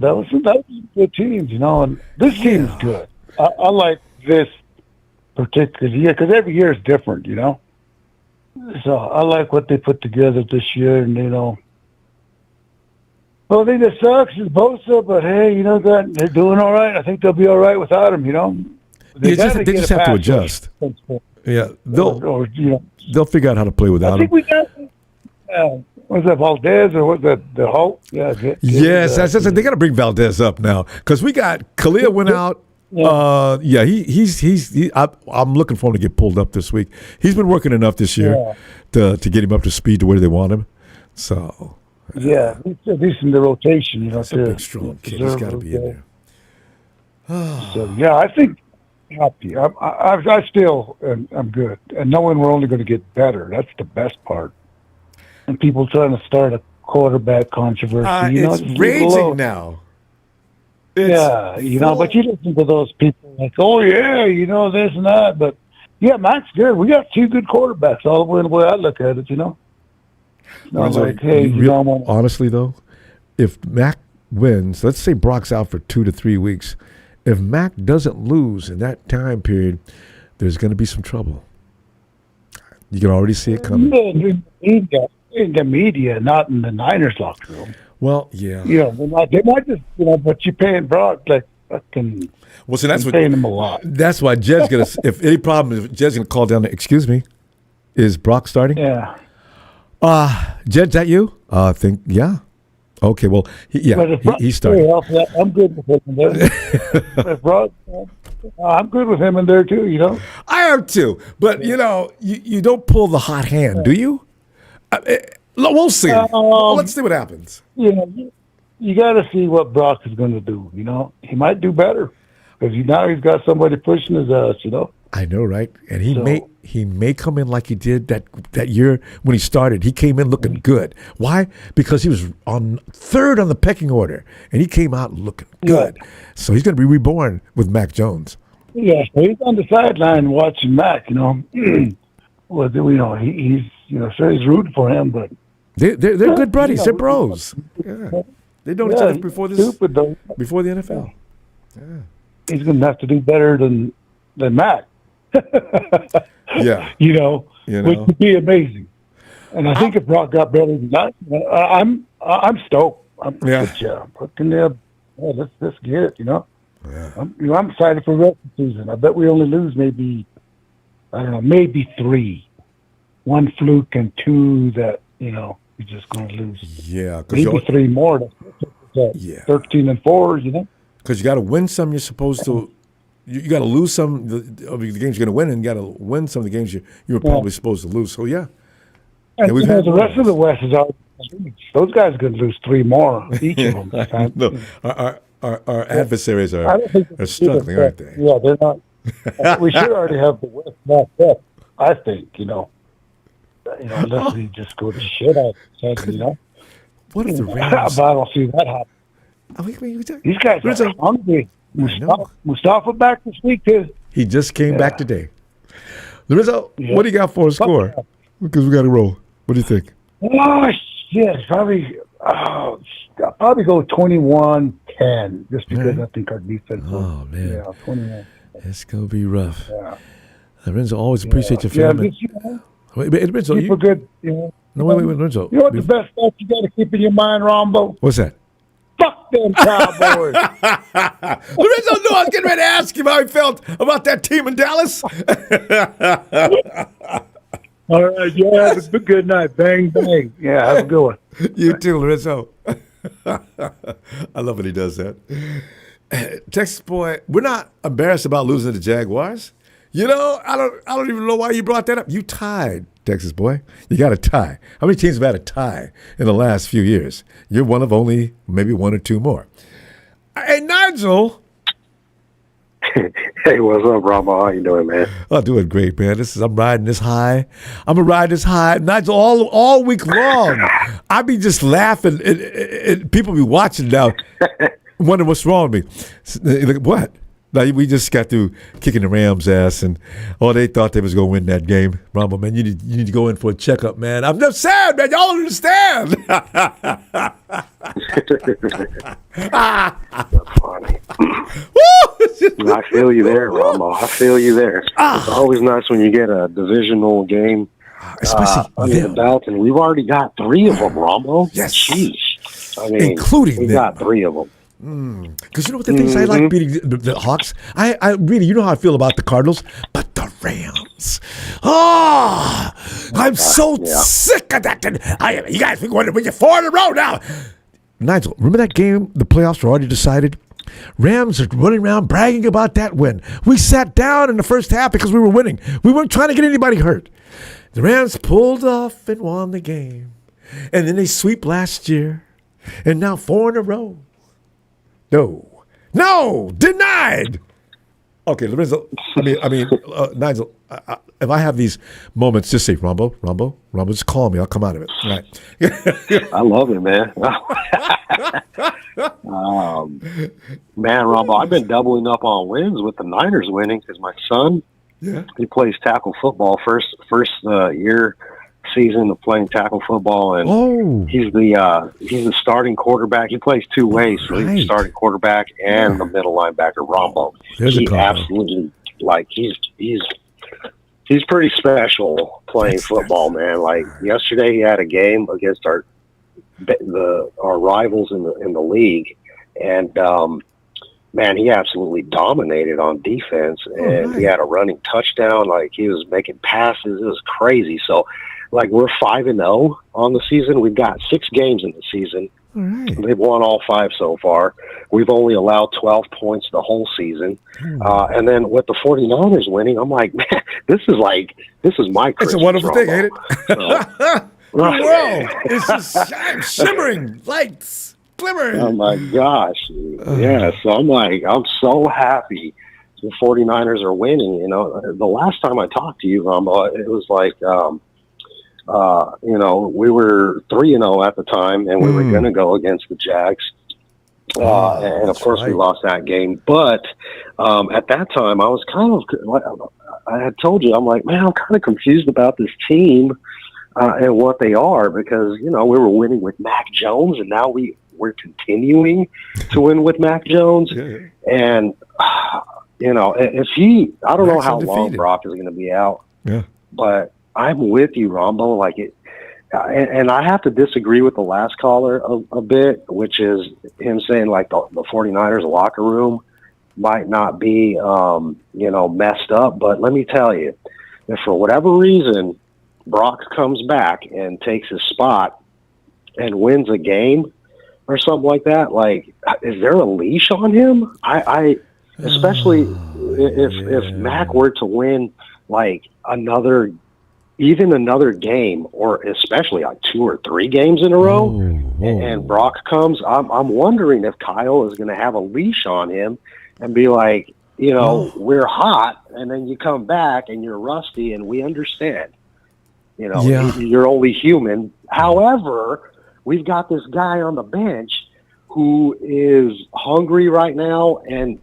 good teams, you know. And this team's good. I like this particular year because every year is different, you know. So I like what they put together this year, and you know. The only thing that sucks is Bosa, but hey, you know that they're doing all right. I think they'll be all right without him, you know. They just have to adjust. Yeah, they'll figure out how to play without him. I think we got. Was that Valdez or was that the Hulk? Yeah. Yes, they got to bring Valdez up now because we got Khalil went out. I'm looking for him to get pulled up this week. He's been working enough this year to get him up to speed to where they want him. So he's at least in the rotation, you know. That's a big, strong kid. He's got to be in there. So I think happy. I still I'm good, and knowing we're only going to get better. That's the best part. And people trying to start a quarterback controversy. You know, it's raging now. You know, but you listen to those people like, oh, yeah, you know, this and that. But, yeah, Mac's good. We got two good quarterbacks all the way I look at it, you know. Honestly, though, if Mac wins, let's say Brock's out for 2 to 3 weeks. If Mac doesn't lose in that time period, there's going to be some trouble. You can already see it coming. In the media, not in the Niners locker room. Well, yeah. You know, they might just, you know, but you're paying Brock like fucking. Well, so that's paying him a lot. That's why Jed's gonna. If any problem, Jed's gonna call down. Excuse me, is Brock starting? Yeah. Jed, is that you? I think Okay, well, he's starting. I'm good with him in there. Brock, I'm good with him in there too. You know. I am too, but you know, you don't pull the hot hand, do you? We'll see. Let's see what happens. You know, you got to see what Brock is going to do. You know, he might do better because now he's got somebody pushing his ass. You know. I know, right? And he may come in like he did that year when he started. He came in looking good. Why? Because he was on third on the pecking order, and he came out looking good. Yeah. So he's going to be reborn with Mac Jones. Yeah, he's on the sideline watching Mac. You know, well, you know he's. You know, sure he's rooting for him, but they're good buddies. You know, they're bros. Yeah. They know each other before the NFL. Yeah. He's going to have to do better than Mac. You know, which would be amazing. And I think if Brock got better than that, I'm stoked. Let's get it. You know, I'm excited for the rest of the season. I bet we only lose maybe 3. 1 fluke and 2 that, you know, we're just going to lose. Yeah. Maybe 3 more. 13-4, you know. Because you got to win some you're supposed to. You got to lose some of the games you're going to win, and you got to win some of the games you were probably supposed to lose. So, yeah. And you know, the rest of the West is out. Those guys are going to lose 3 more, each of them. No, our adversaries are struggling, aren't they? Yeah, they're not. We should already have the West knocked up, I think, you know. You know, unless we just go to shit out, you know. What if the Rams? I don't see that happen. These guys are hungry. Mustafa back this week too. He just came back today. Lorenzo, what do you got for a score? Because we got to roll. What do you think? Oh shit, probably. I'll probably go 21-10, just because I think our defense. Oh man, 21. It's gonna be rough. Yeah. Lorenzo, always appreciate your family. Wait, Lorenzo, keep a good. No, wait, Lorenzo. You know what the best thought you got to keep in your mind, Ronbo? What's that? Fuck them Cowboys. Lorenzo knew I was getting ready to ask him how he felt about that team in Dallas. All right, have a good night. Bang, bang. Yeah, have a good one. You too, Lorenzo. I love when he does that. Texas boy, we're not embarrassed about losing to the Jaguars. You know, I don't even know why you brought that up. You tied, Texas boy. You got a tie. How many teams have had a tie in the last few years? You're one of only maybe one or two more. Hey, Nigel. Hey, what's up, Ronbo? How you doing, man? I'm doing great, man. I'm riding this high. I'm gonna ride this high, Nigel, all week long. I be just laughing, and people be watching now, wondering what's wrong with me. Like, what? Now, we just got through kicking the Rams' ass, and they thought they was going to win that game. Ronbo, man, you need to go in for a checkup, man. I'm just sad, man. Y'all don't understand. That's funny. I feel you there, Ronbo. I feel you there. It's always nice when you get a divisional game under the belt, and we've already got 3 of them, Ronbo. Yes. Jeez. I mean, including we got 3 of them. Because you know what the things I like beating the Hawks? I really, you know how I feel about the Cardinals, but the Rams. I'm so sick of that. You guys be going to win 4 in a row now. Nigel, remember that game? The playoffs were already decided. Rams are running around bragging about that win. We sat down in the first half because we were winning. We weren't trying to get anybody hurt. The Rams pulled off and won the game. And then they sweep last year. And now 4 in a row. No, denied. Okay, Lorenzo. I mean, Nigel. If I have these moments, just say Ronbo. Just call me. I'll come out of it. All right. I love it, man. Man, Ronbo, I've been doubling up on wins with the Niners winning because my son, he plays tackle football first year season of playing tackle football, and he's the starting quarterback. He plays 2 ways, so he's the starting quarterback and the middle linebacker. Ronbo, he absolutely he's pretty special playing football, man. Like yesterday, he had a game against our rivals in the league, and man, he absolutely dominated on defense, and he had a running touchdown. Like he was making passes, it was crazy. So. Like, we're 5-0 on the season. We've got 6 games in the season. They've won all 5 so far. We've only allowed 12 points the whole season. And then with the 49ers winning, I'm like, man, this is my Christmas. It's a wonderful thing, ain't it? So, Whoa, it's just shimmering lights, glimmering. Oh, my gosh. Yeah, so I'm so happy the 49ers are winning. You know, the last time I talked to you, Ronbo, it was like, we were 3-0 at the time, and we were going to go against the Jags. And of course, we lost that game. But at that time, I was I had told you, I'm like, man, I'm kind of confused about this team and what they are, because, we were winning with Mac Jones, and now we're continuing to win with Mac Jones. And, if I don't know how long Brock is going to be out, but I'm with you, Ronbo. Like it, and I have to disagree with the last caller a bit, which is him saying like the 49ers locker room might not be, messed up. But let me tell you, if for whatever reason Brock comes back and takes his spot and wins a game or something like that, like, is there a leash on him? I especially if Mac were to win like another game, or especially like 2 or 3 games in a row, and Brock comes, I'm wondering if Kyle is going to have a leash on him and be like, we're hot, and then you come back and you're rusty, and we understand. You're only human. However, we've got this guy on the bench who is hungry right now, and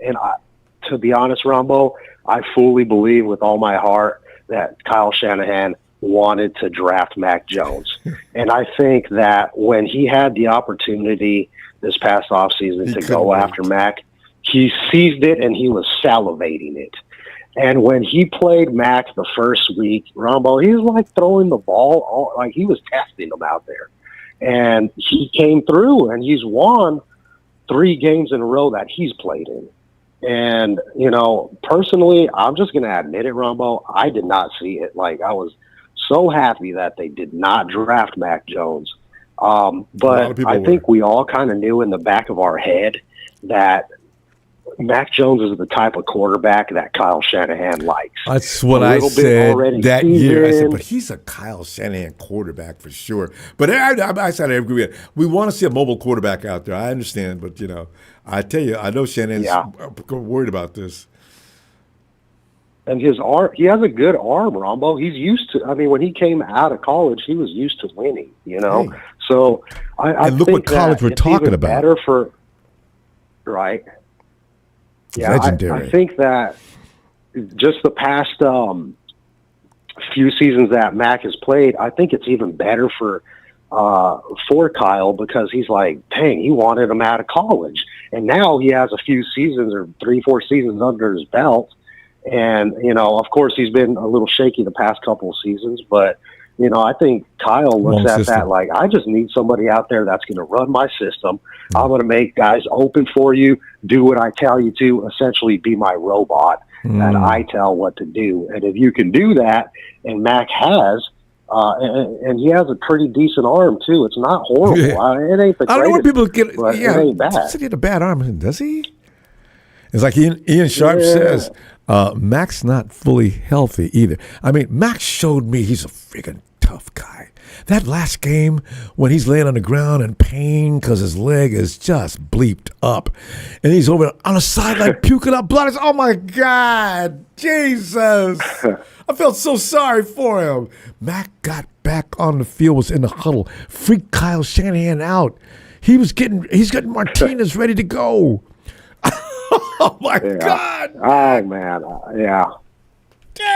to be honest, Ronbo, I fully believe with all my heart that Kyle Shanahan wanted to draft Mac Jones. And I think that when he had the opportunity this past offseason to go after Mac, he seized it and he was salivating it. And when he played Mac the first week, Ronbo, he was like throwing the ball, like he was testing them out there. And he came through and he's won 3 games in a row that he's played in. And, you know, personally, I'm just going to admit it, Ronbo, I did not see it. Like, I was so happy that they did not draft Mac Jones. But I think we all kind of knew in the back of our head that Mac Jones is the type of quarterback that Kyle Shanahan likes. That's what I said that year. I said, but he's a Kyle Shanahan quarterback for sure. But I said I agree with it. We want to see a mobile quarterback out there. I understand, but, you know, I tell you, I know Shanahan's worried about this. And his arm, he has a good arm, Ronbo. He's used to, I mean, when he came out of college, he was used to winning, you know? Hey. So I look think what college we're talking about. Better for, right? Yeah, legendary. I think that just the past few seasons that Mac has played, I think it's even better for Kyle, because he's like, dang, he wanted him out of college. And now he has a few seasons or 3-4 seasons under his belt. And, you know, of course, he's been a little shaky the past couple of seasons, but, you know, I think Kyle looks at that like, I just need somebody out there that's going to run my system. I'm going to make guys open for you, do what I tell you to, essentially be my robot that I tell what to do. And if you can do that, and Mac has, and he has a pretty decent arm, too. It's not horrible. Yeah. It ain't the greatest, I don't know what people get. but Yeah, it ain't bad. does he have a bad arm? Does he? It's like Ian Sharp says, Mac's not fully healthy either. I mean, Mac showed me he's a freaking tough guy. That last game when he's laying on the ground in pain because his leg is just bleeped up, and he's over on the sideline puking up blood. Oh my God, Jesus! I felt so sorry for him. Mac got back on the field, was in the huddle, freaked Kyle Shanahan out. He's getting Martinez ready to go. Oh my God! Oh man, yeah.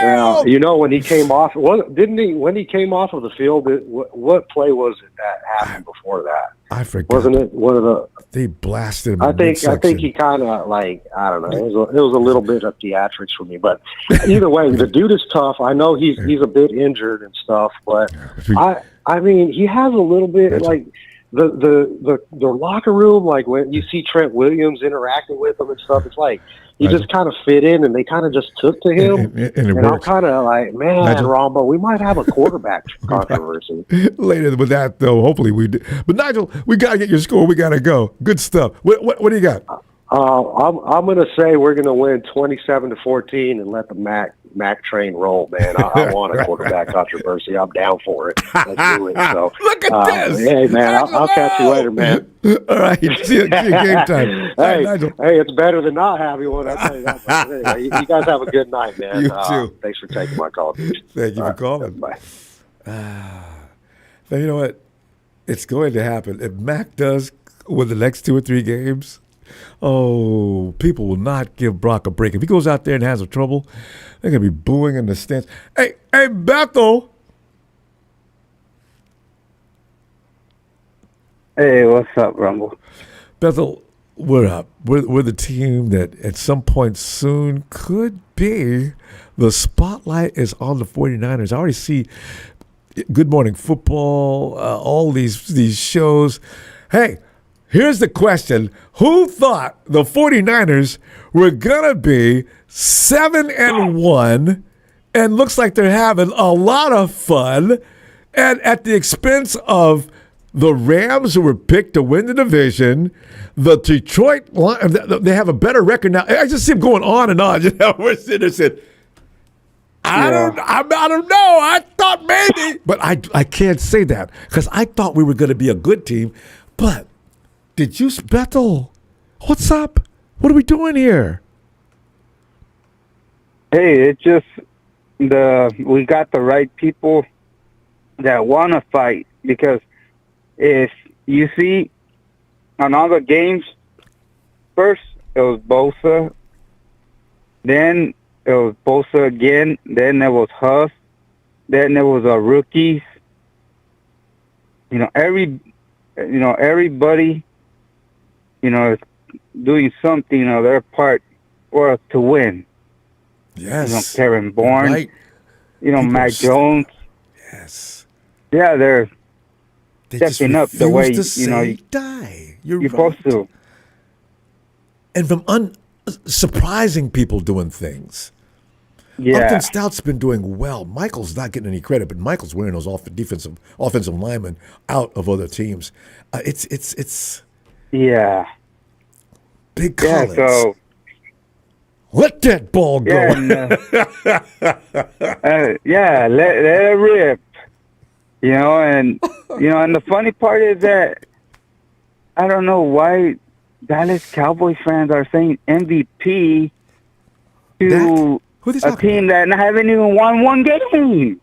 Well, you know, when he came off, didn't he? When he came off of the field, what play was it that happened before that? I forget. Wasn't it one of the? They blasted him. I think he kind of like, I don't know. It was a little bit of theatrics for me, but either way, the dude is tough. I know he's a bit injured and stuff, but I mean, he has a little bit like. The locker room, like when you see Trent Williams interacting with him and stuff, it's like he just kind of fit in, and they kind of just took to him. And I'm kind of like, man, Ronbo, we might have a quarterback controversy. Later with that, though, hopefully we do. But Nigel, we got to get your score. We got to go. Good stuff. What do you got? I'm going to say we're going to win 27-14 and let the Mac train roll, man. I want a quarterback controversy. I'm down for it. Let's do it. So, look at this. Hey, man, I'll catch you later, man. All right. See you game time. Hey, it's better than not having one. I tell you that. Anyway, you guys have a good night, man. You too. Thanks for taking my call. Thank you for calling. Bye. Now, you know what? It's going to happen. If Mac does win the next 2 or 3 games, people will not give Brock a break. If he goes out there and has a trouble, they're going to be booing in the stands. Hey, Bethel. Hey, what's up, Rumble? Bethel, we're up. We're the team that at some point soon could be. The spotlight is on the 49ers. I already see Good Morning Football, all these shows. Hey, here's the question. Who thought the 49ers were going to be 7-1 and looks like they're having a lot of fun, and at the expense of the Rams, who were picked to win the division, the Detroit, they have a better record now. I just see them going on and on. You know, we're sitting there saying, I don't know. I thought maybe. But I can't say that because I thought we were going to be a good team. But did you, Bethel? What's up? What are we doing here? Hey, it's just we got the right people that want to fight, because if you see on all the games. First, it was Bosa. Then it was Bosa again. Then it was Huff. Then there was rookies. Everybody, is doing something on their part for us to win. Yes. Kevin Bourne. Right. Mac Jones. Yes. Yeah, they're stepping up the way die. You're supposed to. And from surprising people doing things. Yeah. Upton Stout's been doing well. Michael's not getting any credit, but Michael's wearing those offensive linemen out of other teams. It's Big Collins. Yeah, so let that ball go. Yeah, let it rip. And the funny part is that I don't know why Dallas Cowboys fans are saying MVP to a team that haven't even won one game.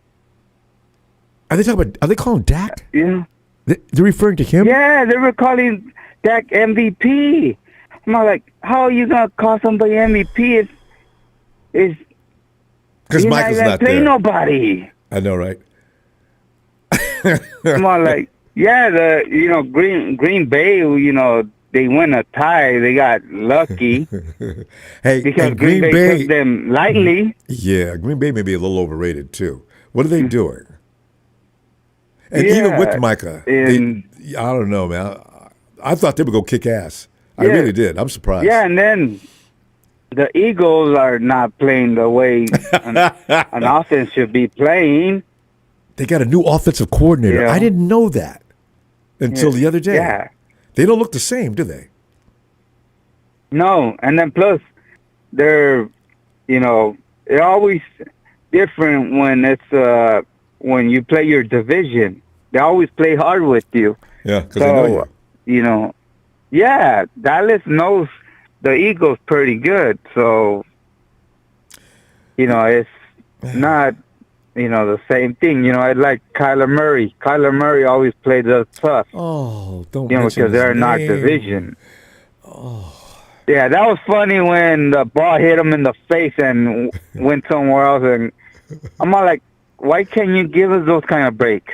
Are they calling Dak? Yeah. They're referring to him? Yeah, they were calling Dak MVP. I'm like, how are you going to call somebody MVP if because Michael's not play there. Nobody. I know, right? Come on, Green Bay, they win a tie. They got lucky. Hey, because Green Bay took them lightly. Yeah, Green Bay may be a little overrated too. What are they doing? And even with Micah, I don't know, man. I thought they would go kick ass. I really did. I'm surprised. Yeah, and then the Eagles are not playing the way an offense should be playing. They got a new offensive coordinator. I didn't know that until the other day. Yeah. They don't look the same, do they? No, and then plus they're always different when it's when you play your division. They always play hard with you. Yeah, because they know you. Yeah, Dallas knows the Eagles pretty good, so it's not the same thing. I like Kyler Murray. Kyler Murray always plays us tough. Oh, don't because they're in our division. Oh. Yeah, that was funny when the ball hit him in the face and went somewhere else. And I'm all like, why can't you give us those kind of breaks?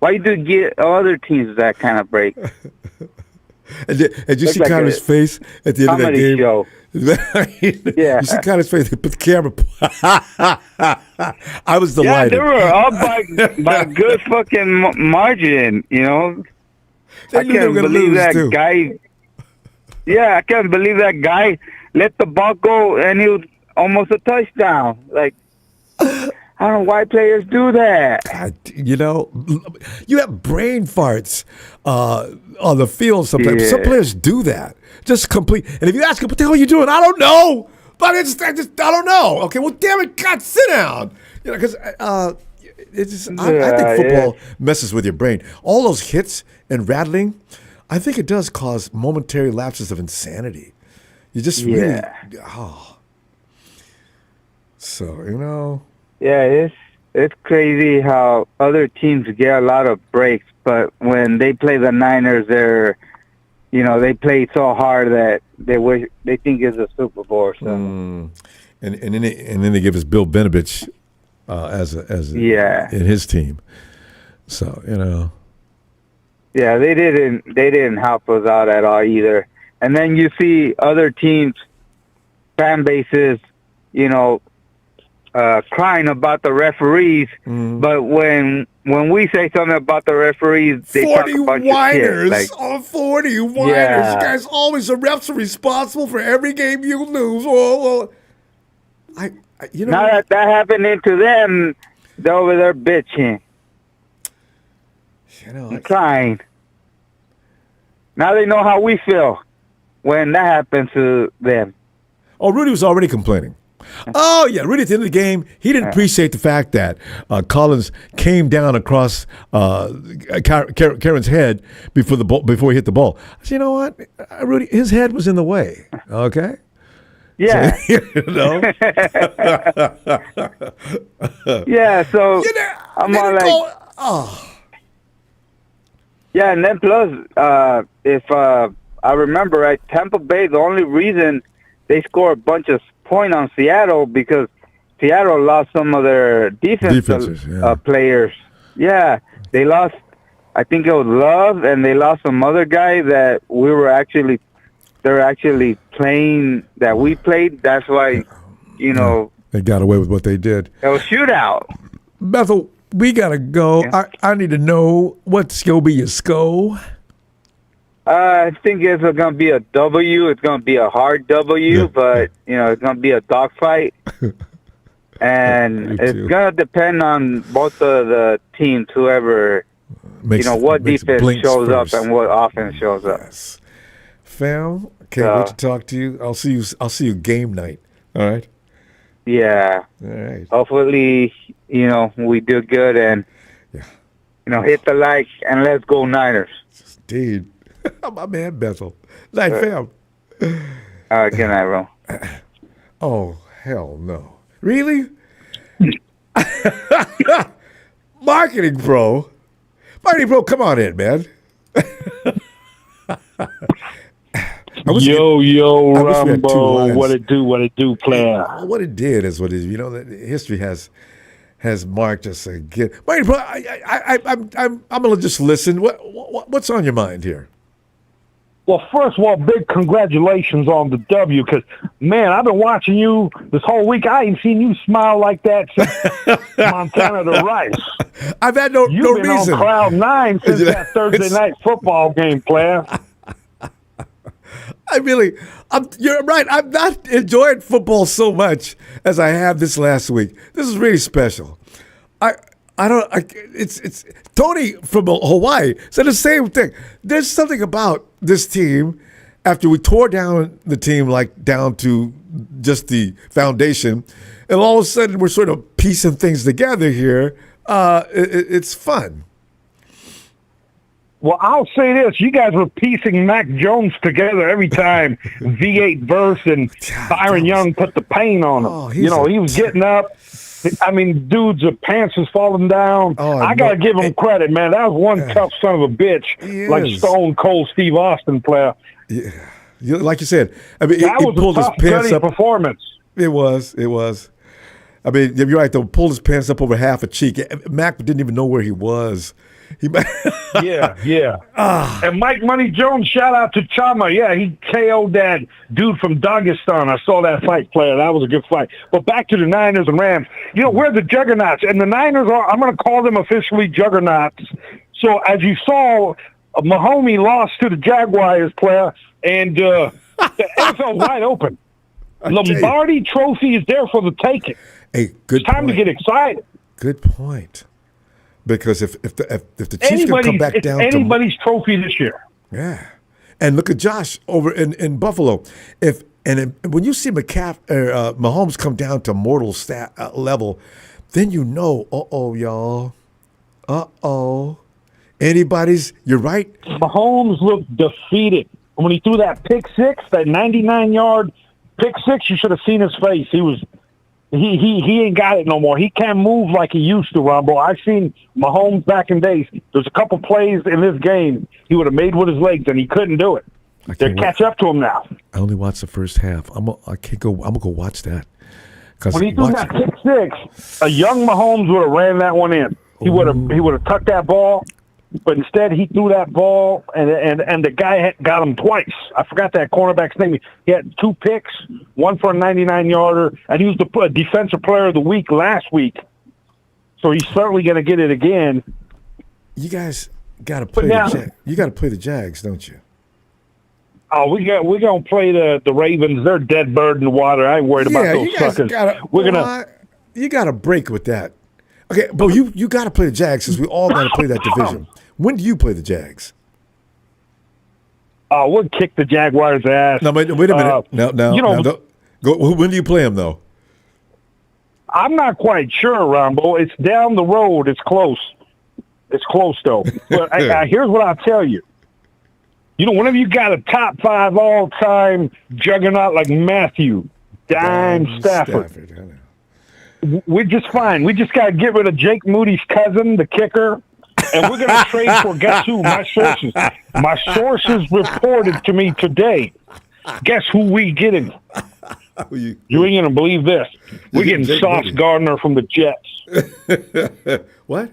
Why do you give other teams that kind of break? And you see Kyler's face at the end of that game? Show. Yeah. You see Kyler's face. They put the camera. I was delighted. Yeah, they were up by a good fucking margin, They I knew they were going to lose, that too. guy. Yeah, I can't believe that guy let the ball go and he was almost a touchdown. Like, I don't know why players do that. You have brain farts on the field sometimes. Some players do that. Just complete. And if you ask them, what the hell are you doing? I don't know. But I don't know. Okay, well, damn it, God, sit down. Because I think football messes with your brain. All those hits and rattling, I think it does cause momentary lapses of insanity. You just really, So, Yeah, it's crazy how other teams get a lot of breaks, but when they play the Niners, they play so hard that they think it's a Super Bowl. So. And then they give us Bill Benovich in his team. So Yeah, they didn't help us out at all either. And then you see other teams, fan bases, crying about the referees, but when we say something about the referees, they 40 talk about whiners. Shit. 40 whiners. Yeah. You guys always, the refs are responsible for every game you lose. Oh, now that happening to them, they're over there bitching. And crying. Now they know how we feel when that happens to them. Oh, Rudy was already complaining. Oh, yeah. Rudy, at the end of the game, he didn't appreciate the fact that Collins came down across Karen's head before he hit the ball. I said, you know what? Rudy, his head was in the way. Okay? Yeah. Yeah, so I'm all like... Yeah, and then plus, if I remember right, Tampa Bay, the only reason they score a bunch of points on Seattle because Seattle lost some of their defensive players. Yeah, they lost, I think it was Love, and they lost some other guy that they're actually playing, that we played. That's why, they got away with what they did. It was shootout. Bethel, we got to go. Yeah. I need to know what's going to be your score. I think it's going to be a W. It's going to be a hard W, but, it's going to be a dogfight. And it's going to depend on both of the teams, whoever, what defense shows up and what offense shows up. Yes. Fam, can't wait to talk to you. I'll see you game night. All right? Yeah. All right. Hopefully, we do good and, hit the like and let's go Niners. Indeed. My man, Bethel. Night, fam. All right, good night, bro. Oh, hell no. Really? Marketing pro, come on in, man. Yo, Ronbo, what it do, player? What it did is what it is. History has marked us again. Marketing pro, I'm gonna just listen. What's on your mind here? Well, first of all, big congratulations on the W, because, man, I've been watching you this whole week. I ain't seen you smile like that since Montana to Rice. I've had no reason. You've been on cloud nine since that Thursday night football game, player. You're right. I'm not enjoying football so much as I have this last week. This is really special. It's Tony from Hawaii said the same thing. There's something about this team after we tore down the team, like down to just the foundation, and all of a sudden we're sort of piecing things together here. It's fun. Well, I'll say this. You guys were piecing Mac Jones together every time V8 verse and Byron Young put the pain on him. He was getting up. I mean, dude's pants was falling down. I got to give him credit, man. That was one tough son of a bitch, like Stone Cold Steve Austin player. Yeah. Like you said, I mean, that was pulled his pants up. Performance. It was. I mean, you're right, though. Pulled his pants up over half a cheek. Mac didn't even know where he was. Yeah. And Mike Money Jones, shout out to Chama. Yeah, he KO'd that dude from Dagestan. I saw that fight, player. That was a good fight. But back to the Niners and Rams. We're the juggernauts, and the Niners are, I'm going to call them officially juggernauts. So as you saw, Mahomie lost to the Jaguars, player, and the NFL's wide open. Lombardi Trophy is there for the taking. Hey, good. It's time to get excited. Good point. Because if the Chiefs can come back down, anybody's trophy this year. Yeah, and look at Josh over in Buffalo. When you see Mahomes come down to mortal level, then y'all. You're right. Mahomes looked defeated when he threw that pick six, that 99-yard pick six. You should have seen his face. He ain't got it no more. He can't move like he used to, Ronbo. I've seen Mahomes back in days. There's a couple plays in this game he would have made with his legs, and he couldn't do it. They catch up to him now. I only watched the first half. I'm gonna go watch that. When he threw that pick six, a young Mahomes would have ran that one in. He would have tucked that ball. But instead, he threw that ball, and the guy got him twice. I forgot that cornerback's name. He had 2 picks, one for a 99-yarder, and he was the defensive player of the week last week. So he's certainly going to get it again. You guys got to play the Jags. You got to play the Jags, don't you? Oh, we're gonna play the Ravens. They're dead bird in the water. I ain't worried about those suckers. You got to break with that. Okay, but you got to play the Jags since we all got to play that division. When do you play the Jags? We'll kick the Jaguars' ass. No, wait a minute. When do you play them, though? I'm not quite sure, Ronbo. It's down the road. It's close. It's close, though. But here's what I'll tell you. Whenever you got a top 5 all-time juggernaut like Matthew, Dime Stafford, we're just fine. We just got to get rid of Jake Moody's cousin, the kicker. And we're going to trade for, guess who? My sources reported to me today. Guess who we getting? You ain't going to believe this. We're getting Sauce Gardner from the Jets. What?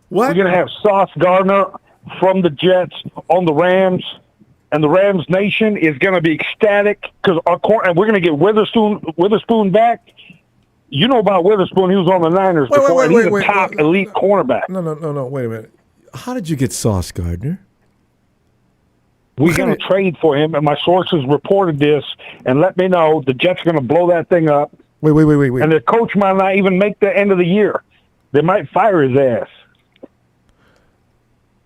We're going to have Sauce Gardner from the Jets on the Rams. And the Rams Nation is going to be ecstatic because and we're going to get Witherspoon back. You know about Witherspoon. He was on the Niners before. He's a top elite cornerback. No. Wait a minute. How did you get Sauce Gardner? We're going to trade for him, and my sources reported this and let me know the Jets are going to blow that thing up. Wait. And the coach might not even make the end of the year. They might fire his ass.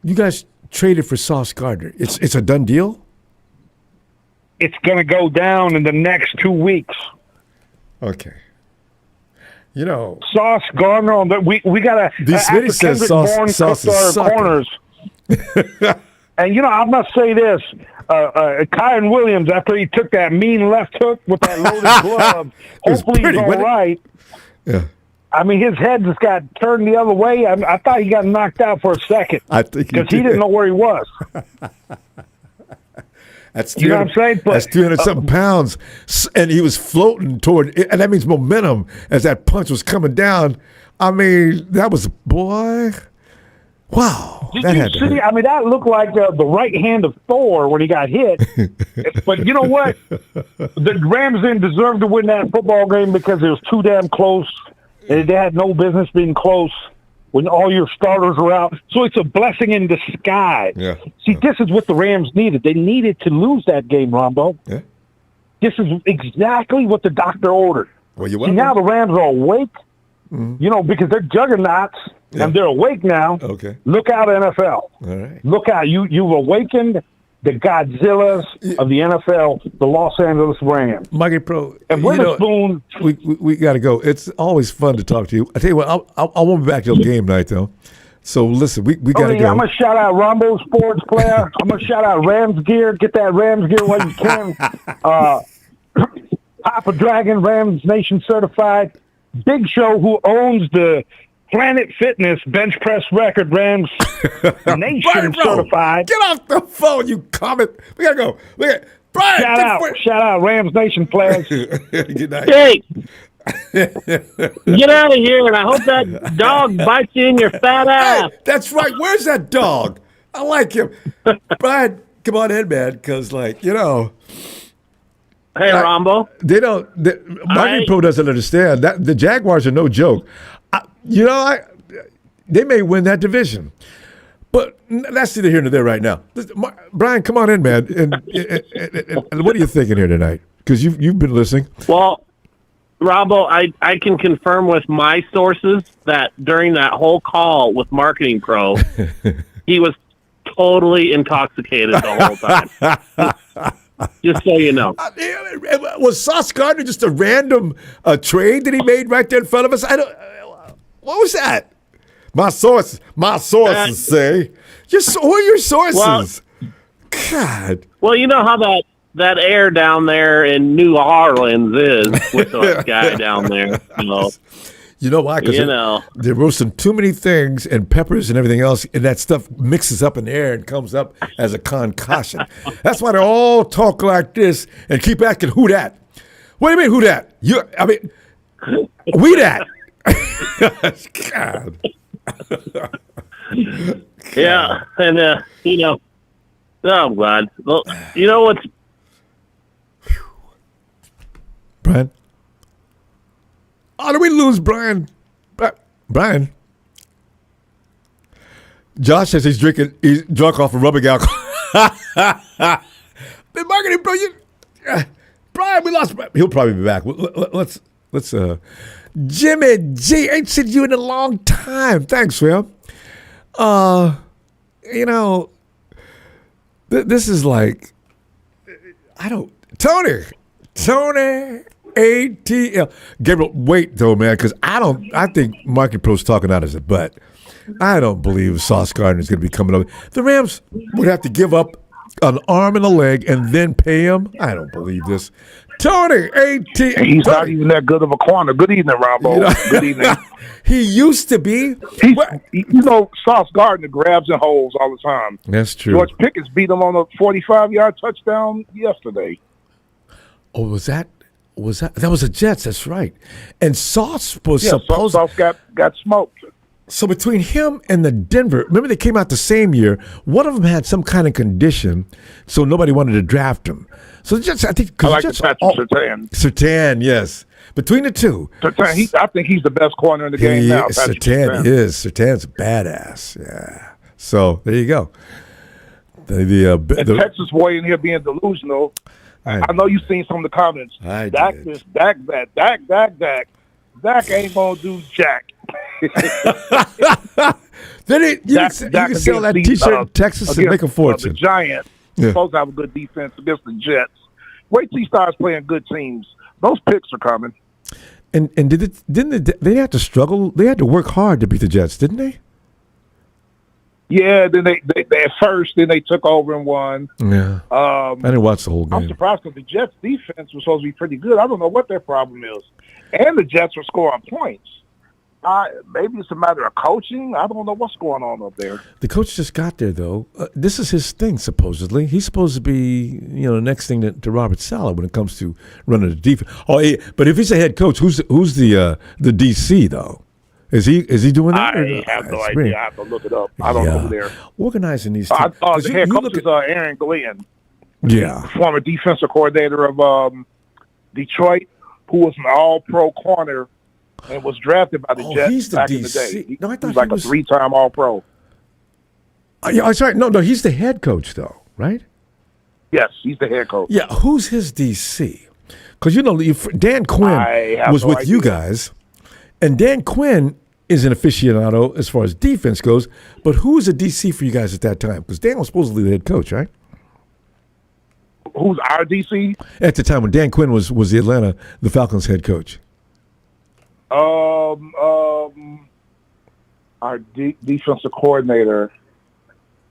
You guys traded for Sauce Gardner. It's a done deal? It's going to go down in the next 2 weeks. Okay. You know, Sauce Gardner on the we got to. This says sauce is corners. And you know, I must say this: Kyron Williams, after he took that mean left hook with that loaded glove, hopefully he's all right. Yeah. I mean, his head just got turned the other way. I thought he got knocked out for a second. I think because he didn't know where he was. That's you know what I'm saying? But, that's 300-something pounds, and he was floating toward, and that means momentum as that punch was coming down. I mean, that was boy. Wow, did you see? I mean, that looked like the right hand of Thor when he got hit. But you know what? The Rams didn't deserve to win that football game because it was too damn close. And they had no business being close when all your starters are out. So it's a blessing in disguise. Yeah. See, this is what the Rams needed. They needed to lose that game, Ronbo. Yeah. This is exactly what the doctor ordered. Well, you see, now the Rams are awake, you know, because they're juggernauts, and they're awake now. Okay. Look out, NFL. All right. Look out. You've awakened the Godzillas of the NFL, the Los Angeles Rams. Mikey Pro, and Witherspoon. We got to go. It's always fun to talk to you. I tell you what, I won't be back till game night though. So listen, we got to go. I'm gonna shout out Ronbo Sports Player. I'm gonna shout out Rams gear. Get that Rams gear while you can. Papa Dragon, Rams Nation certified. Big Show, who owns the Planet Fitness bench press record, Rams Nation certified. Get off the phone, you comment. We gotta go. Brian, shout out Rams Nation players. Good night. Hey, get out of here, and I hope that dog bites you in your fat ass. Hey, that's right. Where's that dog? I like him. Brian, come on in, man, because you know. Hey, Ronbo. They don't. Marketing Pro doesn't understand that the Jaguars are no joke. They may win that division, but that's neither here nor there right now. Brian, come on in, man. And what are you thinking here tonight? Because you've been listening. Well, Ronbo, I can confirm with my sources that during that whole call with Marketing Pro, he was totally intoxicated the whole time. Just so you know. Was Sauce Gardner just a random trade that he made right there in front of us? What was that? My sources say. Who are your sources? Well, God. Well, you know how that air down there in New Orleans is with that guy down there. You know why? Because they're roasting too many things and peppers and everything else, and that stuff mixes up in the air and comes up as a concoction. That's why they all talk like this and keep asking, who that? What do you mean, who that? We that. God. Yeah, and, oh, God. Well, you know what's... Brian? Oh, did we lose Brian? Brian? Josh says he's drunk off of rubbing alcohol. Marketing Pro, Brian, we lost. He'll probably be back. Let's. Jimmy G, ain't seen you in a long time. Thanks, Phil. This is like, Tony. ATL. Gabriel, wait though, man, because I think Market Pro's talking out of his butt. I don't believe Sauce Gardner is going to be coming over. The Rams would have to give up an arm and a leg and then pay him? I don't believe this. Tony, He's not even that good of a corner. Good evening, Ronbo. Good evening. He used to be. Sauce Gardner grabs and holds all the time. That's true. George Pickens beat him on a 45-yard touchdown yesterday. Oh, that was the Jets? That's right. And Sauce was supposed. Sauce got smoked. So between him and the Denver, remember they came out the same year. One of them had some kind of condition, so nobody wanted to draft him. So the Jets, I think, I like Patrick Surtain. Surtain, yes. Between the two, Surtain, I think he's the best corner in the game now. Surtain is. Surtain's a badass. Yeah. So there you go. The Texas boy in here being delusional. I know you've seen some of the comments. Dak this, Dak that, Dak. Dak ain't gonna do jack. Then you can sell that T-shirt in Texas and make a fortune. The Giants supposed to have a good defense against the Jets. Wait till he starts playing good teams. Those picks are coming. And didn't they have to struggle? They had to work hard to beat the Jets, didn't they? Yeah. Then they at first, then they took over and won. Yeah. I didn't watch the whole game. I'm surprised because the Jets' defense was supposed to be pretty good. I don't know what their problem is, and the Jets were scoring points. Maybe it's a matter of coaching. I don't know what's going on up there. The coach just got there, though. This is his thing, supposedly. He's supposed to be, the next thing to Robert Salah when it comes to running the defense. But if he's a head coach, who's the DC though? Is he doing that? I have no idea. I have to look it up. I don't know who they're organizing these teams. The head coach is Aaron Glenn. Yeah, former defensive coordinator of Detroit, who was an All-Pro corner. And was drafted by the Jets back in the day. No, I thought he was a 3-time All-Pro. I'm sorry. No, he's the head coach, though, right? Yes, he's the head coach. Yeah, who's his DC? Because, Dan Quinn was with you guys, and Dan Quinn is an aficionado as far as defense goes, but who was the DC for you guys at that time? Because Dan was supposedly the head coach, right? Who's our DC? At the time when Dan Quinn was the Falcons head coach. Our defensive coordinator.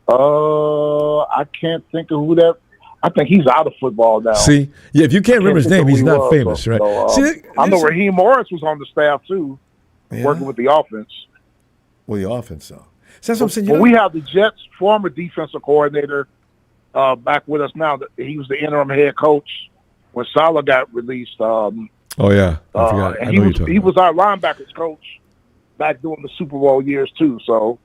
I can't think of who that. I think he's out of football now. See, if you can't remember his name, he's not famous, right? See, I know Raheem Morris was on the staff too, working with the offense. Well, the offense, though. So that's what I'm saying. Well, we have the Jets' former defensive coordinator back with us now. He was the interim head coach when Salah got released. Oh yeah, I forgot. And he was our linebackers coach back during the Super Bowl years too. So,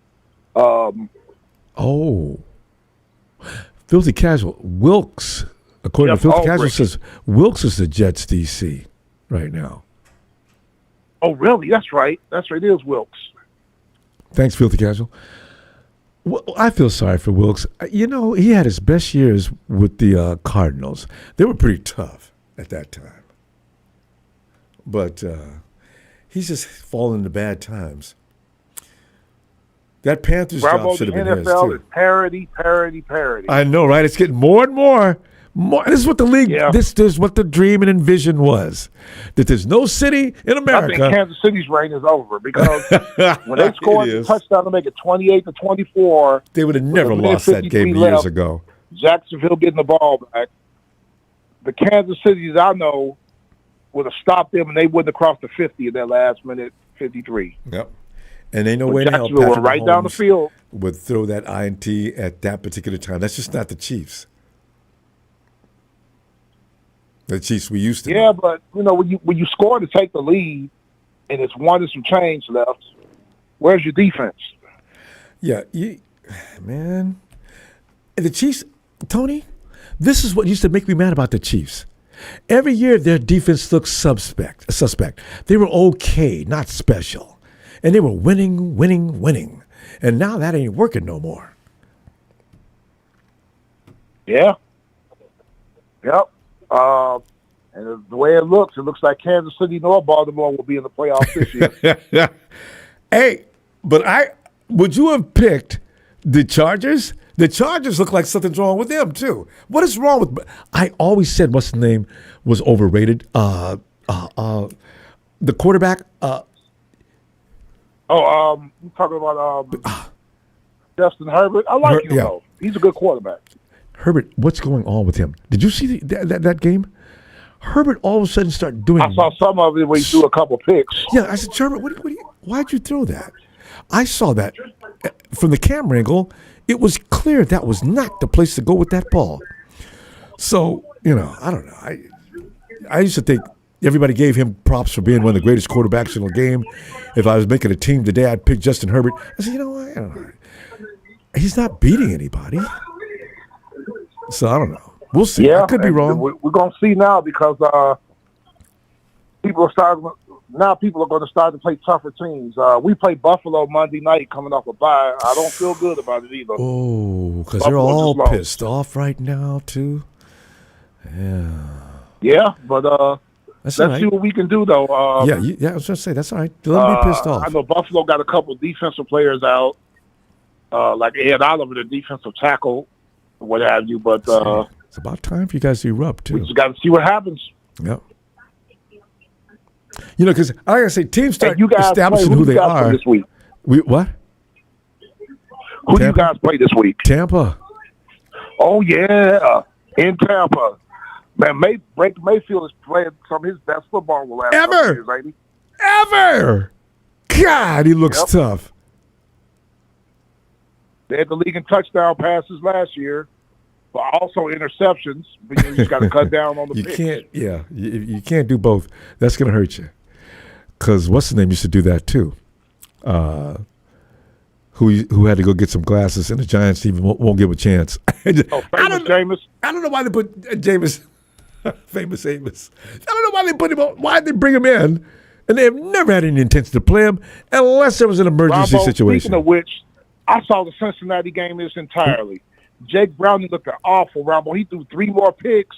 Filthy Casual Wilkes, according to Filthy Casual, says Wilkes is the Jets DC right now. Oh really? That's right. It is Wilkes. Thanks, Filthy Casual. Well, I feel sorry for Wilkes. He had his best years with the Cardinals. They were pretty tough at that time. But he's just fallen into bad times. That Panthers job should have been his, too. NFL is parity. I know, right? It's getting more and more. This is what the league, this is what the dream and envision was. That there's no city in America. I think Kansas City's reign is over because when they scored the touchdown to make it 28-24. They would have never lost that game years ago. Jacksonville getting the ball back. The Kansas Cities I know would have stopped them, and they wouldn't have crossed the 50 in that last minute 53. Yep. And ain't no way in hell Patrick right down the field would throw that INT at that particular time. That's just not the Chiefs. The Chiefs we used to. Yeah, but when you score to take the lead, and it's one and some change left, where's your defense? Yeah, man. The Chiefs, Tony. This is what used to make me mad about the Chiefs. Every year, their defense looked suspect. They were okay, not special. And they were winning. And now that ain't working no more. Yeah. Yep. And the way it looks like Kansas City nor Baltimore will be in the playoffs this year. Hey, but would you have picked the Chargers? The Chargers look like something's wrong with them, too. What is wrong with... I always said what's the name was overrated. The quarterback... you're talking about Justin Herbert? I like him, though. He's a good quarterback. Herbert, what's going on with him? Did you see that game? Herbert all of a sudden started doing. I saw some of it when he threw a couple picks. Yeah, I said, Herbert, why'd you throw that? I saw that from the camera angle. It was clear that was not the place to go with that ball. So, I don't know. I used to think everybody gave him props for being one of the greatest quarterbacks in the game. If I was making a team today, I'd pick Justin Herbert. I said, what? I don't know. He's not beating anybody. So I don't know. We'll see. Yeah, I could be wrong. We're going to see now because people are going to start to play tougher teams. We play Buffalo Monday night coming off a bye. I don't feel good about it either. Oh, because they're all pissed off right now, too. Yeah. Yeah, but let's see what we can do, though. I was going to say, that's all right. Let them be pissed off. I know Buffalo got a couple defensive players out, like Ed Oliver, the defensive tackle, what have you, but... it's about time for you guys to erupt, too. We just got to see what happens. Yep. Because I gotta say, teams start establishing who they are. This week. What? Who do you guys play this week? Tampa. Oh yeah, in Tampa. Man, Baker Mayfield is playing some of his best football in the last couple years, ain't he? Ever. God, he looks tough. They had the league in touchdown passes last year, but also interceptions. But you just got to cut down on the picks. You can't do both. That's going to hurt you. Because what's the name used to do that too? Who had to go get some glasses, and the Giants even won't give him a chance. Jameis. I don't know why they put Jameis, famous Amos. I don't know why they put him on. Why did they bring him in? And they have never had any intention to play him unless there was an emergency situation. Speaking of which, I saw the Cincinnati game this entirely. Jake Browning looked awful, Ronbo. He threw 3 more picks,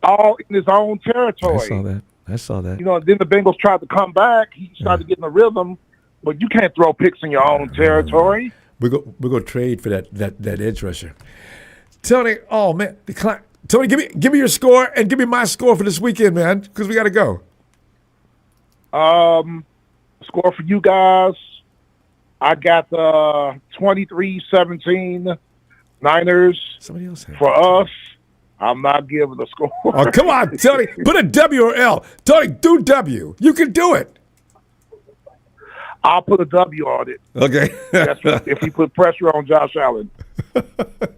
all in his own territory. I saw that. Then the Bengals tried to come back. He started getting a rhythm, but you can't throw picks in your own territory. We're going to trade for that edge rusher. Tony, oh, man. Tony, give me your score and give me my score for this weekend, man, because we got to go. Score for you guys, I got 23-17 Niners. Somebody else for us. I'm not giving a score. Oh, come on, Tony. Put a W or L. Tony, do W. You can do it. I'll put a W on it. Okay. If you put pressure on Josh Allen. There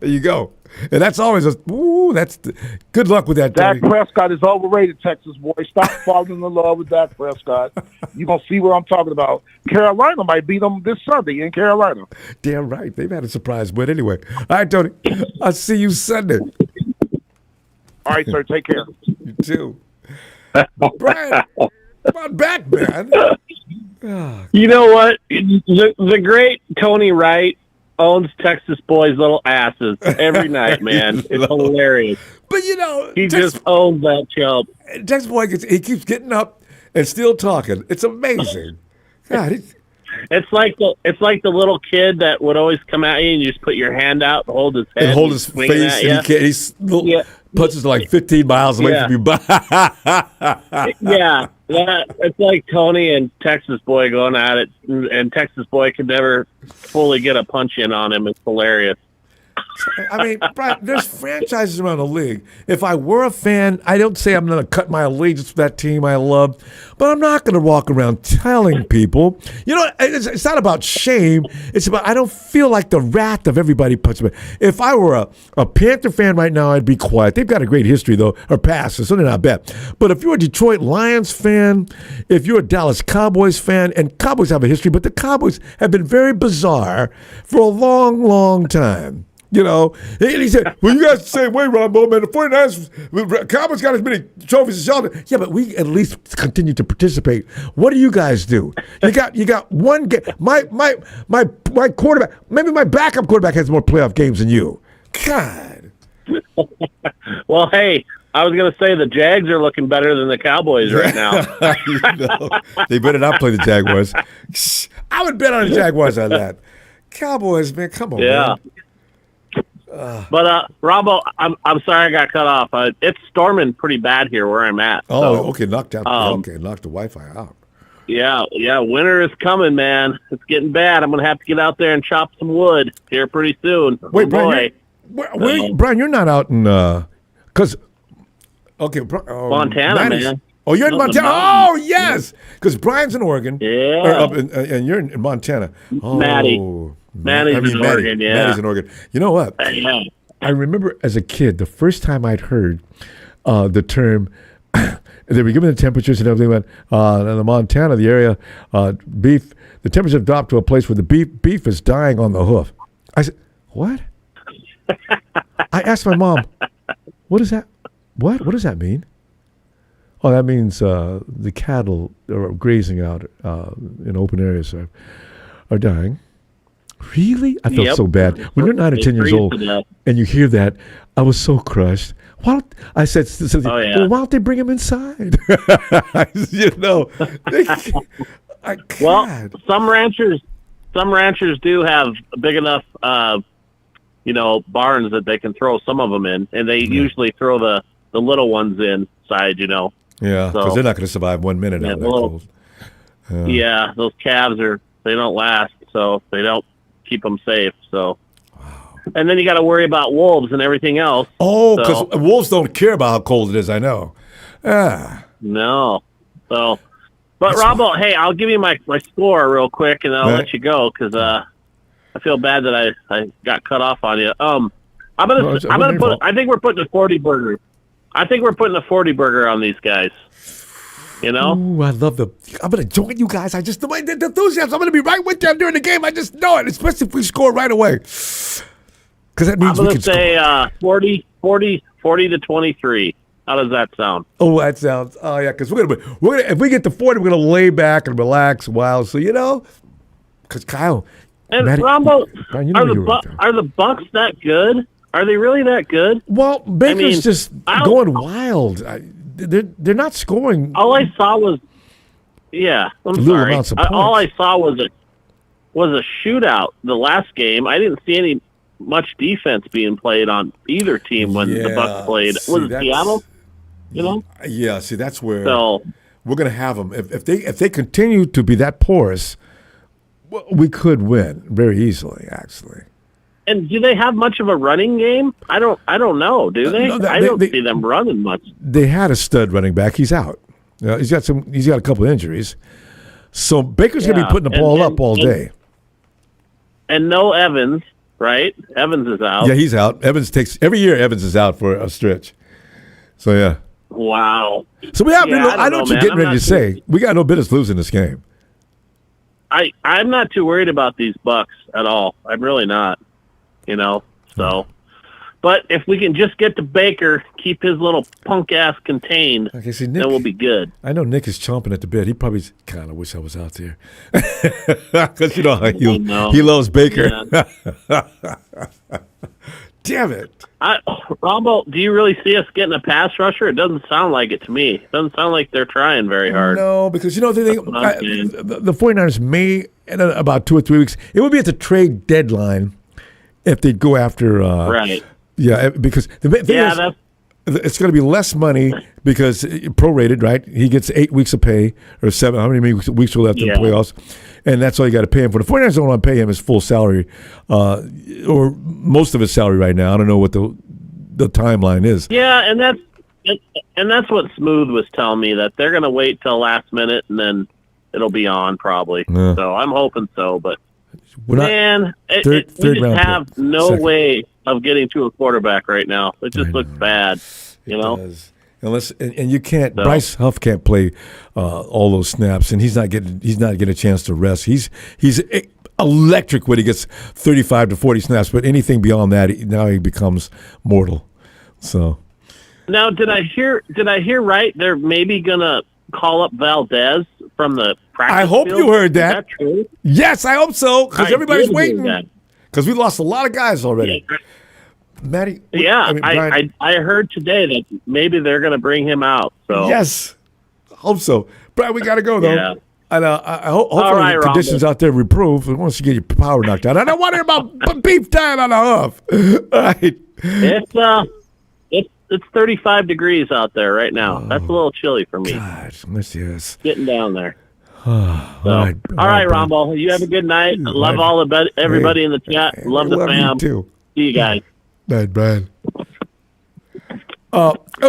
you go. And that's always good luck with that. Dak Prescott is overrated, Texas boy. Stop falling in love with Dak Prescott. You're going to see what I'm talking about. Carolina might beat them this Sunday in Carolina. Damn right. They've had a surprise win anyway. All right, Tony. I'll see you Sunday. All right, sir. Take care. You too. Brian, come on back, man. You know what? The great Tony Wright owns Texas boys' little asses every night, man. It's hilarious. But he just owns that chump. Texas boy he keeps getting up and still talking. It's amazing. God, it's like the little kid that would always come at you and you just put your hand out and hold his head and hold his face, and he's punches like 15 miles away from you. Yeah. It's like Tony and Texas Boy going at it, and Texas Boy could never fully get a punch in on him. It's hilarious. I mean, Brian, there's franchises around the league. If I were a fan, I don't say I'm going to cut my allegiance to that team I love, but I'm not going to walk around telling people. It's not about shame. It's about I don't feel like the wrath of everybody puts me. If I were a Panther fan right now, I'd be quiet. They've got a great history, though, or past, so they're not bad. But if you're a Detroit Lions fan, if you're a Dallas Cowboys fan, and Cowboys have a history, but the Cowboys have been very bizarre for a long, long time. And he said, well, you guys the same way, Ronbo, man. The 49ers, Cowboys got as many trophies as y'all do. Yeah, but we at least continue to participate. What do you guys do? You got one game. My quarterback, maybe my backup quarterback has more playoff games than you. God. Well, hey, I was going to say the Jags are looking better than the Cowboys right now. They better not play the Jaguars. I would bet on the Jaguars on that. Cowboys, man, come on, man. But Ronbo, I'm sorry I got cut off. It's storming pretty bad here where I'm at. Okay, knocked the Wi-Fi out. Yeah, winter is coming, man. It's getting bad. I'm gonna have to get out there and chop some wood here pretty soon. Wait, Brian, Brian, you're not out in because Montana, man. Oh, you're in Montana. Oh, yes, because Brian's in Oregon. Yeah, and you're in Montana. Oh, Maddie's in Oregon. Yeah, Maddie's in Oregon. You know what? Yeah. I remember as a kid, the first time I'd heard the term. They were given the temperatures and everything. Went in the Montana, the area beef. The temperature dropped to a place where the beef is dying on the hoof. I said, "What?" I asked my mom, "What is that? What does that mean?" Oh, that means the cattle are grazing out in open areas are dying. Really? I felt so bad. When you're 9 or 10 years old and you hear that, I was so crushed. I said, well, why don't they bring him inside? You know, well, some ranchers do have big enough, barns that they can throw some of them in, and they usually throw the little ones inside, Yeah, because they're not going to survive 1 minute out of that cold. Yeah, those calves they don't last, so they don't keep them safe. So, and then you got to worry about wolves and everything else. Oh, because wolves don't care about how cold it is. I know. No. So, but Ronbo, hey, I'll give you my score real quick, and I'll let you go because I feel bad that I got cut off on you. I think we're putting a 40 burger. I think we're putting a 40 burger on these guys. Ooh, I love I'm going to join you guys. I just, the enthusiasm, I'm going to be right with you during the game. I just know it, especially if we score right away. Because that means we can score. I'm going to say 40 to 23. How does that sound? Oh, that sounds, yeah, because we're gonna, if we get to 40, we're going to lay back and relax a while. So, because Kyle. And Ronbo, are the Bucks that good? Are they really that good? Well, Baker's just going wild. They're not scoring. All I saw was, I'm sorry. All I saw was a shootout. The last game, I didn't see much defense being played on either team when the Bucks played. Was it Seattle? Yeah. See, that's where we're going to have them. If they continue to be that porous, we could win very easily. Actually. And do they have much of a running game? I don't know. Do they? I don't see them running much. They had a stud running back. He's out. He's got a couple of injuries. So Baker's going to be putting the ball up all day. And no Evans, right? Evans is out. Yeah, he's out. Every year Evans is out for a stretch. So yeah. Wow. So we have. I know what you're getting ready to say. We got no business losing this game. I'm not too worried about these Bucks at all. I'm really not. But if we can just get to Baker, keep his little punk ass contained, Nick, then we'll be good. I know Nick is chomping at the bit. He probably kind of wish I was out there because he loves Baker. Yeah. Damn it, Ronbo, do you really see us getting a pass rusher? It doesn't sound like it to me. It doesn't sound like they're trying very hard. No, because the 49ers may in about 2 or 3 weeks. It would be at the trade deadline. If they go after, right? Yeah, because the thing is, it's going to be less money because prorated, right? He gets 8 weeks of pay or 7. How many weeks will left in the playoffs? And that's all you got to pay him for. The 49ers don't want to pay him his full salary or most of his salary right now. I don't know what the timeline is. Yeah, and that's what Smooth was telling me, that they're going to wait till last minute and then it'll be on probably. Yeah. So I'm hoping so, but. We just have no way of getting to a quarterback right now. It just looks bad, Does. Unless and you can't. So. Bryce Huff can't play all those snaps, and he's not getting a chance to rest. He's electric when he gets 35 to 40 snaps, but anything beyond that, now he becomes mortal. So now, did I hear right? They're maybe gonna call up Valdez from the practice I hope field. You heard that. Is that true? Yes, I hope so, because everybody's waiting. Because we lost a lot of guys already. Yeah. Matty? Yeah, I heard today that maybe they're going to bring him out. So yes, hope so. Brian, we got to go, though. Yeah. And hopefully the conditions out there improve once you get your power knocked out. I don't want to hear about beef time on the Huff. All right. It's 35 degrees out there right now. That's a little chilly for me. God, yes. Getting down there. All right, Ronbo. You have a good night. Love everybody in the chat. Love the fam. You too. See you guys. Man.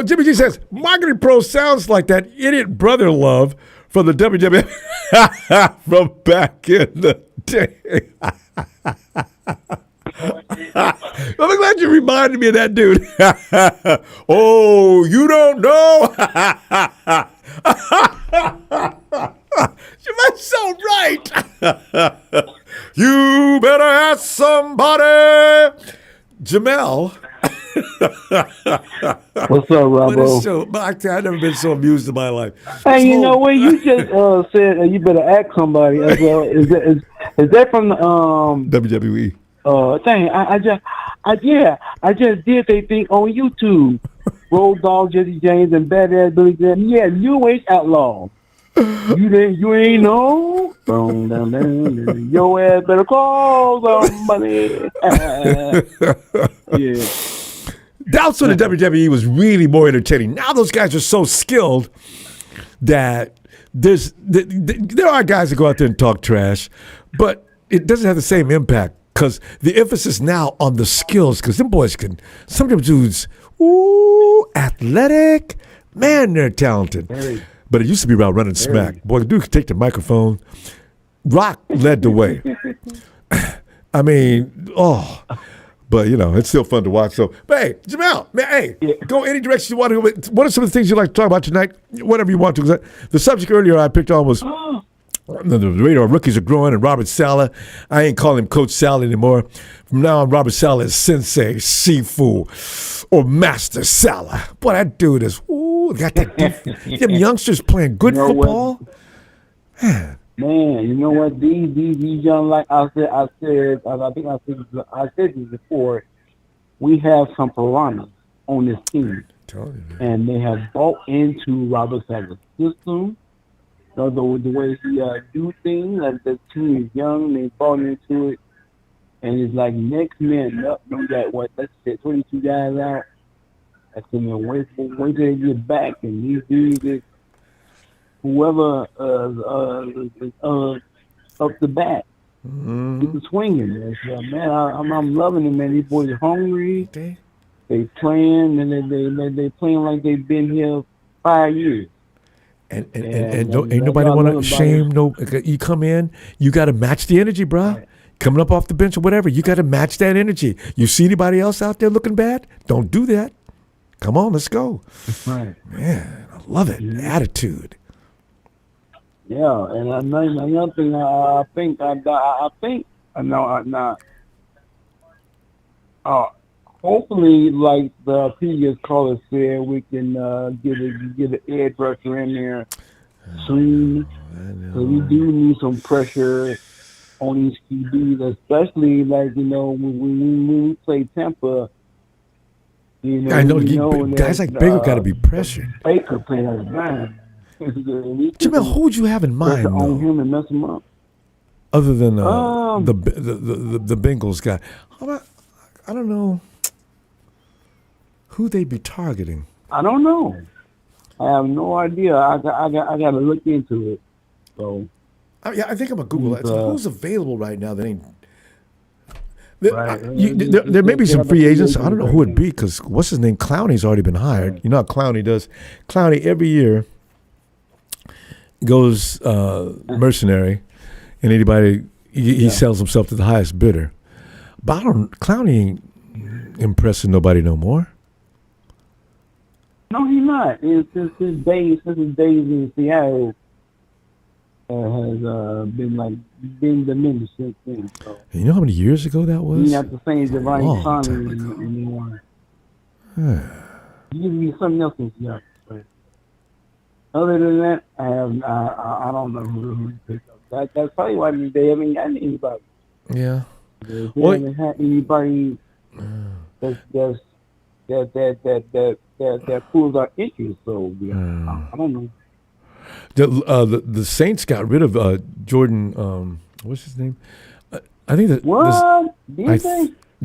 Jimmy G says, Marketing Pro sounds like that idiot brother love from the WWF from back in the day. I'm glad you reminded me of that dude. Oh, you don't know? That's so right. You better ask somebody. Jamel. What's up, Ronbo? I've never been so amused in my life. Hey, you know what? You just said you better ask somebody as well. Is that from the WWE? Thing. I just did they thing on YouTube. Road Dogg, Jesse James, and Badass Billy Graham. Yeah, New Age Outlaw. You ain't know. Your ass better call somebody. Yeah. Doubts when the WWE was really more entertaining. Now those guys are so skilled that there are guys that go out there and talk trash, but it doesn't have the same impact because the emphasis now on the skills, because them boys some of them dudes, athletic, man, they're talented. But it used to be about running smack. Boy, the dude could take the microphone. Rock led the way. I mean, but it's still fun to watch. So, but hey, Jamel, man, go any direction you want to go. What are some of the things you'd like to talk about tonight? Whatever you want to. 'Cause the subject earlier I picked on was the radar rookies are growing, and Robert Salah. I ain't calling him Coach Salah anymore. From now on, Robert Salah is Sensei Sifu or Master Salah. Boy, that dude is got that. Them youngsters playing good football. Man, you know what? These young, like I think I said this before. We have some piranhas on this team, and they have bought into Robert Salah's system. The way he do things, like the team is young, they bought into it, and it's like next man up. We got let's say 22 guys out. That's gonna wait till they get back, and these dudes, whoever up the bat, keep swinging. Man, I'm loving it, man. These boys are hungry. They playing, and they playing like they've been here 5 years. And ain't nobody want to shame. No, you come in, you got to match the energy, bro. Right. Coming up off the bench or whatever, you got to match that energy. You see anybody else out there looking bad? Don't do that. Come on, let's go. Right. Man, I love it. Yeah. Attitude. Yeah, and another thing, I think, hopefully, like the previous caller said, we can get an edge rusher in there soon. So we do need some pressure on these QBs, especially when we play Tampa. I know guys like Baker got to be pressured. Baker playing out of mind. Jamel, who would you have in mind on him and mess him up? Other than the Bengals guy, I don't know who they'd be targeting. I don't know. I have no idea. I got to look into it. So I think I'm gonna Google that. So who's available right now that ain't? There may be some free agents. I don't know who it'd be because what's his name? Clowney's already been hired. You know how Clowney does. Clowney every year goes mercenary, and anybody he sells himself to the highest bidder. But Clowney ain't impressing nobody no more. No, he's not. Since his days in Seattle has been diminished since then. So. You know how many years ago that was? He's not the same Divine Connery anymore. He gives me something else in Seattle. But other than that, I don't know who to pick up. That's probably why they haven't gotten anybody. Yeah. They haven't had anybody that pulls our interest. So I don't know. The Saints got rid of Jordan. What's his name? I think that. What?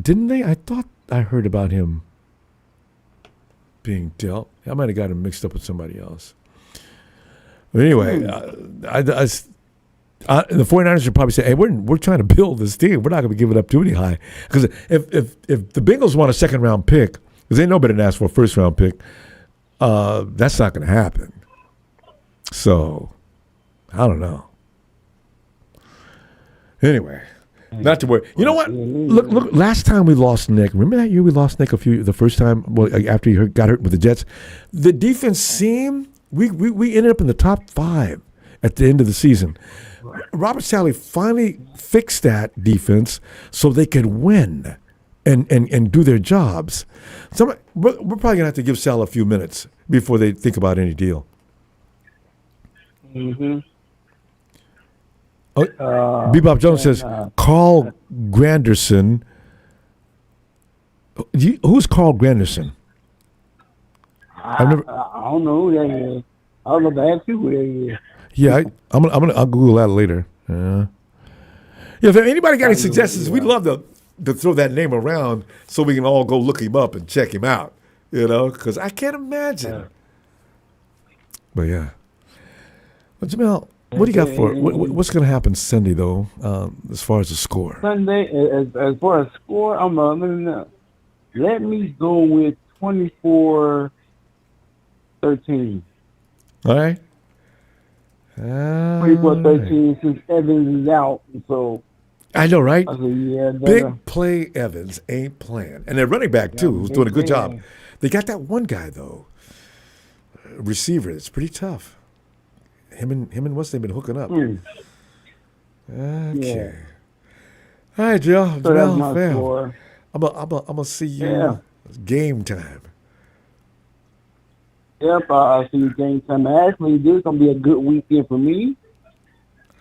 Didn't they? I thought I heard about him being dealt. I might have got him mixed up with somebody else. But anyway, the 49ers should probably say, hey, we're trying to build this team. We're not going to give it up too any high. Because if the Bengals want a second-round pick, because they know better than ask for a first-round pick, that's not going to happen. So, I don't know. Anyway, not to worry. You know what? Look. Last time we lost Nick. Remember that year we lost Nick the first time? Well, after he got hurt with the Jets, the defense seemed we ended up in the top 5 at the end of the season. Robert Saleh finally fixed that defense so they could win and do their jobs. So we're probably gonna have to give Saleh a few minutes before they think about any deal. Mm-hmm. Bebop Jones says Carl Granderson. Who's Carl Granderson? I don't know who that is. I don't know if I asked you who that is. Yeah, I'll Google that later. Yeah, if anybody got any suggestions, we'd love to throw that name around so we can all go look him up and check him out. You know, because I can't imagine. But yeah, but Jamel, what do you got for what's going to happen Sunday though? As far as the score, Sunday as far as score, let me go with 24-13. All right. 24-13 since Evans is out, so I know, right? I said, yeah, big play Evans ain't playing, and their running back too, who's doing a good job. They got that one guy though, receiver. It's pretty tough. Him and West, they've been hooking up. Okay. Yeah. All right, Joe. So that's my score. I'm gonna see you. Yeah. It's game time. Yep, I see you game time. Actually, this is gonna be a good weekend for me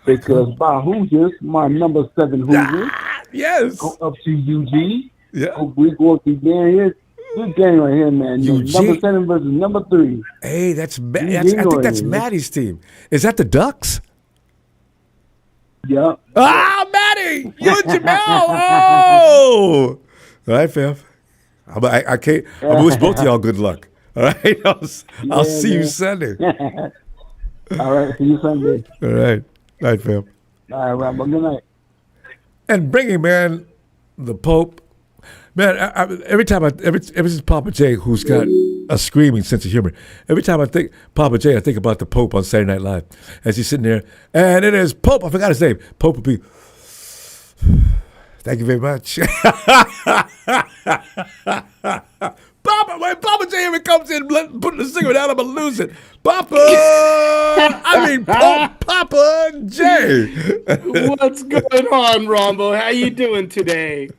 because by Hoosiers, my number 7 Hoosiers, yes, go up to UG. Yeah, we go to here. Good game right here, man. Number 7 versus number 3. Hey, I think that's Maddie's team. Is that the Ducks? Yep. Ah, Maddie, you and Jamel. Oh, all right, fam. I can't. I'm gonna wish both of y'all good luck. All right, I'll see you Sunday. All right, see you Sunday. All right, night, fam. All right, Ronbo, good night. And bringing man the Pope, man. Every since Papa J, who's got a screaming sense of humor. Every time I think Papa J, I think about the Pope on Saturday Night Live as he's sitting there, and it is Pope. I forgot his name. Pope would be. Thank you very much. Papa, when Papa J ever comes in putting the cigarette out, I'm going to lose it. Papa! Papa J. What's going on, Ronbo? How you doing today?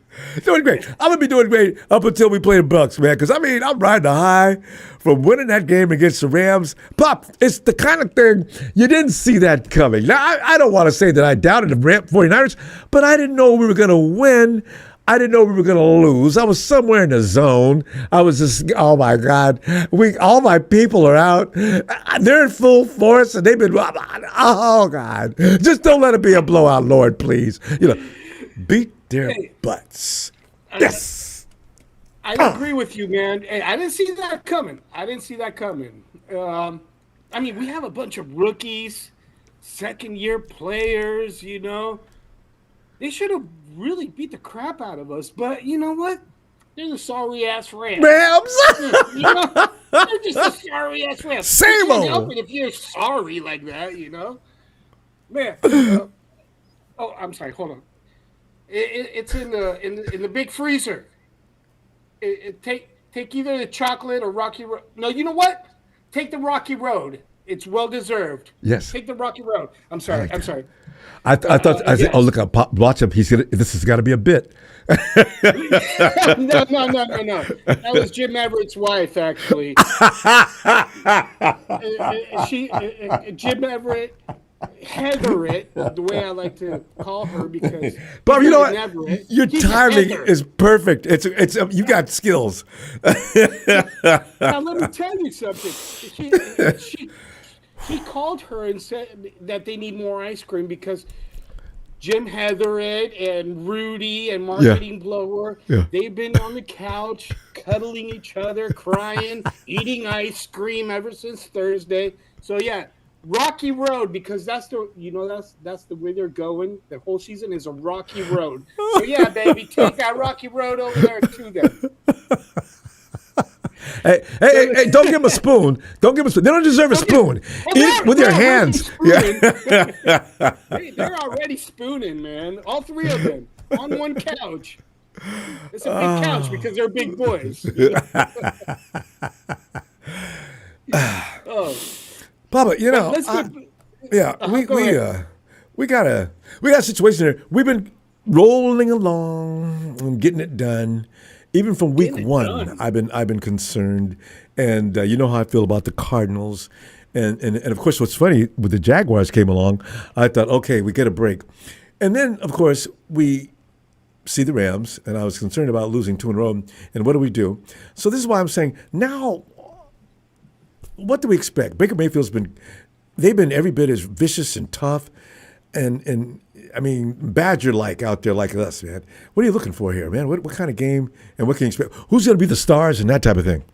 Doing great. I'm going to be doing great up until we play the Bucks, man, because, I'm riding a high from winning that game against the Rams. Pop, it's the kind of thing you didn't see that coming. Now, I don't want to say that I doubted the 49ers, but I didn't know we were going to win. I didn't know we were going to lose. I was somewhere in the zone. I was just, oh, my God. All my people are out. They're in full force, and they've been, oh, God. Just don't let it be a blowout, Lord, please. Beat their butts. Yes. I agree with you, man. Hey, I didn't see that coming. We have a bunch of rookies, second-year players, They should have really beat the crap out of us, but you know what? They're the sorry-ass Rams. They're just a sorry-ass Rams. Same old. You can't help it if you're sorry like that, Man. I'm sorry. Hold on. It's in the big freezer. Take either the chocolate or Rocky Road. No, you know what? Take the Rocky Road. It's well deserved. Yes. Take the Rocky Road. I'm sorry. I said, oh, look, watch him. This has got to be a bit. No. That was Jim Everett's wife, actually. Jim Everett, Heatherett, the way I like to call her, because Bob, you know what? Everett, your timing is perfect. It's you got skills. Now let me tell you something. He called her and said that they need more ice cream because Jim Heatherett and Rudy and Marketing Blower, they've been on the couch, cuddling each other, crying, eating ice cream ever since Thursday. So, rocky road, because that's the way they're going. The whole season is a rocky road. So yeah, baby, take that rocky road over there to them. Hey, don't give them a spoon. Don't give them a spoon. They don't deserve a spoon. Eat with your hands. Yeah. They're already spooning, man. All three of them on one couch. It's a big couch because they're big boys. Papa, we got a situation here. We've been rolling along and getting it done. Even from week one, I've been concerned, and you know how I feel about the Cardinals, and of course, what's funny when the Jaguars came along, I thought, okay, we get a break, and then of course we see the Rams, and I was concerned about losing 2 in a row, and what do? So this is why I'm saying now, what do we expect? Baker Mayfield's they've been every bit as vicious and tough, and I mean, Badger-like out there like us, man. What are you looking for here, man? What kind of game and what can you expect? Who's going to be the stars and that type of thing?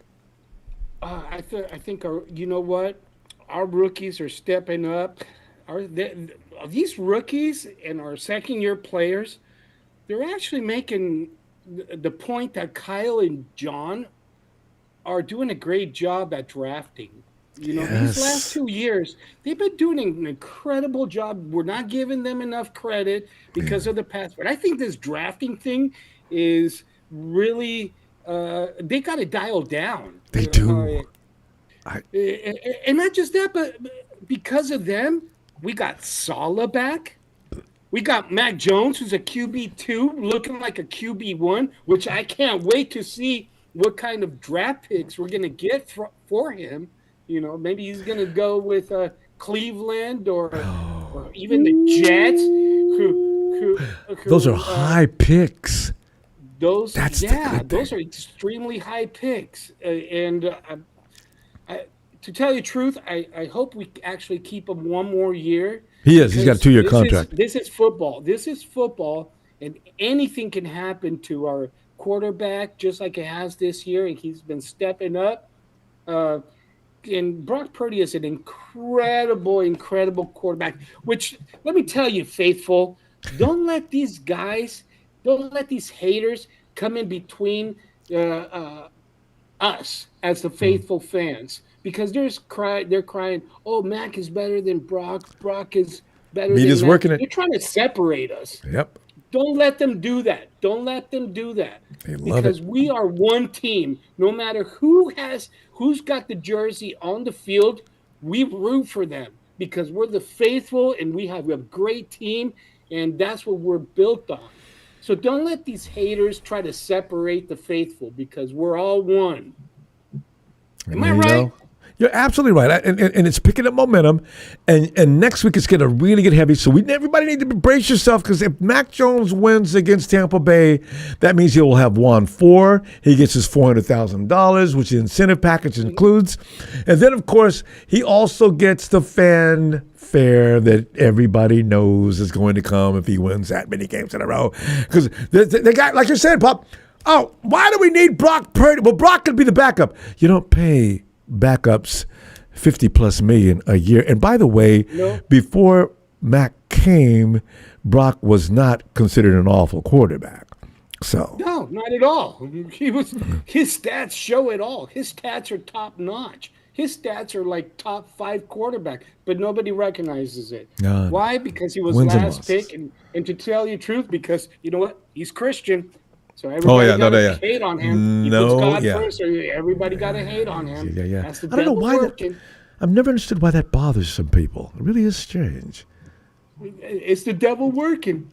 I think you know what? Our rookies are stepping up. These rookies and our second-year players, they're actually making the point that Kyle and John are doing a great job at drafting. These last 2 years, they've been doing an incredible job. We're not giving them enough credit because of the past. But I think this drafting thing is really they got to dial down. They do. And not just that, but because of them, we got Salah back. We got Mac Jones, who's a QB2, looking like a QB1, which I can't wait to see what kind of draft picks we're going to get for him. Maybe he's going to go with Cleveland or even the Jets. Those are high picks. Those are extremely high picks. And to tell you the truth, I hope we actually keep him one more year. He is. He's got a 2-year contract. This is football. And anything can happen to our quarterback, just like it has this year. And he's been stepping up. And Brock Purdy is an incredible quarterback, which, let me tell you, faithful, don't let these haters come in between us as the faithful fans, because they're crying, oh, Mac is better than Brock. Brock is better than Mac. Working it. They're trying to separate us. Yep. Don't let them do that. Because we are one team. No matter who's got the jersey on the field, we root for them because we're the faithful and we have a great team, and that's what we're built on. So don't let these haters try to separate the faithful, because we're all one. Am I right? You're absolutely right, and it's picking up momentum, and next week it's going to really get heavy. So everybody need to brace yourself, because if Mac Jones wins against Tampa Bay, that means he will have won 4. He gets his $400,000, which the incentive package includes, and then of course he also gets the fanfare that everybody knows is going to come if he wins that many games in a row. Because the guy, like you said, Pop. Oh, why do we need Brock Purdy? Well, Brock could be the backup. You don't pay backups $50+ million a year. And by the way, before Mac came, Brock was not considered an awful quarterback. So no, not at all. His stats show it all. His stats are top notch. His stats are like top 5 quarterback, but nobody recognizes it. Why? Because he was last pick, and to tell you the truth, because you know what? He's Christian. So everybody got to hate on him. He puts God first, so everybody got to hate on him. Yeah. That's the I don't know why working. I've never understood why that bothers some people. It really is strange. It's the devil working.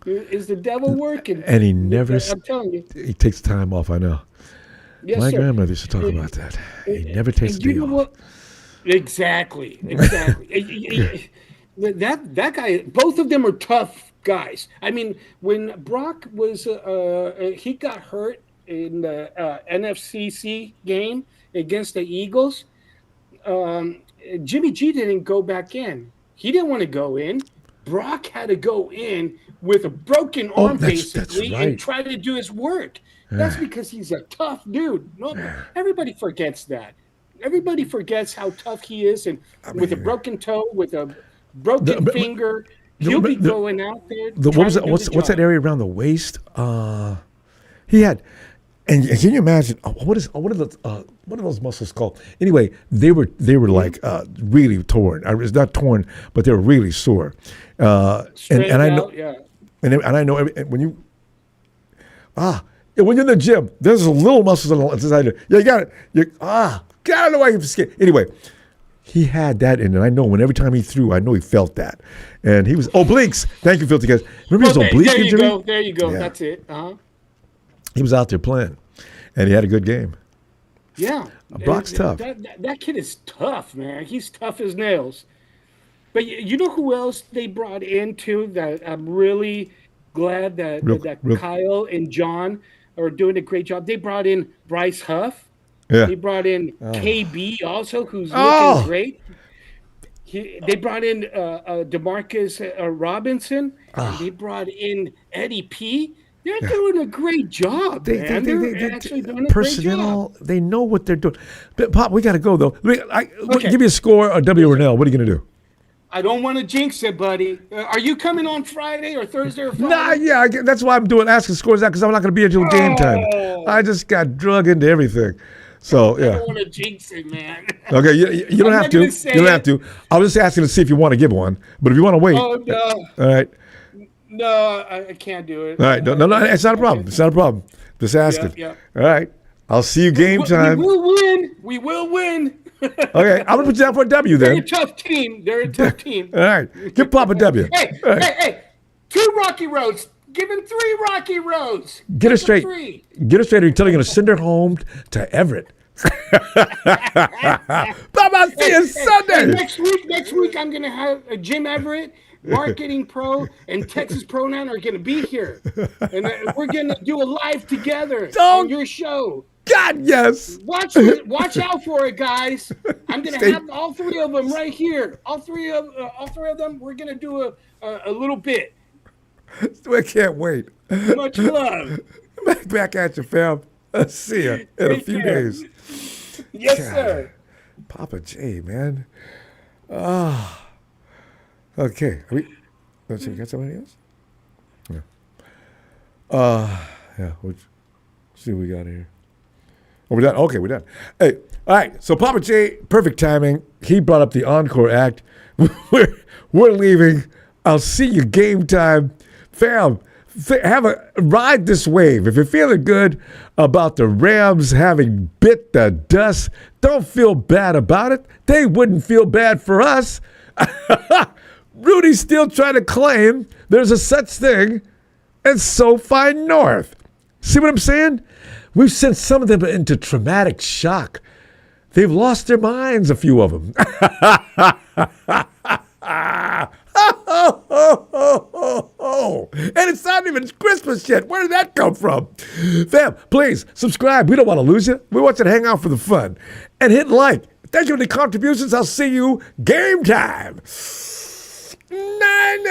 And he never. I'm telling you. He takes time off, I know. Yes, My sir. grandmother used to talk about that. He never takes a day off. What? Exactly. That guy, both of them are tough guys. I mean, when Brock was, he got hurt in the NFC game against the Eagles. Jimmy G didn't go back in. He didn't want to go in. Brock had to go in with a broken arm, basically, and try to do his work. That's because he's a tough dude. No, everybody forgets that. everybody forgets how tough he is, and with a broken toe, with a broken finger, he'll be going out there. What's that area around the waist? He had, and can you imagine what are those muscles called? Anyway, they were like really torn. It's not torn, but they were really sore. And I know, and I know when you when you're in the gym, there's a little muscles on the side. Yeah, you got it. I don't know why he was scared. Anyway, he had that in it. I know when every time he threw, I know he felt that. And he was obliques. Thank you, Filthy Guys. Remember his oblique injury? There you go. Yeah. That's it. He was out there playing, and he had a good game. Yeah. Brock's tough. That kid is tough, man. He's tough as nails. But you know who else they brought into that I'm really glad that Kyle and John are doing a great job. They brought in Bryce Huff. Yeah. They brought in KB also, who's looking great. They brought in DeMarcus Robinson. And they brought in Eddie P. They're doing a great job, man. They're actually doing a great job. They know what they're doing. But Pop, we got to go, though. Give me a score, or W or N. What are you going to do? I don't want to jinx it, buddy. Are you coming on Friday or Thursday or Friday? Nah, yeah, that's why I'm asking scores out, because I'm not going to be here until game time. I just got drug into everything. So, yeah. I don't want to jinx it, man. Okay, you don't have to. You don't have to. I was just asking to see if you want to give one. But if you want to wait. Oh, no. All right. No, I can't do it. All right. No, it's not a problem. It's not a problem. Just asking. Yeah. All right. I'll see you game time. We will win. We will win. Okay, I'm going to put you down for a W then. They're a tough team. They're a tough team. All right. Give Pop a W. Hey. 2 Rocky Roads. Give him 3 Rocky Roads. Get her straight. Get her straight, or you're telling you're going to send her home to Everett. I'll see you Sunday. Next week, I'm going to have Jim Everett, Marketing Pro, and Texas Pronoun are going to be here. And we're going to do a live together on your show. God, yes. Watch out for it, guys. I'm going to have all 3 of them right here. All three of them, we're going to do a little bit. I can't wait. Much love. Back at you, fam. I'll see you in a few days. Yes, sir. Papa J, man. Okay. Let's see, we got somebody else? Yeah. Let's see what we got here. Oh, we're done? Okay, we're done. Hey, all right. So Papa J, perfect timing. He brought up the encore act. We're leaving. I'll see you game time. Fam, ride this wave. If you're feeling good about the Rams having bit the dust, don't feel bad about it. They wouldn't feel bad for us. Rudy's still trying to claim there's a such thing as SoFi North. See what I'm saying? We've sent some of them into traumatic shock. They've lost their minds, a few of them. And it's not even Christmas yet. Where did that come from? Fam, please subscribe. We don't want to lose you. We want you to hang out for the fun. And hit like. Thank you for the contributions. I'll see you game time. Niners!